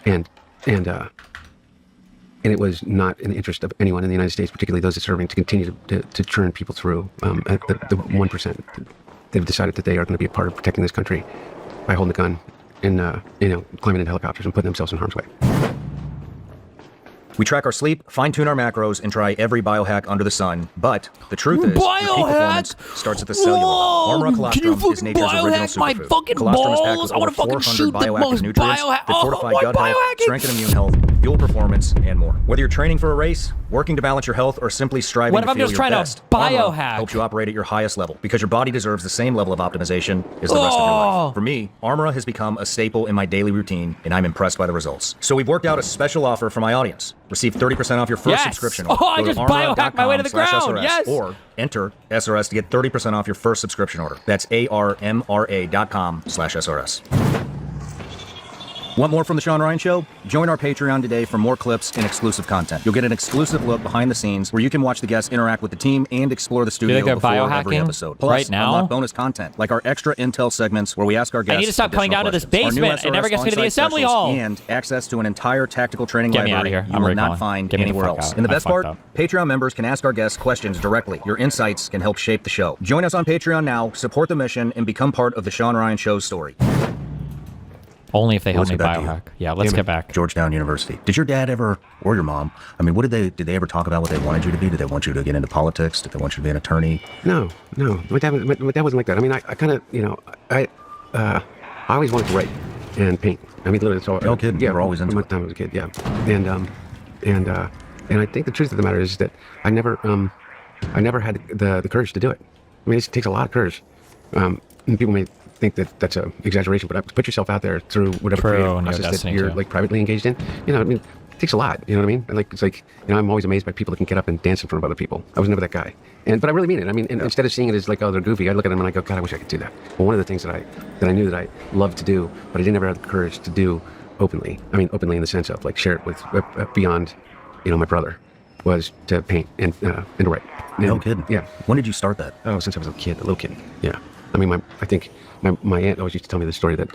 and it was not in the interest of anyone in the United States, particularly those that are serving, to continue to churn people through at the 1%. They've decided that they are going to be a part of protecting this country by holding the gun and climbing into helicopters and putting themselves in harm's way. We track our sleep, fine-tune our macros, and try every biohack under the sun. But the truth is, your peak performance starts at the cellular level. Armor Colostrum is nature's original superfood. Fucking Colostrum is packed balls? with I wanna over fucking 400 shoot the bioactive most nutrients biohack- that fortify Oh, gut health, biohacking. strengthen immune health, fuel performance, and more. Whether you're training for a race, working to balance your health, or simply striving What to if I'm feel just your trying to best, Armor biohack? helps you operate at your highest level because your body deserves the same level of optimization as the rest of your life. For me, Armor has become a staple in my daily routine, and I'm impressed by the results. So we've worked out a special offer for my audience. Receive 30% off your first subscription order. Oh, I Go to just biohacked my way to the armor.com/SRS, ground. Yes. Or enter SRS to get 30% off your first subscription order. That's armra.com/SRS. Want more from The Shawn Ryan Show? Join our Patreon today for more clips and exclusive content. You'll get an exclusive look behind the scenes where you can watch the guests interact with the team and explore the studio they're before every biohacking episode. Plus, right now? unlock bonus content like our extra intel segments where we ask our guests I need to stop coming additional down to this questions. Our new basement and never SRS get to the on-site assembly specials hall. And access to an entire tactical training Get me library out of here. you I'm will recalling. not find Get me the anywhere fuck else. out. And the I best fucked part, up. Patreon members can ask our guests questions directly. Your insights can help shape the show. Join us on Patreon now, support the mission, and become part of the Shawn Ryan Show's story. Only if they help Let's me get back to you. biohack. Yeah, let's get back. Georgetown University. Did your dad ever, or your mom, I mean, did they ever talk about what they wanted you to be? Did they want you to get into politics? Did they want you to be an attorney? No. My dad wasn't like that. I mean, I kind of, I always wanted to write and paint. I mean, literally, so No kidding. Yeah, You were always into from it. the time I was a kid. Yeah, and I think the truth of the matter is that I never had the courage to do it. I mean, it takes a lot of courage. And people may think that that's an exaggeration, but put yourself out there through whatever True, creative and your process that destiny, you're too. like privately engaged in. I mean, it takes a lot. You know what I mean? Like, it's like, I'm always amazed by people that can get up and dance in front of other people. I was never that guy. But I really mean it. I mean, and instead of seeing it as like, oh, they're goofy, I look at them and I go, God, I wish I could do that. Well, one of the things that I knew that I loved to do, but I didn't ever have the courage to do openly. I mean, openly in the sense of like share it with beyond, my brother, was to paint and to write. No kidding. Yeah. When did you start that? Oh, since I was a little kid. Yeah. I mean, I think my aunt always used to tell me the story that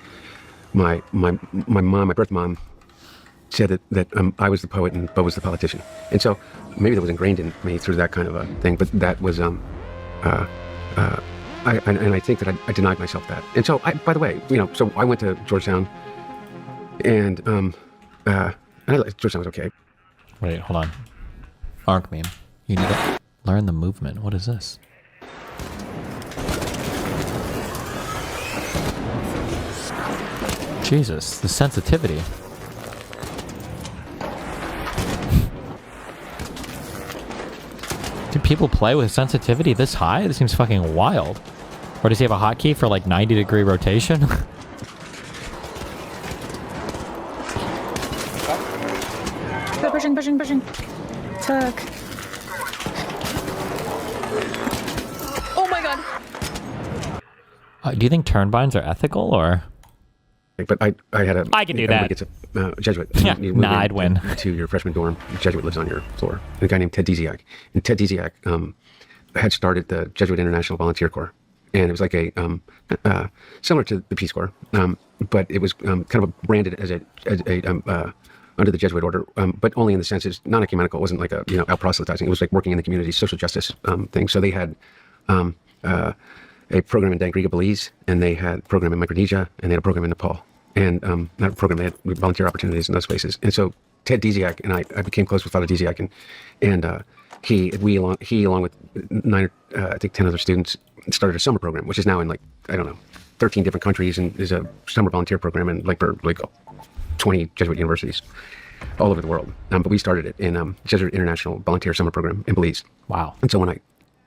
my mom, my birth mom, said that I was the poet and Bo was the politician. And so maybe that was ingrained in me through that kind of a thing. But that was I think that I denied myself that. And so by the way, so I went to Georgetown, and Georgetown was okay. Wait, hold on. Arc meme. You need to learn the movement. What is this? Jesus, the sensitivity. Do people play with sensitivity this high? This seems fucking wild. Or does he have a hotkey for like 90-degree rotation? Pushing. Tuck. Oh my god. Do you think turn binds are ethical or? But I had a. I can do everybody that. gets a Jesuit. Yeah, You move I'd win. To your freshman dorm, the Jesuit lives on your floor. And a guy named Ted Disiak. And Ted Disiak had started the Jesuit International Volunteer Corps. And it was like a similar to the Peace Corps, but it was kind of branded as a under the Jesuit order, but only in the sense it's non-ecumenical. It wasn't like a out proselytizing. It was like working in the community, social justice thing. So they had a program in Dangriga, Belize, and they had a program in Micronesia, and they had a program in Nepal. And that program, they had volunteer opportunities in those places. And so Ted Disiak and I became close with Father Disiak, and he along with 9 or I think 10 other students started a summer program, which is now in 13 different countries, and is a summer volunteer program, and for 20 Jesuit universities all over the world. But we started it in Jesuit International Volunteer Summer Program in Belize. Wow. And so when I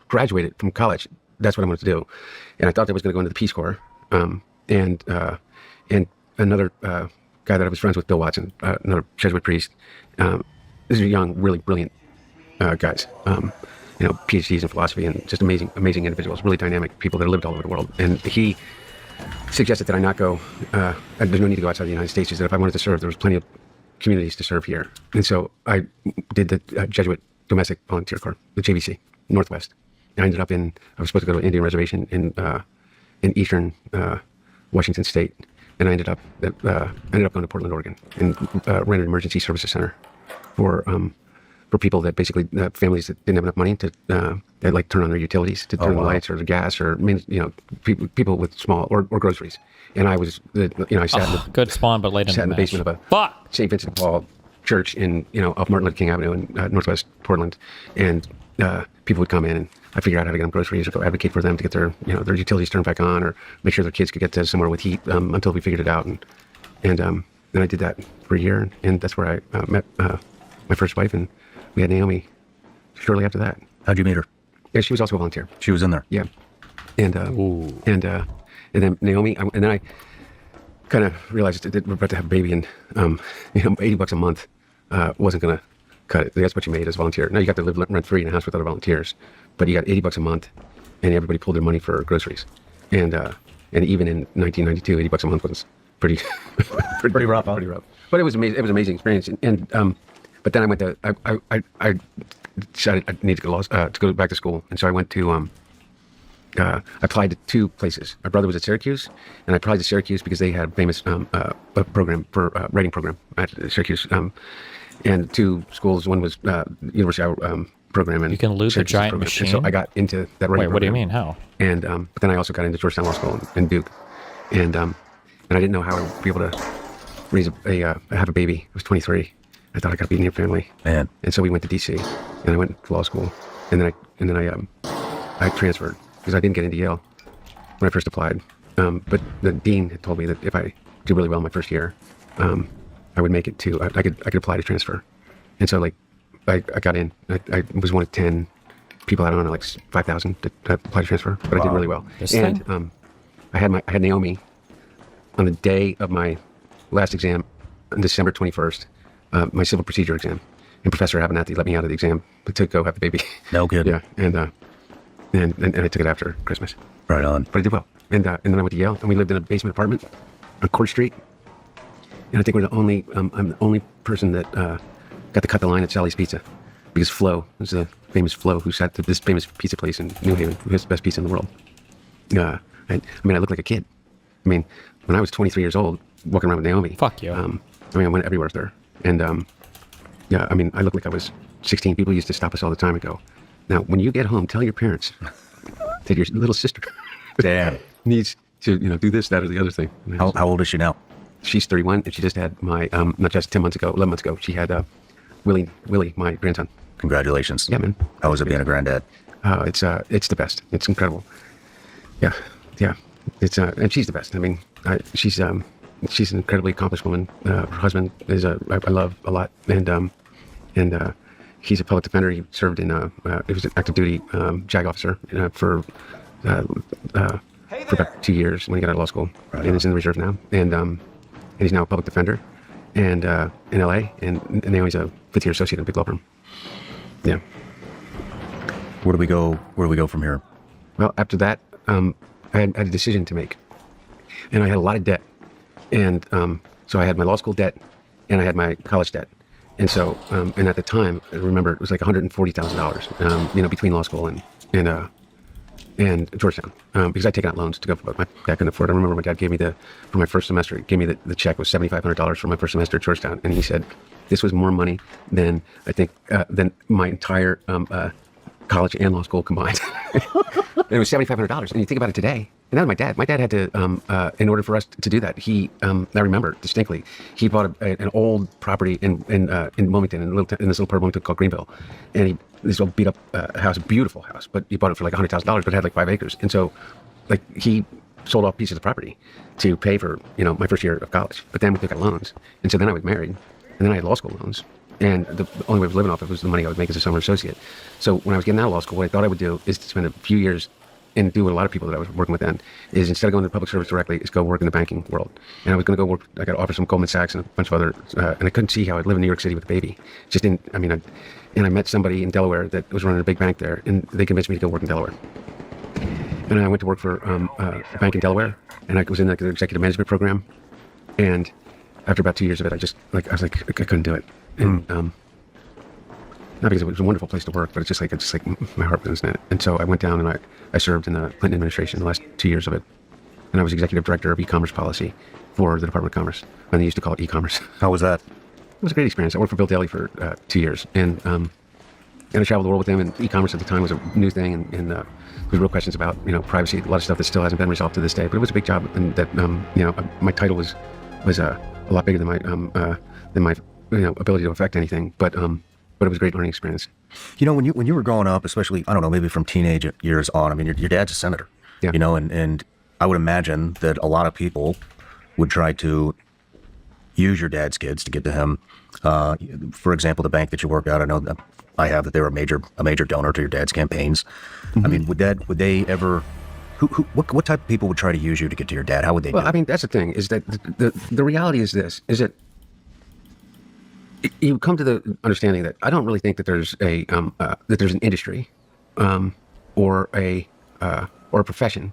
graduated from college, that's what I wanted to do. And I thought I was going to go into the Peace Corps. And another guy that I was friends with, Bill Watson, another Jesuit priest. These are young, really brilliant guys. PhDs in philosophy and just amazing individuals, really dynamic people that have lived all over the world. And he suggested that I not go, there's no need to go outside the United States. He said if I wanted to serve, there was plenty of communities to serve here. And so I did the Jesuit Domestic Volunteer Corps, the JVC, Northwest. And I ended up I was supposed to go to an Indian reservation in eastern Washington State. And I ended up going to Portland, Oregon, and ran an emergency services center for people that basically families that didn't have enough money to they'd like turn on their utilities to turn the lights or the gas or people with small or groceries. And I was I sat good spawn, but late in the basement of a St. Vincent de Paul church in off Martin Luther King Avenue in Northwest Portland, and people would come in and I figured out how to get them groceries or go advocate for them to get their their utilities turned back on or make sure their kids could get to somewhere with heat until we figured it out. And then I did that for a year, and that's where I met my first wife, and we had Naomi shortly after that. How'd you meet her? Yeah, she was also a volunteer. She was in there. Yeah, and then Naomi, and then I kind of realized that we're about to have a baby, and $80 a month wasn't gonna cut it. That's what you made as a volunteer. Now you got to live rent free in a house with other volunteers, but you got $80 a month, and everybody pulled their money for groceries, and even in 1992, $80 a month was pretty rough. Pretty rough. But it was amazing. It was an amazing experience, and but then I went to I decided I needed to go back to school, and so I went to I applied to two places. My brother was at Syracuse, and I applied to Syracuse because they had a famous program for writing program at Syracuse, and two schools. One was University program, and you can loot the giant program. machine. And so I got into that writing program. What do you mean? How? And but then I also got into Georgetown Law School and Duke, and I didn't know how I would be able to raise have a baby. I was 23. I thought I got to be near family. Man. And so we went to DC, and I went to law school, and then I transferred because I didn't get into Yale when I first applied. But the dean had told me that if I did really well in my first year, I would make it to I could apply to transfer. And so I got in. I was one of 10 people out of like 5,000 to apply to transfer, but I did really well. And I had Naomi on the day of my last exam, on December 21st. My civil procedure exam, and Professor Abernathy let me out of the exam to go have the baby. No kidding. Yeah, and I took it after Christmas. Right on. But I did well, and then I went to Yale, and we lived in a basement apartment on Court Street. And I think I'm the only person that got to cut the line at Sally's Pizza, because Flo was the famous Flo who sat at this famous pizza place in New Haven, who has the best pizza in the world. I looked like a kid. I mean, when I was 23 years old, walking around with Naomi. Fuck you. I went everywhere with her. And, I looked like I was 16. People used to stop us all the time and go, now, when you get home, tell your parents that your little sister needs to, do this, that, or the other thing. How old is she now? She's 31, and she just had my, not just 11 months ago, she had Willie, my grandson. Congratulations. Yeah, man. How was it being a granddad? It's the best. It's incredible. Yeah. It's and she's the best. I mean, she's an incredibly accomplished woman. Her husband is I love a lot, and he's a public defender. He served in he was an active duty JAG officer for about 2 years when he got out of law school, and he's in the reserve now. And he's now a public defender, and in LA, and now he's a 5th year associate in a big law firm. Yeah. Where do we go from here? Well, after that, I had a decision to make, and I had a lot of debt. And so I had my law school debt, and I had my college debt, and so and at the time, I remember it was like $140,000, between law school and Georgetown, because I'd taken out loans to go, but my dad couldn't afford it. I remember my dad gave me for my first semester, he gave me the check was $7,500 for my first semester at Georgetown, and he said, this was more money than I think than my entire college and law school combined. And it was $7,500, and you think about it today. And that was my dad. My dad had to, in order for us to do that, I remember distinctly, he bought an old property in Wilmington, in this little part of Wilmington called Greenville, and this old beat up house, beautiful house, but he bought it for like $100,000, but it had like 5 acres, and so like he sold off pieces of property to pay for, my first year of college. But then we took out loans. And so then I was married. And then I had law school loans. And the only way I was living off of was the money I would make as a summer associate. So when I was getting out of law school, what I thought I would do is to spend a few years and do what a lot of people that I was working with then is, instead of going to public service directly, is go work in the banking world. And I was going to go work, I got offers from Goldman Sachs and a bunch of other, and I couldn't see how I'd live in New York City with a baby. And I met somebody in Delaware that was running a big bank there, and they convinced me to go work in Delaware. And I went to work for a bank in Delaware, and I was in the executive management program. And after about 2 years of it, I was like, I couldn't do it. And not because it was a wonderful place to work, but it's just like my heart was in it. And so I went down and I served in the Clinton administration the last 2 years of it. And I was executive director of e-commerce policy for the Department of Commerce. And they used to call it e-commerce. How was that? It was a great experience. I worked for Bill Daley for 2 years. And I traveled the world with him, and e-commerce at the time was a new thing. And there was real questions about, privacy, a lot of stuff that still hasn't been resolved to this day. But it was a big job, and that, my title was a lot bigger than my ability to affect anything. But it was a great learning experience. When you were growing up, especially, I don't know, maybe from teenage years on, I mean, your dad's a senator, and I would imagine that a lot of people would try to use your dad's kids to get to him. For example, the bank that you work at, I know that I have that they were a major donor to your dad's campaigns. Mm-hmm. I mean, would they ever? What type of people would try to use you to get to your dad? How would they? Well, I mean, that's the thing. Is that the reality is this? Is that you come to the understanding that I don't really think that there's an industry, or a profession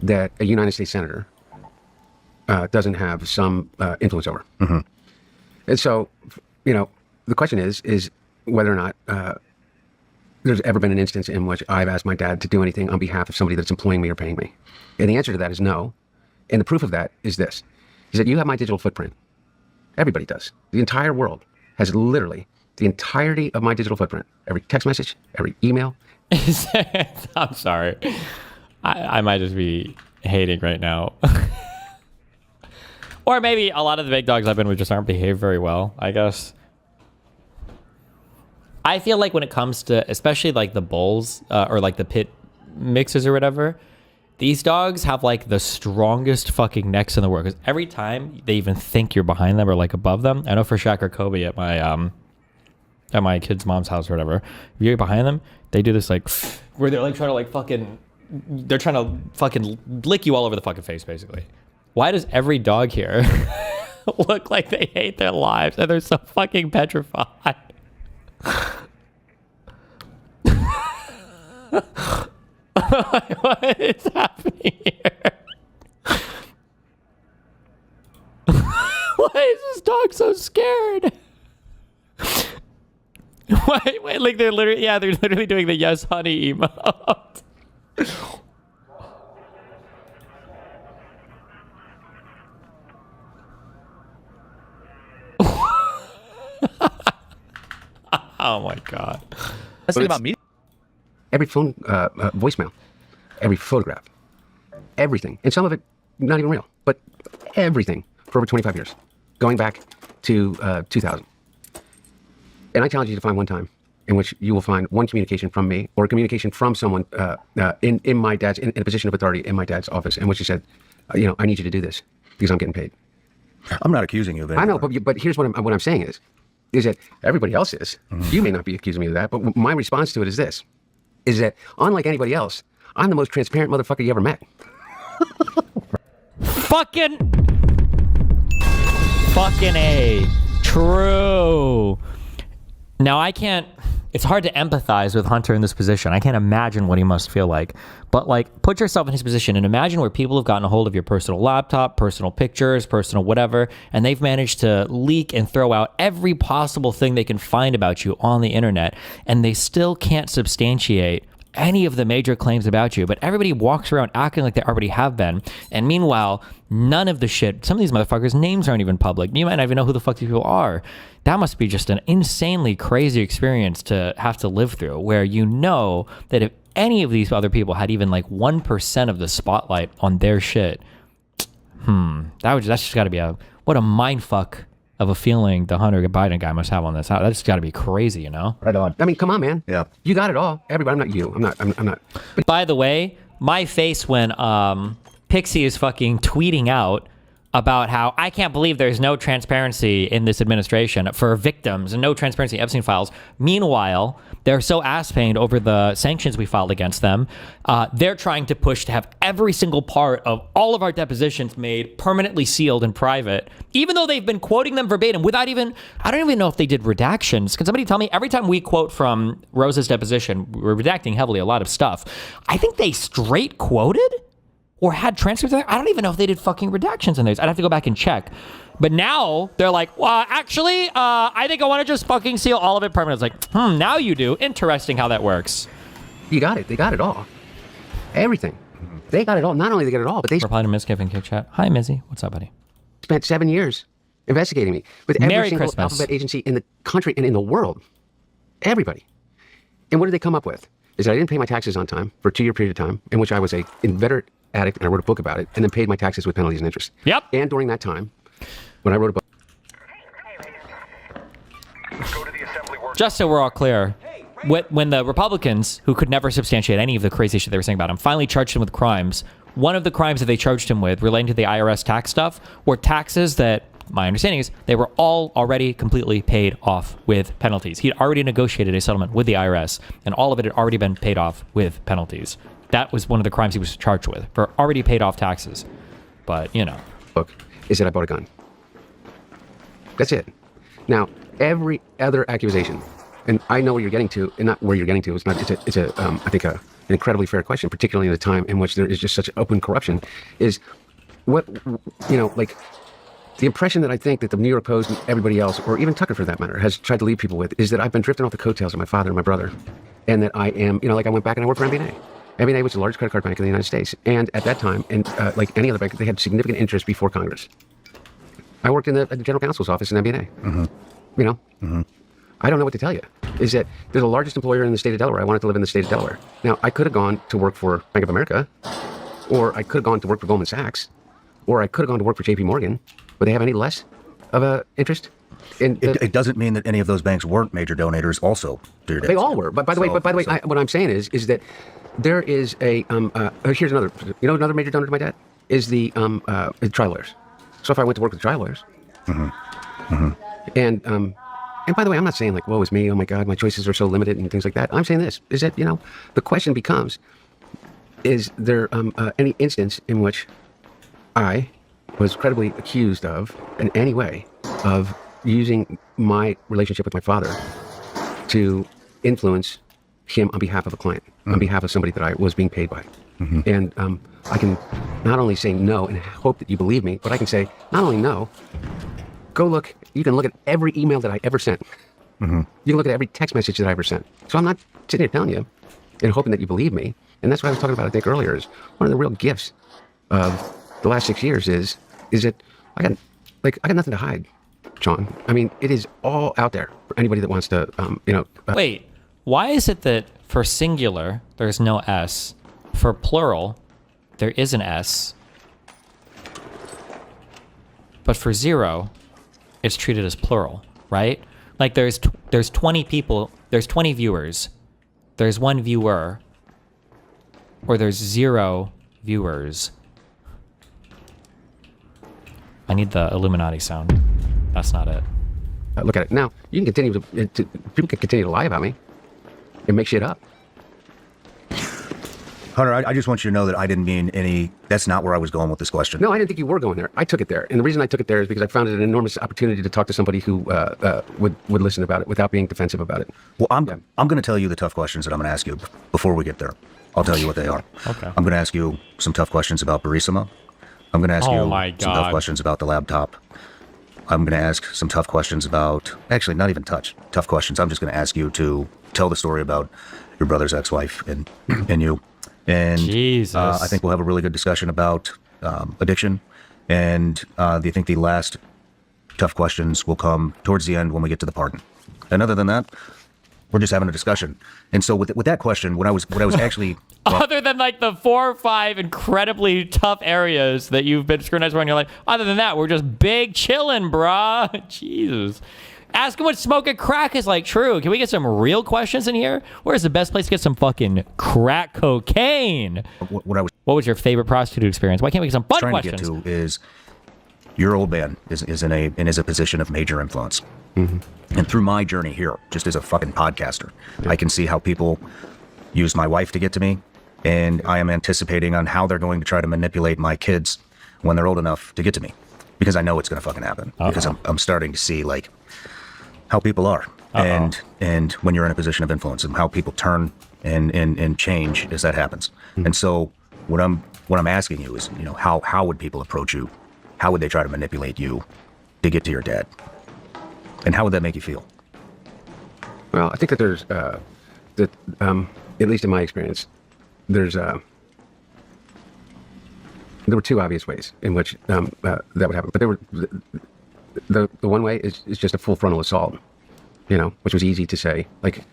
that a United States senator doesn't have some influence over. Mm-hmm. And so, the question is whether or not there's ever been an instance in which I've asked my dad to do anything on behalf of somebody that's employing me or paying me. And the answer to that is no. And the proof of that is this, is that you have my digital footprint. Everybody does. The entire world has literally the entirety of my digital footprint. Every text message, every email. I'm sorry. I might just be hating right now. Or maybe a lot of the big dogs I've been with just aren't behaved very well, I guess. I feel like when it comes to, especially like the bulls or like the pit mixes or whatever, these dogs have like the strongest fucking necks in the world. Because every time they even think you're behind them or like above them, I know for Shaq or Kobe at my kid's mom's house or whatever, if you're behind them, they do this like where they're like trying to like fucking, they're trying to fucking lick you all over the fucking face, basically. Why does every dog here look like they hate their lives and they're so fucking petrified? What is happening here? Why is this dog so scared? Wait, like they're literally doing the yes honey emote. Oh my god. That's the thing about me. Every phone voicemail, every photograph, everything. And some of it not even real, but everything for over 25 years, going back to 2000. And I challenge you to find one time in which you will find one communication from me or a communication from someone in my dad's, in a position of authority in my dad's office, in which he said, I need you to do this because I'm getting paid. I'm not accusing you of it. I know, but here's what I'm saying is that everybody else is. Mm-hmm. You may not be accusing me of that, but my response to it is this, is that unlike anybody else, I'm the most transparent motherfucker you ever met. Fucking A. True. Now it's hard to empathize with Hunter in this position. I can't imagine what he must feel like. But like, put yourself in his position and imagine where people have gotten a hold of your personal laptop, personal pictures, personal whatever, and they've managed to leak and throw out every possible thing they can find about you on the internet, and they still can't substantiate any of the major claims about you, but everybody walks around acting like they already have been. And meanwhile, none of the shit, some of these motherfuckers' names aren't even public. You might not even know who the fuck these people are. That must be just an insanely crazy experience to have to live through, where you know that if any of these other people had even like 1% of the spotlight on their shit, that's just gotta be what a mindfuck of a feeling the Hunter Biden guy must have on this. That's got to be crazy, you know? Right on. I mean, come on, man. Yeah. You got it all. Everybody, I'm not you. I'm not. By the way, my face when Pixie is fucking tweeting out about how I can't believe there's no transparency in this administration for victims and no transparency in Epstein files. Meanwhile, they're so ass-pained over the sanctions we filed against them. They're trying to push to have every single part of all of our depositions made permanently sealed and private, even though they've been quoting them verbatim without even, I don't even know if they did redactions. Can somebody tell me, every time we quote from Rose's deposition, we're redacting heavily a lot of stuff. I think they straight quoted or had transcripts in there. I don't even know if they did fucking redactions in those. I'd have to go back and check. But now they're like, well, actually, I think I want to just fucking seal all of it permanently. It's like, now you do. Interesting how that works. You got it. They got it all. Everything. They got it all. Not only they got it all, but they reply to Ms. Given Kick Chat. Hi, Mizzy. What's up, buddy? Spent 7 years investigating me with every Merry single Christmas. alphabet agency in the country and in the world. Everybody. And what did they come up with? Is that I didn't pay my taxes on time for a 2-year period of time in which I was a inveterate addict, and I wrote a book about it, and then paid my taxes with penalties and interest. Yep. And during that time, when I wrote a book. Just so we're all clear, when the Republicans, who could never substantiate any of the crazy shit they were saying about him, finally charged him with crimes, one of the crimes that they charged him with relating to the IRS tax stuff were taxes that, my understanding is, they were all already completely paid off with penalties. He'd already negotiated a settlement with the IRS, and all of it had already been paid off with penalties. That was one of the crimes he was charged with, for already paid off taxes. But, you know. Book is that I bought a gun. That's it. Now, every other accusation, and I know where you're getting to, and not where you're getting to, it's I think an incredibly fair question, particularly in a time in which there is just such open corruption, is what, like, the impression that I think that the New York Post and everybody else, or even Tucker for that matter, has tried to leave people with, is that I've been drifting off the coattails of my father and my brother, and that I am, like I went back and I worked for MBNA. MBNA was the largest credit card bank in the United States, and at that time, and like any other bank, they had significant interest before Congress. I worked in the general counsel's office in MBNA. I don't know what to tell you. Is that they're the largest employer in the state of Delaware. I wanted to live in the state of Delaware. Now, I could have gone to work for Bank of America, or I could have gone to work for Goldman Sachs, or I could have gone to work for JP Morgan. Would they have any less of a interest? It doesn't mean that any of those banks weren't major donators also. They all were. But by the way, what I'm saying is that there is a here's another. Another major donor to my dad is the trial lawyers. So if I went to work with trial lawyers, and by the way, I'm not saying like, woe is me, oh my God, my choices are so limited and things like that. I'm saying this is that the question becomes, is there any instance in which I was credibly accused of in any way of using my relationship with my father to influence him on behalf of a client, on behalf of somebody that I was being paid by. And I can not only say no and hope that you believe me, but I can say not only no, you can look at every email that I ever sent. You can look at every text message that I ever sent. So I'm not sitting here telling you and hoping that you believe me. And that's what I was talking about, I think, earlier, is one of the real gifts of the last 6 years is that I got nothing to hide, Shawn. I mean, it is all out there for anybody that wants to, Wait, why is it that for singular, there's no S? For plural, there is an S. But for zero, it's treated as plural, right? Like there's 20 people, there's 20 viewers, there's one viewer, or there's 0 viewers. I need the Illuminati sound. That's not it. Look at it. Now, you can continue people can continue to lie about me and make shit up. Hunter, I just want you to know that I didn't mean any, that's not where I was going with this question. No, I didn't think you were going there. I took it there. And the reason I took it there is because I found it an enormous opportunity to talk to somebody who would listen about it without being defensive about it. Well, I'm going to tell you the tough questions that I'm going to ask you before we get there. I'll tell you what they are. Okay. I'm going to ask you some tough questions about Burisma. I'm going to ask you some tough questions about the laptop. I'm going to ask some tough questions about, actually not even tough questions. I'm just going to ask you to tell the story about your brother's ex-wife and you. And Jesus. I think we'll have a really good discussion about addiction. And I think the last tough questions will come towards the end when we get to the pardon. And other than that, we're just having a discussion. And so with that question, what I was actually... Other than like the 4 or 5 incredibly tough areas that you've been scrutinized for in your life, other than that, we're just big chilling, brah. Jesus. Ask him what smoking crack is like. True. Can we get some real questions in here? Where's the best place to get some fucking crack cocaine? What was your favorite prostitute experience? Why can't we get some fun trying questions? to get to is your old man is in a position of major influence. And through my journey here, just as a fucking podcaster, I can see how people use my wife to get to me, and I am anticipating on how they're going to try to manipulate my kids when they're old enough to get to me, because I know it's going to fucking happen. Because I'm starting to see like how people are, and when you're in a position of influence, and how people turn and change as that happens. And so what I'm asking you is, you know, how would people approach you? How would they try to manipulate you to get to your dad? And how would that make you feel? Well, I think that there's at least in my experience, there were two obvious ways in which that would happen. But there were the one way is just a full frontal assault, you know, which was easy to say. Like,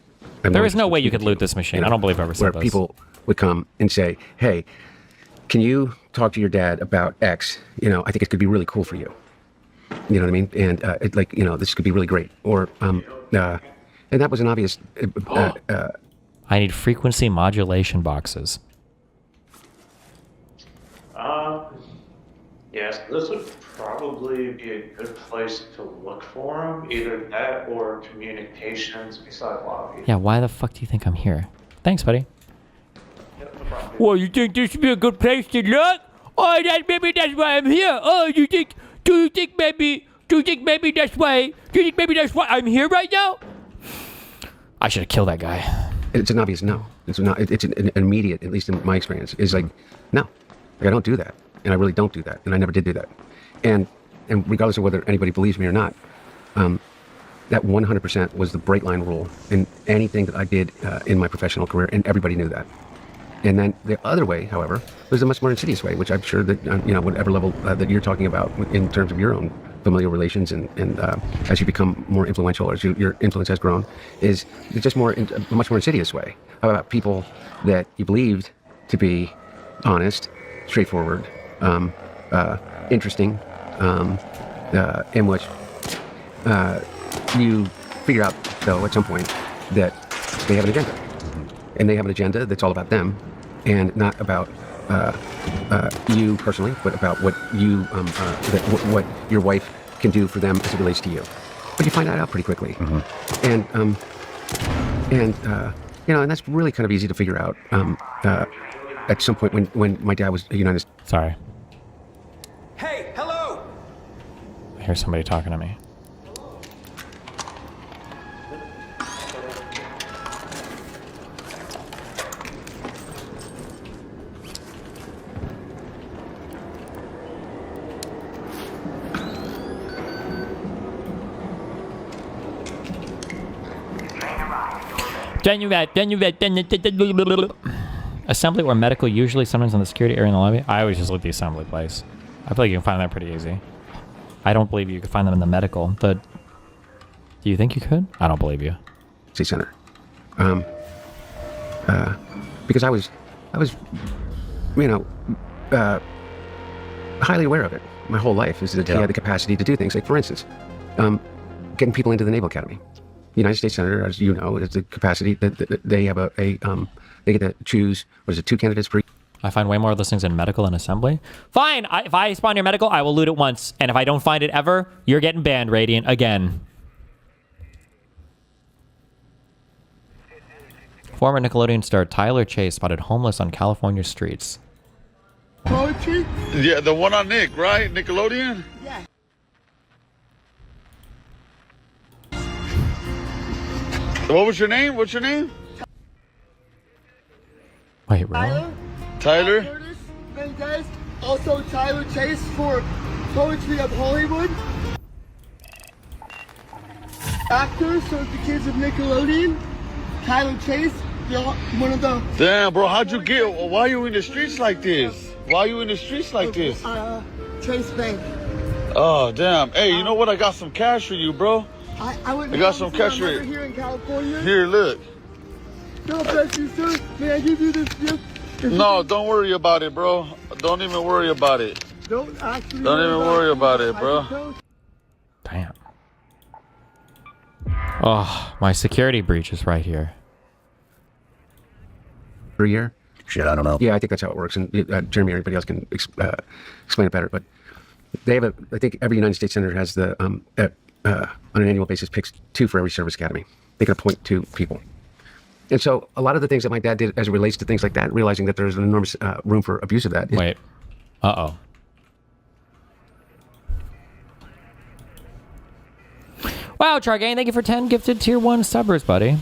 there is no way you could loot this machine. You know, I don't believe I ever said where this. People would come and say, "Hey, can you talk to your dad about X? You know, I think it could be really cool for you." You know what I mean? And like, you know, this could be really great. Or and that was an obvious. I need frequency modulation boxes. Yes, this would probably be a good place to look for them. Either that or communications beside lobby. Yeah, why the fuck do you think I'm here? Thanks, buddy. Well, you think this would be a good place to look? Oh, maybe that's why I'm here. Oh, do you think maybe that's why I'm here right now? I should have killed that guy. It's an obvious no. It's an immediate, at least in my experience, is like, no, like I don't do that. And I really don't do that. And I never did do that. And regardless of whether anybody believes me or not, that 100% was the bright line rule in anything that I did in my professional career. And everybody knew that. And then the other way, however, was a much more insidious way, which I'm sure that, you know, whatever level that you're talking about in terms of your own familial relations and as you become more influential, or as your influence has grown, is just a much more insidious way about people that you believed to be honest, straightforward, interesting, in which you figure out, though, at some point, that they have an agenda. And they have an agenda that's all about them, and not about you personally, but about what you, what your wife can do for them as it relates to you. But you find that out pretty quickly, and you know, and that's really kind of easy to figure out at some point when my dad was a United States. Sorry. Hey, hello. I hear somebody talking to me. Assembly or medical, usually sometimes in the security area in the lobby. I always just look at the assembly place. I feel like you can find that pretty easy. I don't believe you could find them in the medical. Do you think you could? I don't believe you. State Center. Because I was, you know, highly aware of it my whole life, is that he had the capacity to do things. Like, for instance, getting people into the Naval Academy. The United States Senator, as you know, is the capacity that they have they get to choose, what is it, 2 candidates per. I find way more of those things in medical and assembly. Fine, if I spawn your medical, I will loot it once. And if I don't find it ever, you're getting banned, Radiant, again. Former Nickelodeon star Tyler Chase spotted homeless on California streets. Poetry? Yeah, the one on Nick, right? Nickelodeon? Yeah. What was your name? What's your name? Wait, really? Tyler? Curtis, Mendez, also Tyler Chase for Poetry of Hollywood. Actors, so the kids of Nickelodeon. Tyler Chase, one of the... Damn, bro, how'd you get... Why are you in the streets like this? Why are you in the streets like this? Chase Bank. Oh, damn. Hey, you know what? I got some cash for you, bro. I got some cash for you. Here in California. Here, look. God bless you, sir. May I give you this gift? No, don't worry about it, bro. Don't even worry about it. Don't actually. Don't even worry about it, bro. Damn. Oh, my security breach is right here. Per year? Shit, I don't know. Yeah, I think that's how it works. And Jeremy or anybody else can explain it better. But they have I think every United States senator has on an annual basis picks 2 for every service academy. They can appoint 2 people. And so a lot of the things that my dad did as it relates to things like that, realizing that there's an enormous room for abuse of that. Wait. Uh-oh. Wow, Chargain, thank you for 10 gifted tier 1 subbers, buddy.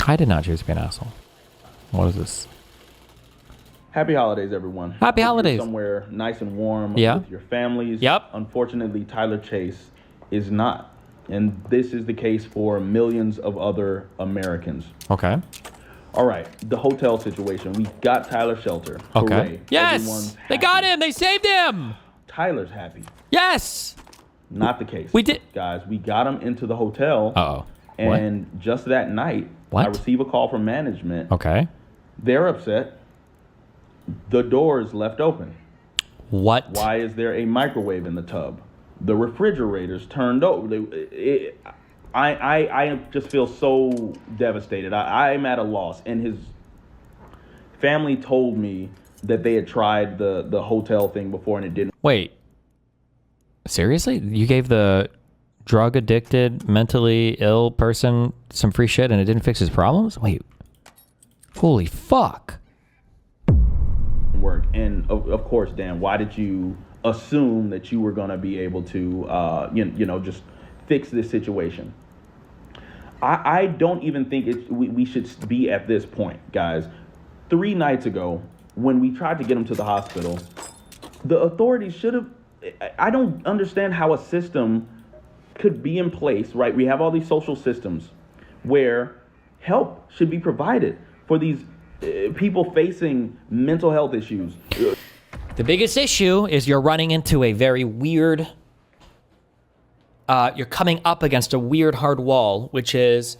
I did not choose to be an asshole. What is this? Happy holidays, everyone. Happy holidays. Somewhere nice and warm Yeah. with your families. Yep. Unfortunately, Tyler Chase is not. And this is the case for millions of other Americans. Okay. All right, the hotel situation. We got Tyler shelter. Okay. Hooray. Yes! Everyone's They got him! They saved him! Tyler's happy. Yes! Not the case. We did. Guys, we got him into the hotel. Uh-oh. And just that night, I receive a call from management. Okay. They're upset. The door is left open. What? Why is there a microwave in the tub? The refrigerator's turned over. I just feel so devastated. I'm at a loss. And his family told me that they had tried the hotel thing before and it didn't. Wait. Seriously? You gave the drug addicted, mentally ill person some free shit and it didn't fix his problems? Wait. Holy fuck. Work. And of course, Dan, why did you assume that you were going to be able to, just fix this situation? I don't even think we should be at this point, guys. 3 nights ago, when we tried to get him to the hospital, the authorities should have. I don't understand how a system could be in place, right? We have all these social systems where help should be provided for these people facing mental health issues. The biggest issue is you're running into a very weird, you're coming up against a weird hard wall, which is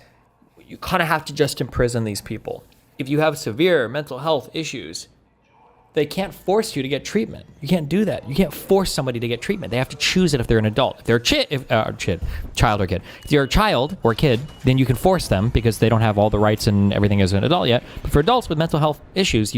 you kind of have to just imprison these people. If you have severe mental health issues, they can't force you to get treatment. You can't do that. You can't force somebody to get treatment. They have to choose it if they're an adult. If they're a child or kid. If you're a child or a kid, then you can force them because they don't have all the rights and everything as an adult yet. But for adults with mental health issues,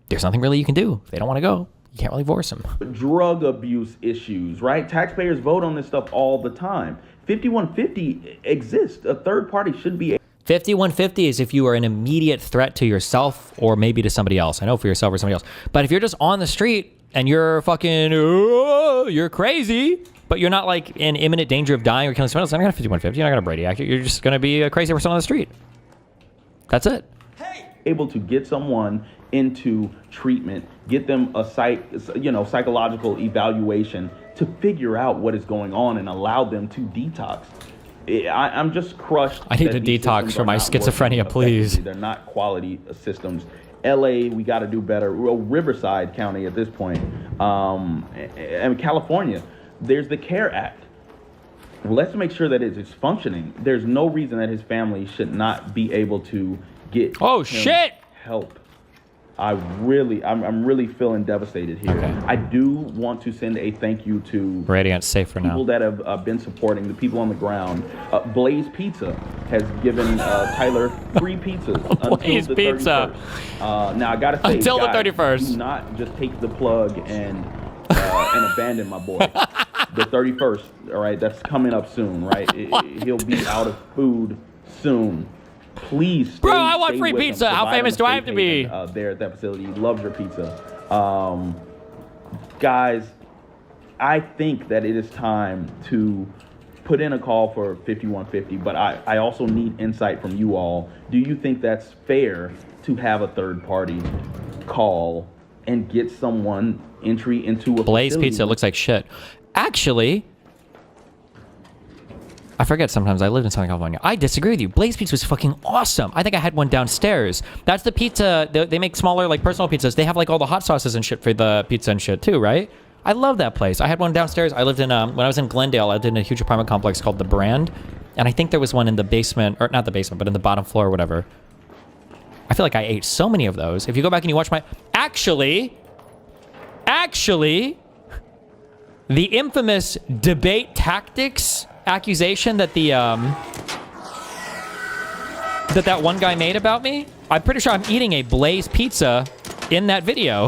there's nothing really you can do. If they don't want to go, you can't really force them. Drug abuse issues, right? Taxpayers vote on this stuff all the time. 5150 exists. A third party should be. 5150 is if you are an immediate threat to yourself or maybe to somebody else. I know for yourself or somebody else. But if you're just on the street and you're fucking, you're crazy, but you're not like in imminent danger of dying or killing someone else, you're not gonna 5150. You're not gonna Brady act. You're just gonna be a crazy person on the street. That's it. Able to get someone into treatment, get them a psychological evaluation to figure out what is going on and allow them to detox. I'm just crushed. I need to detox from my schizophrenia, please. They're not quality systems. LA, we got to do better. Well, Riverside County at this point, and California, there's the CARE Act. Well, let's make sure that it's functioning. There's no reason that his family should not be able to get help. I'm really feeling devastated here. Okay. I do want to send a thank you to Radiant, safe for now. People that have been supporting, the people on the ground. Blaze Pizza has given Tyler free pizzas Blaze until the Pizza. 31st. Now I gotta say, until guys, the 31st. Do not just take the plug and abandon my boy. The 31st, all right, that's coming up soon, right? He'll be out of food soon. Please stay, bro, I want stay free with pizza. him. How Provide famous him do a I have to be? there at that facility. He loves your pizza. Guys, I think that it is time to put in a call for 5150, but I also need insight from you all. Do you think that's fair to have a third party call and get someone entry into a Blaze facility? Pizza looks like shit. Actually, I forget sometimes. I lived in Southern California. I disagree with you. Blaze Pizza was fucking awesome. I think I had one downstairs. That's the pizza. They make smaller, like, personal pizzas. They have, like, all the hot sauces and shit for the pizza and shit, too, right? I love that place. I had one downstairs. I lived in, when I was in Glendale, I lived in a huge apartment complex called The Brand. And I think there was one in the basement, or not the basement, but in the bottom floor or whatever. I feel like I ate so many of those. If you go back and you watch my... Actually... The infamous debate tactics accusation that that one guy made about me. I'm pretty sure I'm eating a Blaze pizza in that video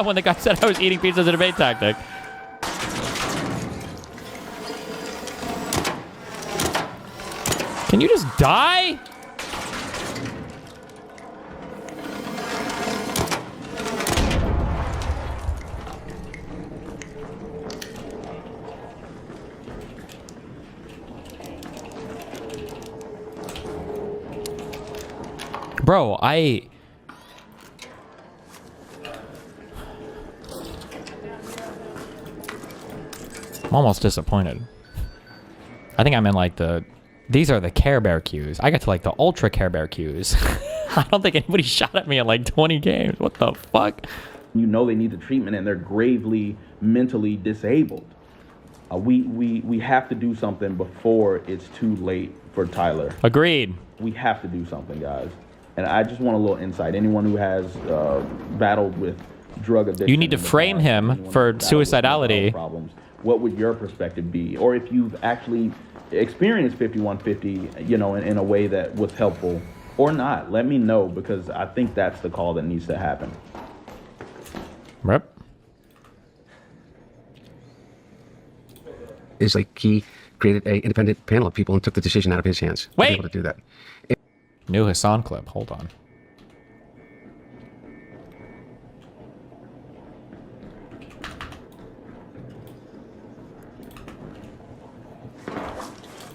when the guy said I was eating pizza as a debate tactic. Can you just die? Bro, I'm almost disappointed. I think I'm in like these are the Care Bear queues. I got to like the Ultra Care Bear queues. I don't think anybody shot at me in like 20 games. What the fuck? You know they need the treatment and they're gravely mentally disabled. We have to do something before it's too late for Tyler. Agreed. We have to do something, guys. And I just want a little insight. Anyone who has battled with drug addiction. You need to frame him for suicidality. Problems. What would your perspective be? Or if you've actually experienced 5150, you know, in a way that was helpful or not, let me know, because I think that's the call that needs to happen. Yep. Is like he created an independent panel of people and took the decision out of his hands. Wait. To be able to do that. New Hassan clip. Hold on.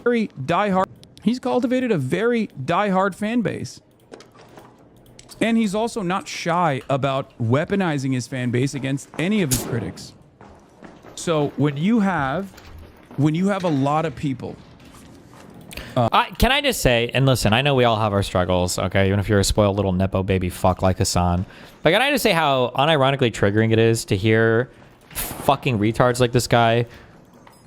Very diehard. He's cultivated a very diehard fan base. And he's also not shy about weaponizing his fan base against any of his critics. So when you have a lot of people. Can I just say, and listen, I know we all have our struggles, okay? Even if you're a spoiled little Nepo baby fuck like Hassan. But can I just say how unironically triggering it is to hear fucking retards like this guy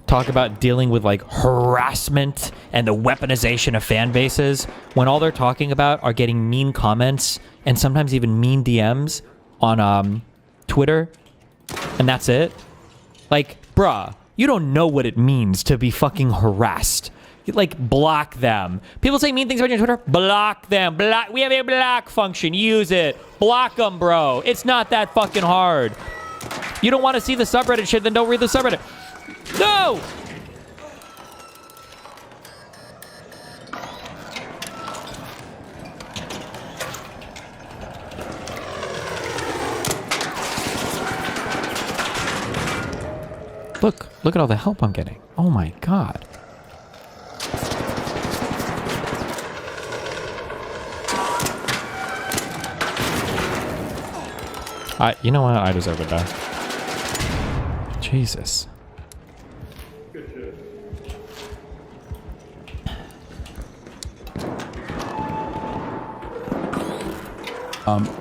talk about dealing with like harassment and the weaponization of fan bases when all they're talking about are getting mean comments and sometimes even mean DMs on Twitter, and that's it? Like, bruh, you don't know what it means to be fucking harassed. Like, block them. People say mean things about you on Twitter. Block them. We have a block function. Use it. Block them, bro. It's not that fucking hard. You don't want to see the subreddit shit, then don't read the subreddit. No! Look at all the help I'm getting. Oh my god. You know what? I deserve to die. Jesus.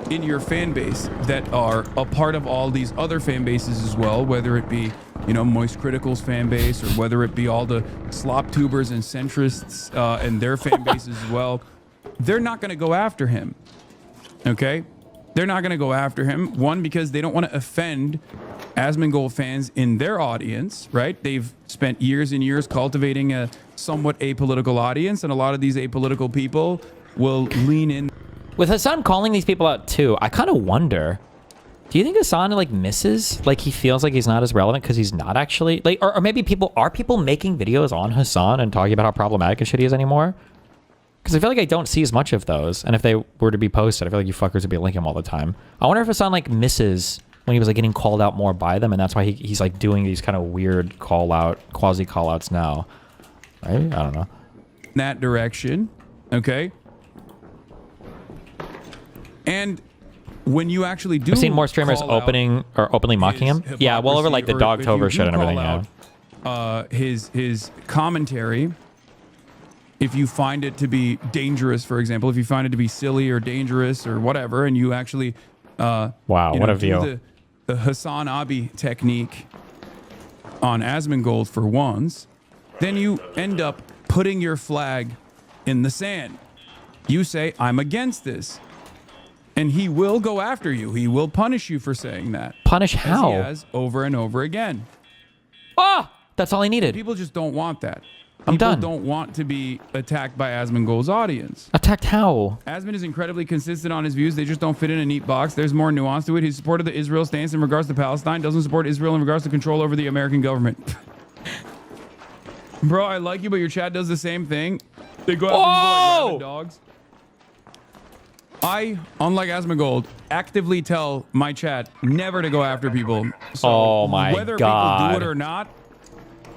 In your fan base that are a part of all these other fan bases as well, whether it be, you know, Moist Critical's fan base or whether it be all the slop tubers and centrists and their fan bases as well, they're not going to go after him. Okay? They're not going to go after him. One, because they don't want to offend Asmongold fans in their audience, right? They've spent years and years cultivating a somewhat apolitical audience, and a lot of these apolitical people will lean in. With Hassan calling these people out too, I kind of wonder, do you think Hassan like misses? Like he feels like he's not as relevant because he's not actually like, or maybe are people making videos on Hassan and talking about how problematic and shit he is anymore? Because I feel like I don't see as much of those. And if they were to be posted, I feel like you fuckers would be linking them all the time. I wonder if Hassan like misses when he was like getting called out more by them, and that's why he's like doing these kind of weird quasi call outs now. Right? I don't know. That direction, okay? And when you actually do, I've seen more streamers openly mocking him. Yeah, well over like the Dogtober shit and everything. Yeah. His commentary. If you find it to be dangerous, for example, if you find it to be silly or dangerous or whatever, and you actually wow, what a view. The Hassan Abi technique on Asmongold for once, then you end up putting your flag in the sand. You say, I'm against this. And he will go after you. He will punish you for saying that. Punish how? As he has over and over again. Oh, that's all I needed. People just don't want that. I'm People done. don't want to be attacked by Asmongold's audience. Attacked how? Asmon is incredibly consistent on his views. They just don't fit in a neat box. There's more nuance to it. He's supported the Israel stance in regards to Palestine. Doesn't support Israel in regards to control over the American government. Bro, I like you, but your chat does the same thing. They go after people like rabid dogs. I, unlike Asmongold, actively tell my chat never to go after people. So Oh my whether God. people do it or not,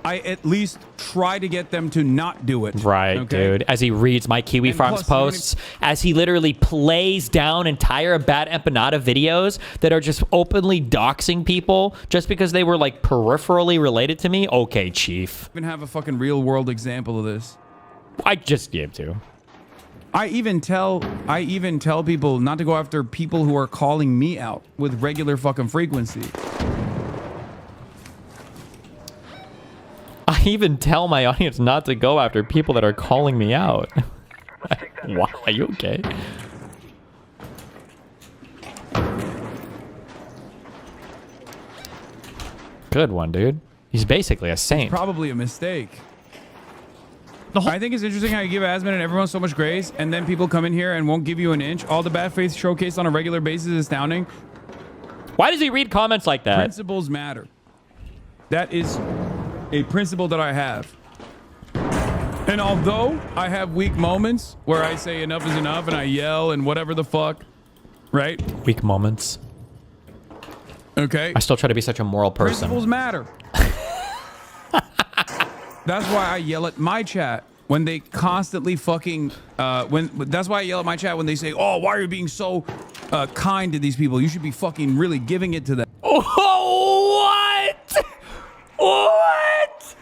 I at least try to get them to not do it. Right, okay? dude. As he reads my Kiwi And Farms plus, you don't posts, as he literally plays down entire Bad Empanada videos that are just openly doxing people just because they were like peripherally related to me. Okay, chief. Even have a fucking real world example of this. I just gave to. I even tell people not to go after people who are calling me out with regular fucking frequency. I even tell my audience not to go after people that are calling me out. Why? Are you okay? Good one, dude. He's basically a saint. Probably a mistake. I think it's interesting how you give Asmon and everyone so much grace, and then people come in here and won't give you an inch. All the bad faith showcased on a regular basis is astounding. Why does he read comments like that? Principles matter. That is a principle that I have. And although I have weak moments where I say enough is enough and I yell and whatever the fuck, right? Weak moments. Okay. I still try to be such a moral person. Principles matter. That's why I yell at my chat when they constantly fucking that's why I yell at my chat when they say, "Oh, why are you being so kind to these people? You should be fucking really giving it to them." Oh, what? What?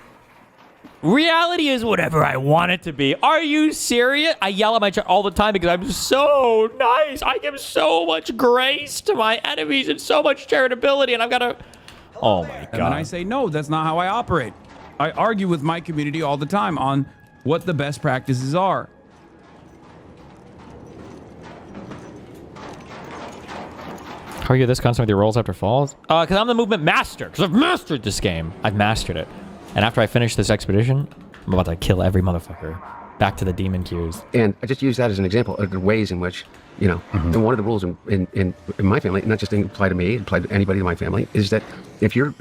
Reality is whatever I want it to be. Are you serious? I yell at my chat all the time because I'm so nice. I give so much grace to my enemies and so much charitability, and I've got to... Oh, my God. And then I say, no, that's not how I operate. I argue with my community all the time on what the best practices are. How are you this constant with your rolls after falls? Because I'm the movement master. Because I've mastered this game. I've mastered it. And after I finish this expedition, I'm about to kill every motherfucker. Back to the demon queues. And I just use that as an example of the ways in which, you know, and one of the rules in my family, not just apply to me, apply to anybody in my family, is that if you're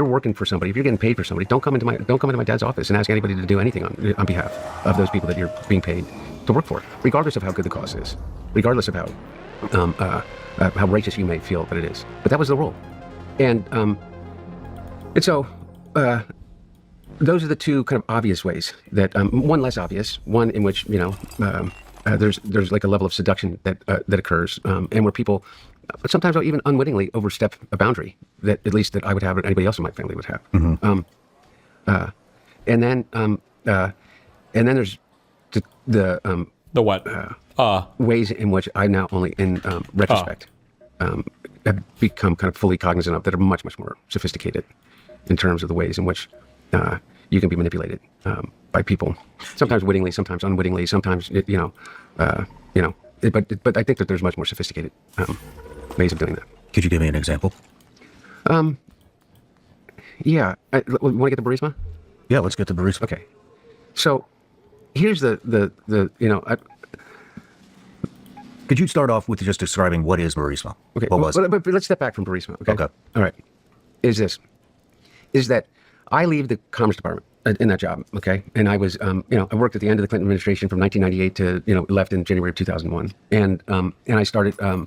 working for somebody, if you're getting paid for somebody, don't come into my dad's office and ask anybody to do anything on behalf of those people that you're being paid to work for, regardless of how good the cause is, regardless of how righteous you may feel that it is. But that was the rule, and so. Those are the two kind of obvious ways that one less obvious, one in which there's like a level of seduction that occurs, and where people sometimes even unwittingly overstep a boundary that at least that I would have or anybody else in my family would have. And then there's the what ways in which I now only in retrospect have become kind of fully cognizant of that are much more sophisticated in terms of the ways in which you can be manipulated by people, sometimes wittingly, sometimes unwittingly, sometimes but I think that there's much more sophisticated ways of doing that. Could you give me an example? Yeah. Want to get the Burisma? Yeah, let's get the Burisma. Okay. So here's Could you start off with just describing what is Burisma? Okay. What was it? But let's step back from Burisma. Okay. All right. Is that I leave the Commerce Department in that job, okay? And I was, I worked at the end of the Clinton administration from 1998 to, left in January of 2001. And I started a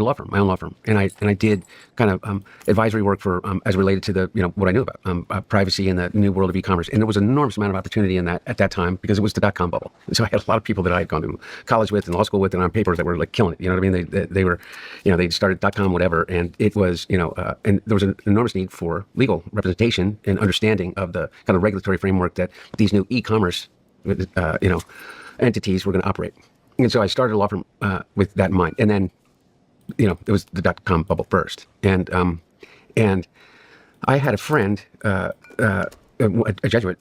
law firm, my own law firm. And I did kind of advisory work for, as related to the, what I knew about privacy in the new world of e-commerce. And there was an enormous amount of opportunity in that at that time because it was the dot-com bubble. And so I had a lot of people that I had gone to college with and law school with and on papers that were like killing it. You know what I mean? They were, they started dot-com whatever. And it was, and there was an enormous need for legal representation and understanding of the kind of regulatory framework that these new e-commerce, entities were going to operate. And so I started a law firm with that in mind. And then, it was the dot-com bubble first. And I had a friend, a Jesuit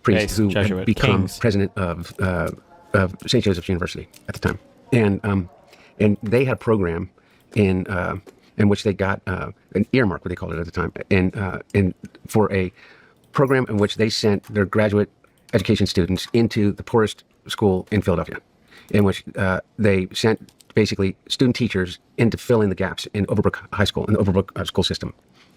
priest who had become president of St. Joseph's University at the time. And they had a program in in which they got an earmark, what they called it at the time, and for a program in which they sent their graduate education students into the poorest school in Philadelphia, in which they sent basically student teachers in to fill in the gaps in Overbrook High School, in the Overbrook school system.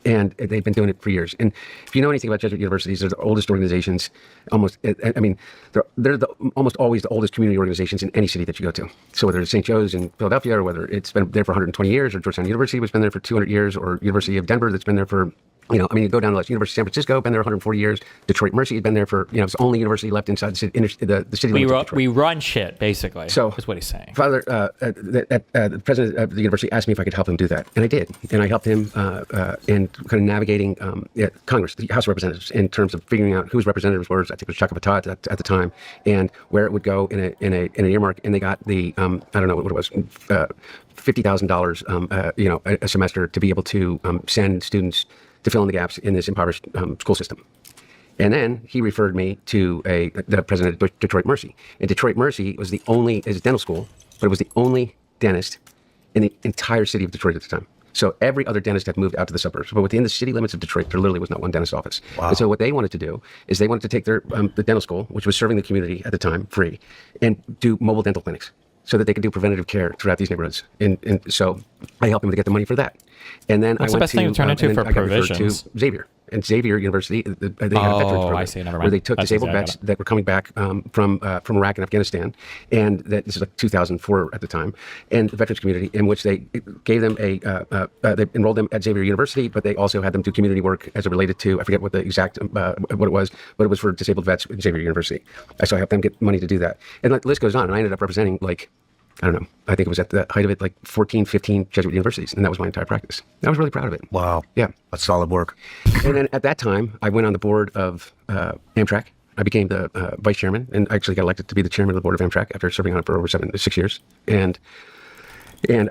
And they've been doing it for years. And if you know anything about Jesuit universities, they're the oldest organizations. Almost, I mean, they're almost always the oldest community organizations in any city that you go to. So whether it's St. Joe's in Philadelphia, or whether it's been there for 120 years, or Georgetown University, which has been there for 200 years, or University of Denver, that's been there for, you know, you go down to University of San Francisco, been there 140 years. Detroit Mercy had been there for, it's the only university left inside the city limits of Detroit. We run shit, basically. So is what he's saying. Father, the president of the university asked me if I could help him do that, and I did. And I helped him in kind of navigating Congress, the House of Representatives, in terms of figuring out whose representatives were. I think it was Chuck Apatat at the time, and where it would go in an earmark. And they got the I don't know what it was. $50,000, a semester to be able to send students to fill in the gaps in this impoverished school system. And then he referred me to the president of Detroit Mercy. And Detroit Mercy was the only, is a dental school, but it was the only dentist in the entire city of Detroit at the time. So every other dentist had moved out to the suburbs. But within the city limits of Detroit, there literally was not one dentist office. Wow. And so what they wanted to do is they wanted to take their the dental school, which was serving the community at the time free, and do mobile dental clinics so that they could do preventative care throughout these neighborhoods. And so I helped them to get the money for that. And then What's I the went best thing to turn into for I got referred provisions? to Xavier. And Xavier University, they had a veterans program I see. Never mind. where they took That's disabled easy, I vets got it. that were coming back from Iraq and Afghanistan, and that this is like 2004 at the time, and the veterans community, in which they gave them they enrolled them at Xavier University, but they also had them do community work as it related to, I forget what the exact what it was, but it was for disabled vets at Xavier University. So I helped them get money to do that, and the list goes on. And I ended up representing I don't know. I think it was at the height of it, 14, 15 Jesuit universities. And that was my entire practice. I was really proud of it. Wow. Yeah. That's solid work. And then at that time, I went on the board of Amtrak. I became the vice chairman and I actually got elected to be the chairman of the board of Amtrak after serving on it for over 6 years. And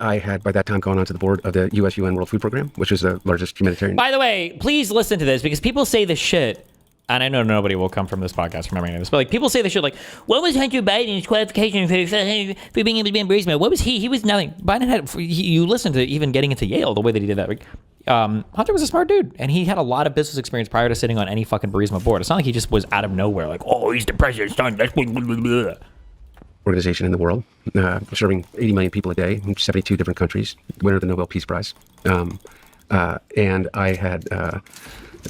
I had, by that time, gone on to the board of the US-UN World Food Program, which is the largest humanitarian. By the way, please listen to this, because people say this shit, and I know nobody will come from this podcast remembering this, but people say this shit what was Hunter Biden's qualification for being able to be embraced? What was he? He was nothing. Biden had, you listen to even getting into Yale, the way that he did that. Hunter was a smart dude, and he had a lot of business experience prior to sitting on any fucking Burisma board. It's not like he just was out of nowhere, he's the president's son. That's blah, blah, blah, blah. Organization in the world, serving 80 million people a day in 72 different countries, winner of the Nobel Peace Prize. And I had...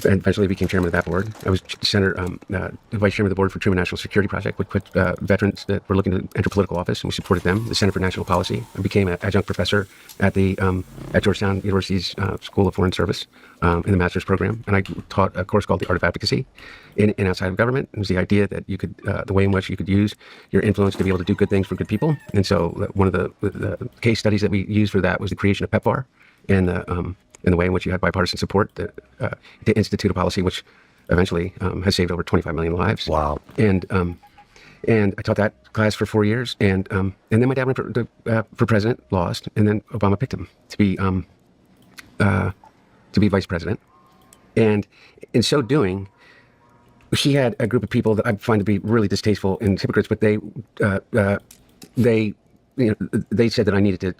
eventually became chairman of that board. I was vice chairman of the board for Truman National Security Project, which put veterans that were looking to enter political office, and we supported them. The Center for National Policy. I became an adjunct professor at at Georgetown University's School of Foreign Service in the master's program, and I taught a course called The Art of Advocacy in outside of government. It was the idea that you could, the way in which you could use your influence to be able to do good things for good people. And so one of the case studies that we used for that was the creation of PEPFAR, and in the way in which you had bipartisan support to institute a policy which eventually has saved over 25 million lives. Wow. And I taught that class for 4 years, and then my dad ran for president, lost, and then Obama picked him to be vice president. And in so doing, he had a group of people that I find to be really distasteful and hypocrites, but they said that I needed to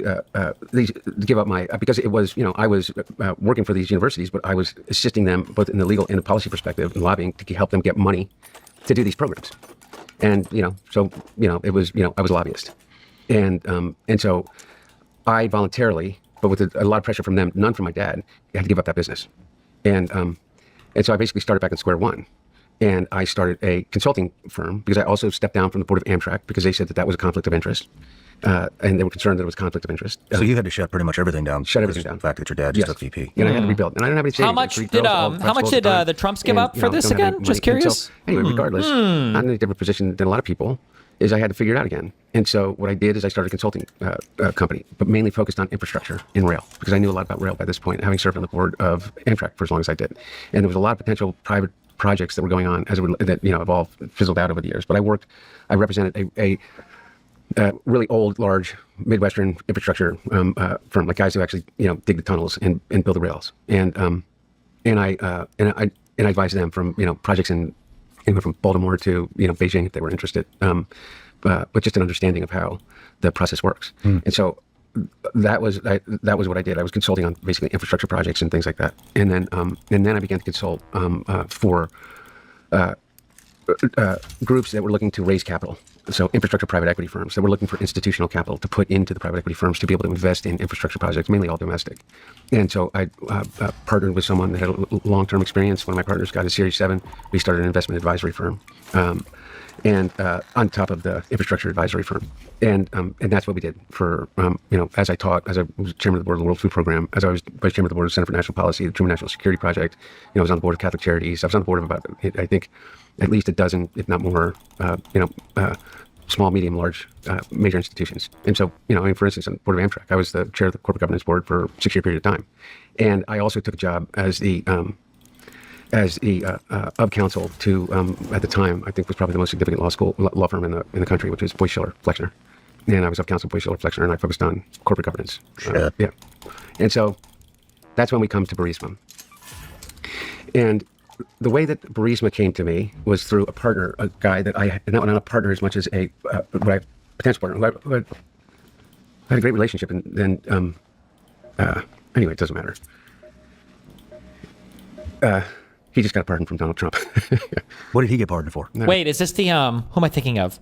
give up because it was, I was working for these universities, but I was assisting them both in the legal and the policy perspective and lobbying to help them get money to do these programs. And, it was, I was a lobbyist. And so I voluntarily, but with a lot of pressure from them, none from my dad, had to give up that business. And so I basically started back at square one. And I started a consulting firm because I also stepped down from the board of Amtrak because they said that was a conflict of interest. And they were concerned that it was conflict of interest. So you had to shut pretty much everything down. Shut everything down. The fact that your dad just took VP. And I had to rebuild. And I didn't have any savings. How much did the Trumps give up for this again? Just curious. So, anyway, regardless, I'm in a different position than a lot of people. Is I had to figure it out again. And so what I did is I started a consulting company, but mainly focused on infrastructure in rail, because I knew a lot about rail by this point, having served on the board of Amtrak for as long as I did. And there was a lot of potential private projects that were going on that evolved, fizzled out over the years. But I represented a really old, large Midwestern infrastructure firm, like guys who actually dig the tunnels and build the rails. And I advised them from projects anywhere from Baltimore to Beijing if they were interested, but just an understanding of how the process works. And so that was what I did. I was consulting on basically infrastructure projects and things like that, and then I began to consult for groups that were looking to raise capital. So infrastructure private equity firms that were looking for institutional capital to put into the private equity firms to be able to invest in infrastructure projects, mainly all domestic. And so I partnered with someone that had a long-term experience. One of my partners got a Series 7. We started an investment advisory firm, and on top of the infrastructure advisory firm. And that's what we did for, as I was chairman of the board of the World Food Program, as I was vice chairman of the board of the Center for National Policy, the Truman National Security Project. I was on the board of Catholic Charities. I was on the board of about, I think, at least a dozen, if not more, small, medium, large, major institutions. And so, for instance, on the board of Amtrak, I was the chair of the corporate governance board for a 6-year period of time. And I also took a job as the of counsel to, at the time, I think was probably the most significant law firm in the country, which was Boyce Schiller Flexner. And I was of counsel Boyce Schiller Flexner, and I focused on corporate governance. Yeah. And so that's when we come to Burisma. And the way that Burisma came to me was through a partner, a guy that not a partner as much as a potential partner, who I had a great relationship, and then anyway, it doesn't matter. He just got pardoned from Donald Trump. What did he get pardoned for? Wait, is this the who am I thinking of?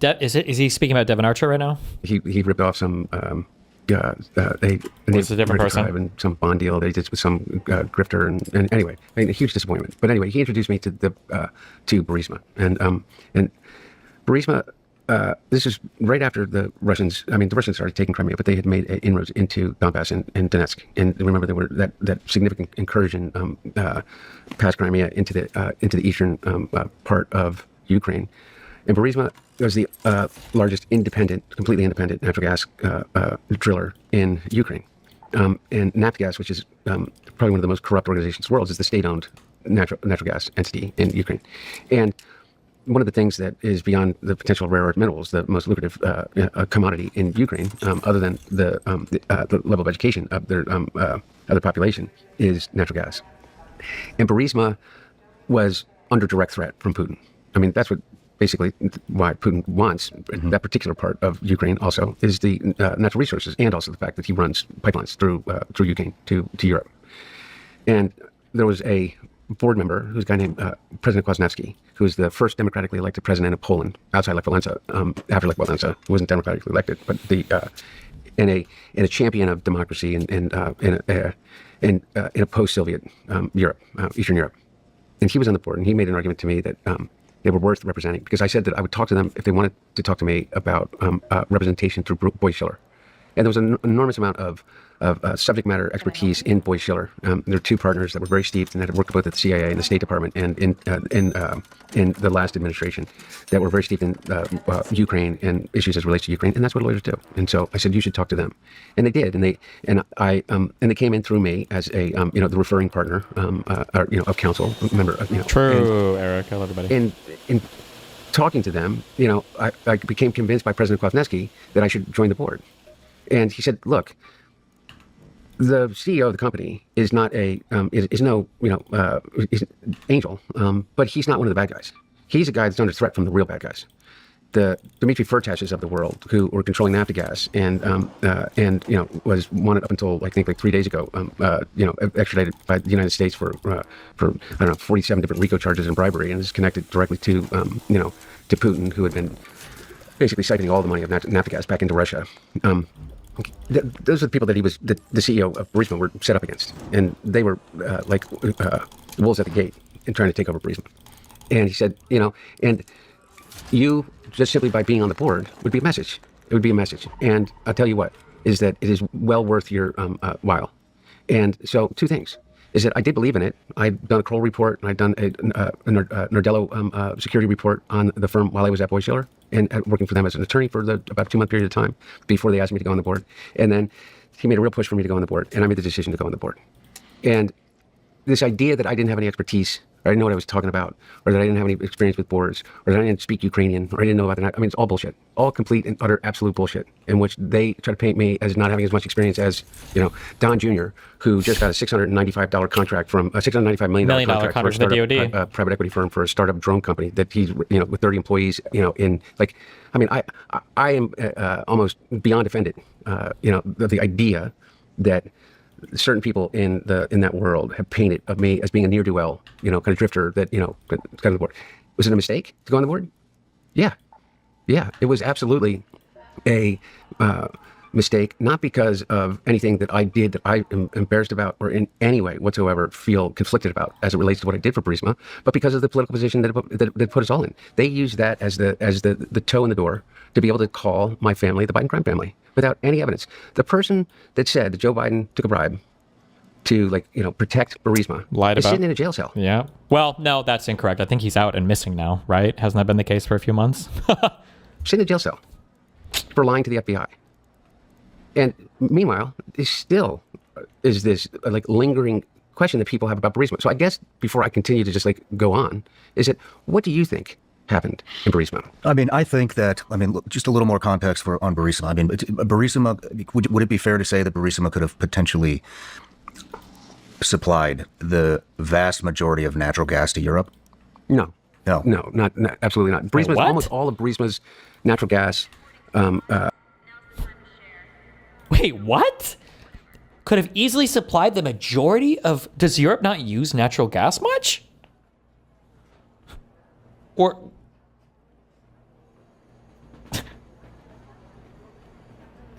Is he speaking about Devin Archer right now? He ripped off some it's a different person and some bond deal that he did with some grifter, and anyway, a huge disappointment. But anyway, he introduced me to Burisma, and Burisma. This is right after the Russians. I mean, the Russians started taking Crimea, but they had made inroads into Donbass and Donetsk. And remember, there were that significant incursion past Crimea into the eastern part of Ukraine. And Burisma was the largest completely independent natural gas driller in Ukraine. And Naftgas, which is probably one of the most corrupt organizations in the world, is the state-owned natural gas entity in Ukraine. And one of the things that is beyond the potential rare earth minerals, the most lucrative commodity in Ukraine, other than the level of education of their population, is natural gas. And Burisma was under direct threat from Putin. I mean, that's what basically why Putin wants that particular part of Ukraine also is the natural resources, and also the fact that he runs pipelines through Ukraine to Europe. And there was a board member who's a guy named President Kwasniewski, who was the first democratically elected president of Poland outside Lech Walesa, after Lech Walesa, who wasn't democratically elected, but and a champion of democracy in a post-Soviet Europe, Eastern Europe. And he was on the board, and he made an argument to me that they were worth representing, because I said that I would talk to them if they wanted to talk to me about representation through Boyce Schiller. And there was an enormous amount of subject matter expertise in Boyce Schiller. There are two partners that were very steeped and that had worked both at the CIA and the State Department and in the last administration, that were very steeped in Ukraine and issues as relates to Ukraine, and that's what lawyers do. And so I said, you should talk to them, and they did, and they came in through me as a the referring partner of counsel member. True, Eric, I love everybody. And in talking to them, I became convinced by President Kwasniewski that I should join the board. And he said, "Look, the CEO of the company is not is no angel, but he's not one of the bad guys. He's a guy that's under threat from the real bad guys, the Dmitry Firtashes of the world, who were controlling Naftgas and was wanted up until I think like 3 days ago, extradited by the United States for I don't know 47 different RICO charges and bribery, and is connected directly to to Putin, who had been basically siphoning all the money of Naftgas back into Russia." Those are the people that the CEO of Burisma were set up against, and they were like wolves at the gate and trying to take over Burisma. And he said, and you just simply by being on the board would be a message. It would be a message. And I'll tell you what is that it is well worth your while. And so two things is that I did believe in it. I'd done a Kroll report, and I'd done a Nardello security report on the firm while I was at Boyce Schiller, and working for them as an attorney for about a 2-month period of time before they asked me to go on the board. And then he made a real push for me to go on the board, and I made the decision to go on the board. And this idea that I didn't have any expertise or I didn't know what I was talking about, or that I didn't have any experience with boards, or that I didn't speak Ukrainian, or I didn't know about that. I mean, it's all bullshit. All complete and utter absolute bullshit, in which they try to paint me as not having as much experience as, Don Jr., who just got a $695 contract from a $695 million contract for a startup, private equity firm for a startup drone company that he's, with 30 employees, I am almost beyond offended, the idea that certain people in that world have painted of me as being a ne'er-do-well, kind of drifter that, kind of the board. Was it a mistake to go on the board? Yeah. It was absolutely a mistake, not because of anything that I did that I am embarrassed about or in any way whatsoever feel conflicted about as it relates to what I did for Burisma, but because of the political position that put us all in. They used that as the toe in the door to be able to call my family the Biden crime family without any evidence. The person that said that Joe Biden took a bribe to protect Burisma is sitting in a jail cell. Yeah. Well, no, that's incorrect. I think he's out and missing now, right? Hasn't that been the case for a few months? Sitting in a jail cell for lying to the FBI. And meanwhile, there still is this lingering question that people have about Burisma. So I guess before I continue to just go on, is that what do you think happened in Burisma? I think that, look, just a little more context on Burisma. Burisma, would it be fair to say that Burisma could have potentially supplied the vast majority of natural gas to Europe? No, not absolutely not. Burisma's, almost all of Burisma's natural gas. Wait, what? Could have easily supplied the majority of... Does Europe not use natural gas much? Or...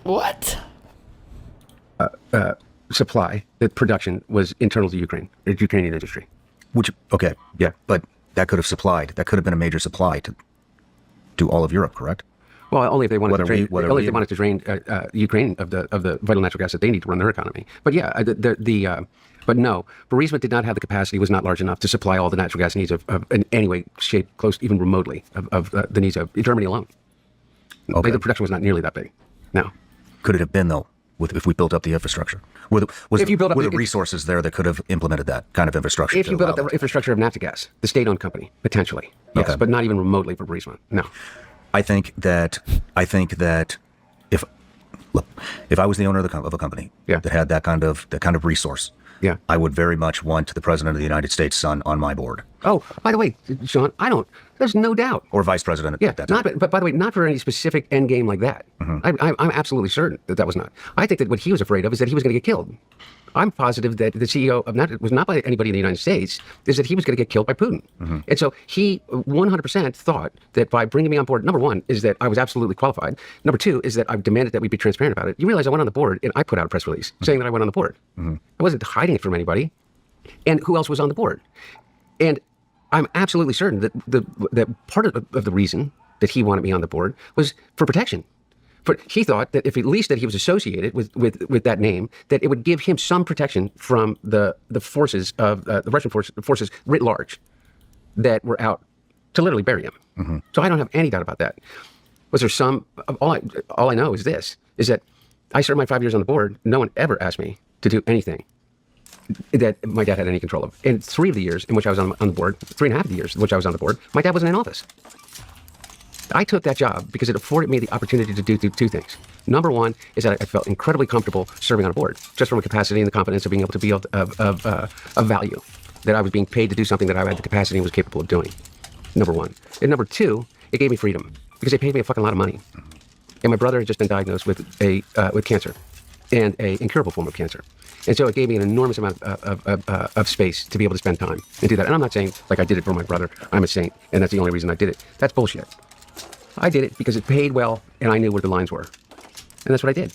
What? Supply, the production was internal to Ukraine, the Ukrainian industry. Okay, yeah, but that could have been a major supply to all of Europe, correct? Well, only if they wanted to drain Ukraine of the vital natural gas that they need to run their economy. But yeah, but no, Burisma did not have the capacity, was not large enough to supply all the natural gas needs of in any way, shape, close, even remotely, of the needs of Germany alone. Okay. The production was not nearly that big. No. Could it have been, though, if we built up the infrastructure? Were the resources there that could have implemented that kind of infrastructure? If you built up the infrastructure of Nafta Gas, the state-owned company, potentially, yes, but not even remotely for Burisma, no. I think that if I was the owner of a company that had that kind of resource, I would very much want the President of the United States' son on my board. Oh, by the way, Shawn, there's no doubt. Or Vice President at that time. But by the way, not for any specific end game like that. Mm-hmm. I'm absolutely certain that was not. I think that what he was afraid of is that he was going to get killed. I'm positive that the CEO of Nafta was not by anybody in the United States, is that he was going to get killed by Putin. Mm-hmm. And so he 100% thought that by bringing me on board, number one, is that I was absolutely qualified. Number two, is that I demanded that we be transparent about it. You realize I went on the board and I put out a press release saying that I went on the board. Mm-hmm. I wasn't hiding it from anybody. And who else was on the board? And I'm absolutely certain that part of the reason that he wanted me on the board was for protection. But he thought that if at least that he was associated with that name, that it would give him some protection from the forces of the Russian forces writ large that were out to literally bury him. Mm-hmm. So I don't have any doubt about that. Was there some? All I know is this: is that I served my 5 years on the board. No one ever asked me to do anything that my dad had any control of. And 3 of the years in which I was on the board, 3.5 of the years in which I was on the board, my dad wasn't in office. I took that job because it afforded me the opportunity to do two things. Number one is that I felt incredibly comfortable serving on a board, just from a capacity and the confidence of being able to be of value, that I was being paid to do something that I had the capacity and was capable of doing. Number one. And number two, it gave me freedom because they paid me a fucking lot of money. And my brother had just been diagnosed with cancer, and an incurable form of cancer. And so it gave me an enormous amount of space to be able to spend time and do that. And I'm not saying like I did it for my brother. I'm a saint, and that's the only reason I did it. That's bullshit. I did it because it paid well, and I knew where the lines were. And that's what I did.